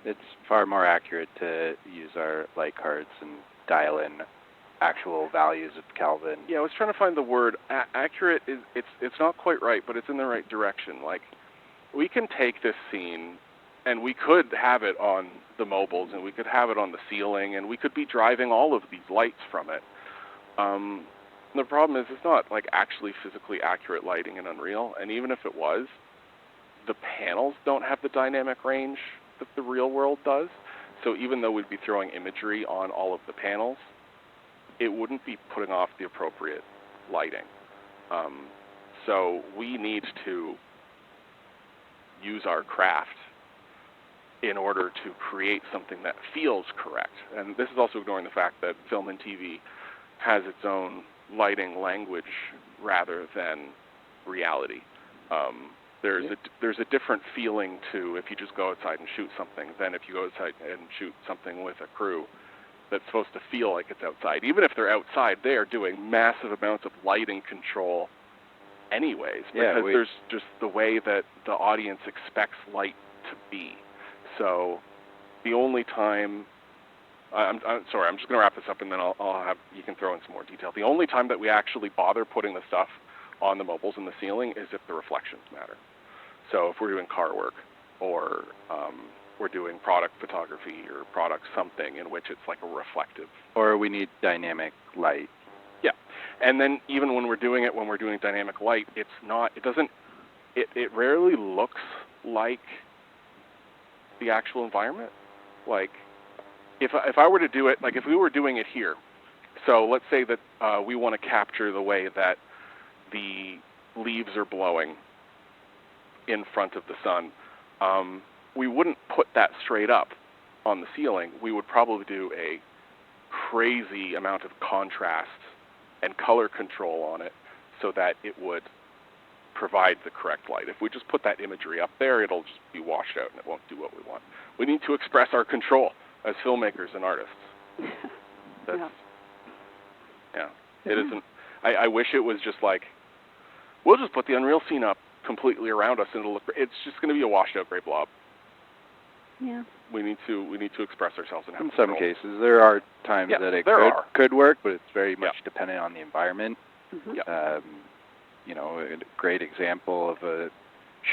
it's far more accurate to use our light cards and dial in actual values of Kelvin. Yeah, I was trying to find the word. Accurate is it's not quite right, but it's in the right direction. Like, we can take this scene, and we could have it on the mobiles, and we could have it on the ceiling, and we could be driving all of these lights from it. The problem is it's not, like, actually physically accurate lighting in Unreal, and even if it was, the panels don't have the dynamic range that the real world does. So even though we'd be throwing imagery on all of the panels, it wouldn't be putting off the appropriate lighting. So we need to use our craft in order to create something that feels correct. And this is also ignoring the fact that film and TV has its own lighting language rather than reality. There's a different feeling to if you just go outside and shoot something than if you go outside and shoot something with a crew that's supposed to feel like it's outside. Even if they're outside, they are doing massive amounts of lighting control anyways, because there's just the way that the audience expects light to be. So the only time, I'm sorry, I'm just going to wrap this up and then I'll have, you can throw in some more detail. The only time that we actually bother putting the stuff on the mobiles and the ceiling is if the reflections matter. So if we're doing car work or we're doing product photography or product something in which it's like a reflective. Or we need dynamic light. Yeah. And then even when we're doing it, when we're doing dynamic light, it rarely looks like the actual environment. Like, if I were to do it, like if we were doing it here, so let's say that we want to capture the way that the leaves are blowing in front of the sun, we wouldn't put that straight up on the ceiling. We would probably do a crazy amount of contrast and color control on it so that it would provide the correct light. If we just put that imagery up there, it'll just be washed out and it won't do what we want. We need to express our control as filmmakers and artists. It isn't. I wish it was just like, we'll just put the Unreal scene up completely around us and it'll look. It's just going to be a washed out gray blob. Yeah. We need to express ourselves and have in control. some cases. There are times that it could work, but it's very much dependent on the environment. You know, a great example of a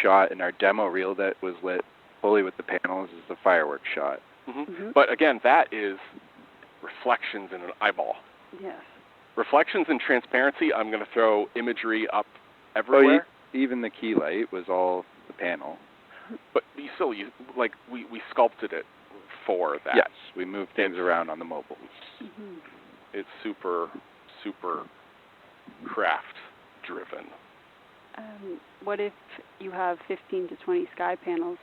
shot in our demo reel that was lit fully with the panels is the fireworks shot. But again, that is reflections in an eyeball. Yes. Reflections and transparency, I'm going to throw imagery up everywhere. Even the key light was all the panel. But we sculpted it for that. Yes, we moved things around on the mobiles. It's super, super craft driven. What if you have 15 to 20 sky panels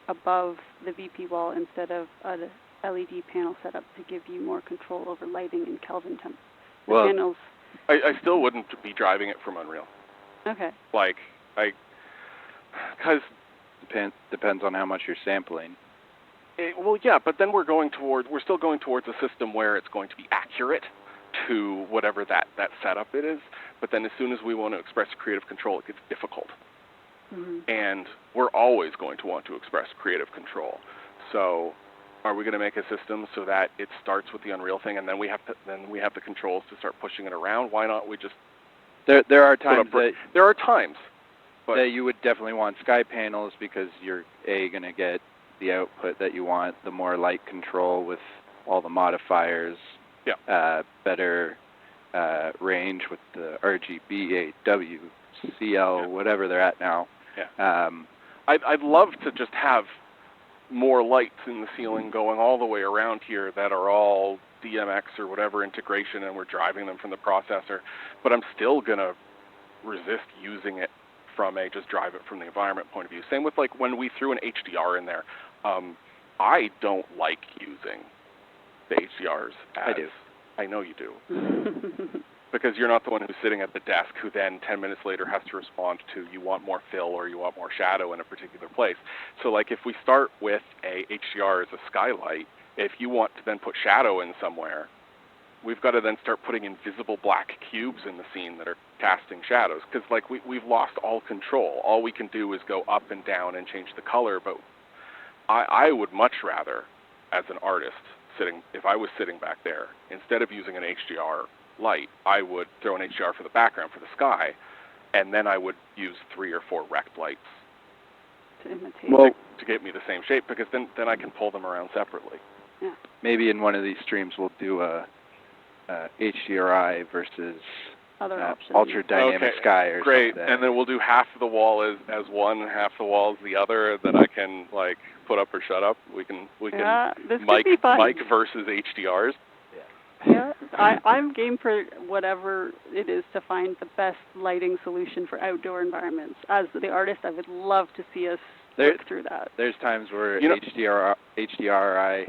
above the VP wall instead of an LED panel set up to give you more control over lighting and Kelvin temp? Well, panels. I still wouldn't be driving it from Unreal. Okay. Because depends on how much you're sampling. But then we're still going towards a system where it's going to be accurate to whatever that setup it is. But then as soon as we want to express creative control, it gets difficult. And we're always going to want to express creative control. So, are we going to make a system so that it starts with the Unreal thing, and then we have the controls to start pushing it around? Why not we just there are times but that you would definitely want sky panels because you're going to get the output that you want, the more light control with all the modifiers, better range with the RGB, AW, CL, whatever they're at now. Yeah. I'd love to just have more lights in the ceiling going all the way around here that are all DMX or whatever integration, and we're driving them from the processor. But I'm still going to resist using it from a just drive it from the environment point of view. Same with like when we threw an HDR in there. I don't like using the HDRs as... I do. I know you do. Because you're not the one who's sitting at the desk who then 10 minutes later has to respond to you want more fill or you want more shadow in a particular place. So like if we start with a HDR as a skylight, if you want to then put shadow in somewhere, we've got to then start putting invisible black cubes in the scene that are casting shadows. Because like we've lost all control. All we can do is go up and down and change the color. But I would much rather, as an artist, if I was sitting back there, instead of using an HDR light, I would throw an HDR for the background, for the sky, and then I would use 3 or 4 rect lights to imitate. To get me the same shape, because then I can pull them around separately. Yeah. Maybe in one of these streams we'll do a HDRI versus ultra dynamic sky or great. something. And then we'll do half of the wall as one and half the wall as the other that I can like put up or shut up. We can mic versus HDRs. Yeah, I'm game for whatever it is to find the best lighting solution for outdoor environments. As the artist, I would love to see us work through that. There's times where HDRI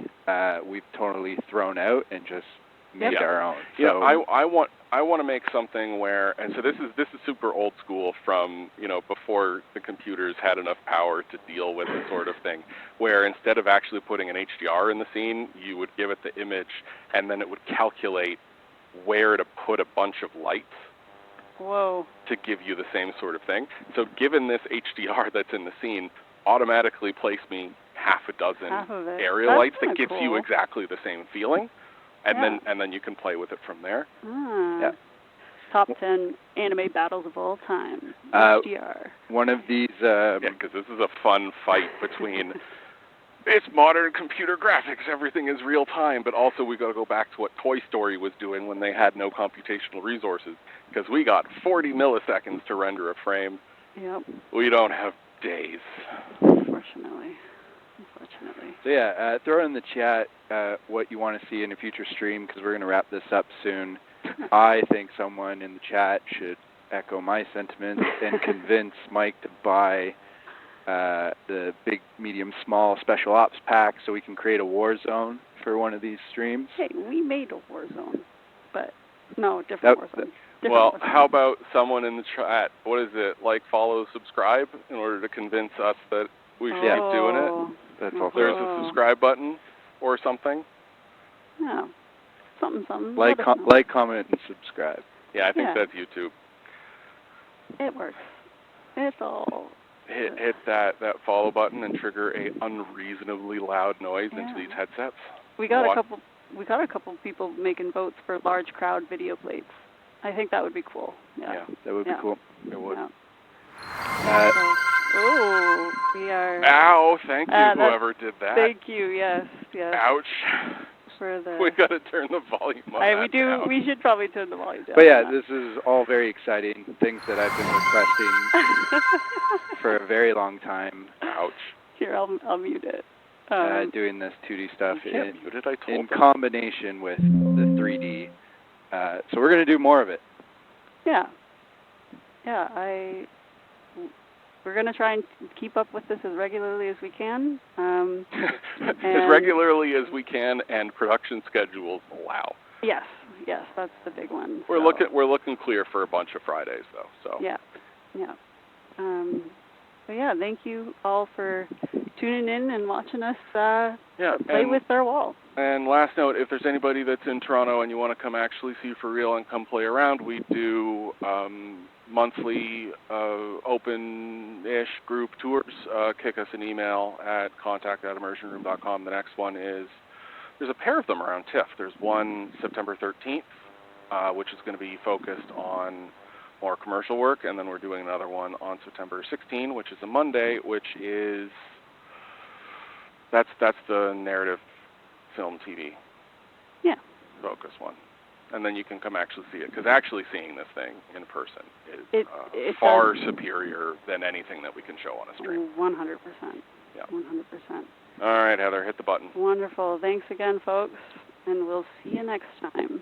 we've totally thrown out and just made our own. So I want to make something where, and so this is super old school from before the computers had enough power to deal with this sort of thing, where instead of actually putting an HDR in the scene, you would give it the image, and then it would calculate where to put a bunch of lights. Whoa. To give you the same sort of thing. So given this HDR that's in the scene, automatically place me half a dozen area lights that gives you exactly the same feeling. And then you can play with it from there. Top 10 anime battles of all time. HDR. One of these... because this is a fun fight between... It's modern computer graphics. Everything is real time. But also we got to go back to what Toy Story was doing when they had no computational resources. Because we got 40 milliseconds to render a frame. Yep. We don't have days. Unfortunately. So throw in the chat what you want to see in a future stream, because we're going to wrap this up soon. I think someone in the chat should echo my sentiments and convince Mike to buy the big, medium, small special ops pack so we can create a war zone for one of these streams. Hey, we made a war zone, but no, different war zone. How about someone in the chat, what is it, like, follow, subscribe, in order to convince us that we should keep doing it? That's also There's a subscribe button or something. Yeah, something. Like, comment, and subscribe. Yeah, I think that's YouTube. It works. It's all... Hit that follow button and trigger a unreasonably loud noise into these headsets. We got a couple people making votes for large crowd video plates. I think that would be cool. Yeah, that would be cool. It would. We are... Ow, thank you, whoever did that. Thank you, yes. Ouch. We got to turn the volume up. Down. We should probably turn the volume down. But this is all very exciting. Things that I've been requesting for a very long time. Ouch. Here, I'll mute it. Doing this 2D stuff in combination with the 3D. So we're going to do more of it. Yeah. We're going to try and keep up with this as regularly as we can. As regularly as we can, and production schedules allow. Yes, that's the big one. We're looking clear for a bunch of Fridays, though. So. Yeah. So thank you all for tuning in and watching us play with our wall. And last note, if there's anybody that's in Toronto and you want to come actually see for real and come play around, we do monthly open-ish group tours, kick us an email at contact@immersionroom.com. The next one is, there's a pair of them around TIFF. There's one September 13th, which is going to be focused on more commercial work, and then we're doing another one on September 16th, which is a Monday, which is, that's the narrative film TV Yeah. focus one. And then you can come actually see it, because actually seeing this thing in person is It far does. superior than anything that we can show on a stream. 100%. Yeah. 100%. All right, Heather, hit the button. Wonderful. Thanks again, folks, and we'll see you next time.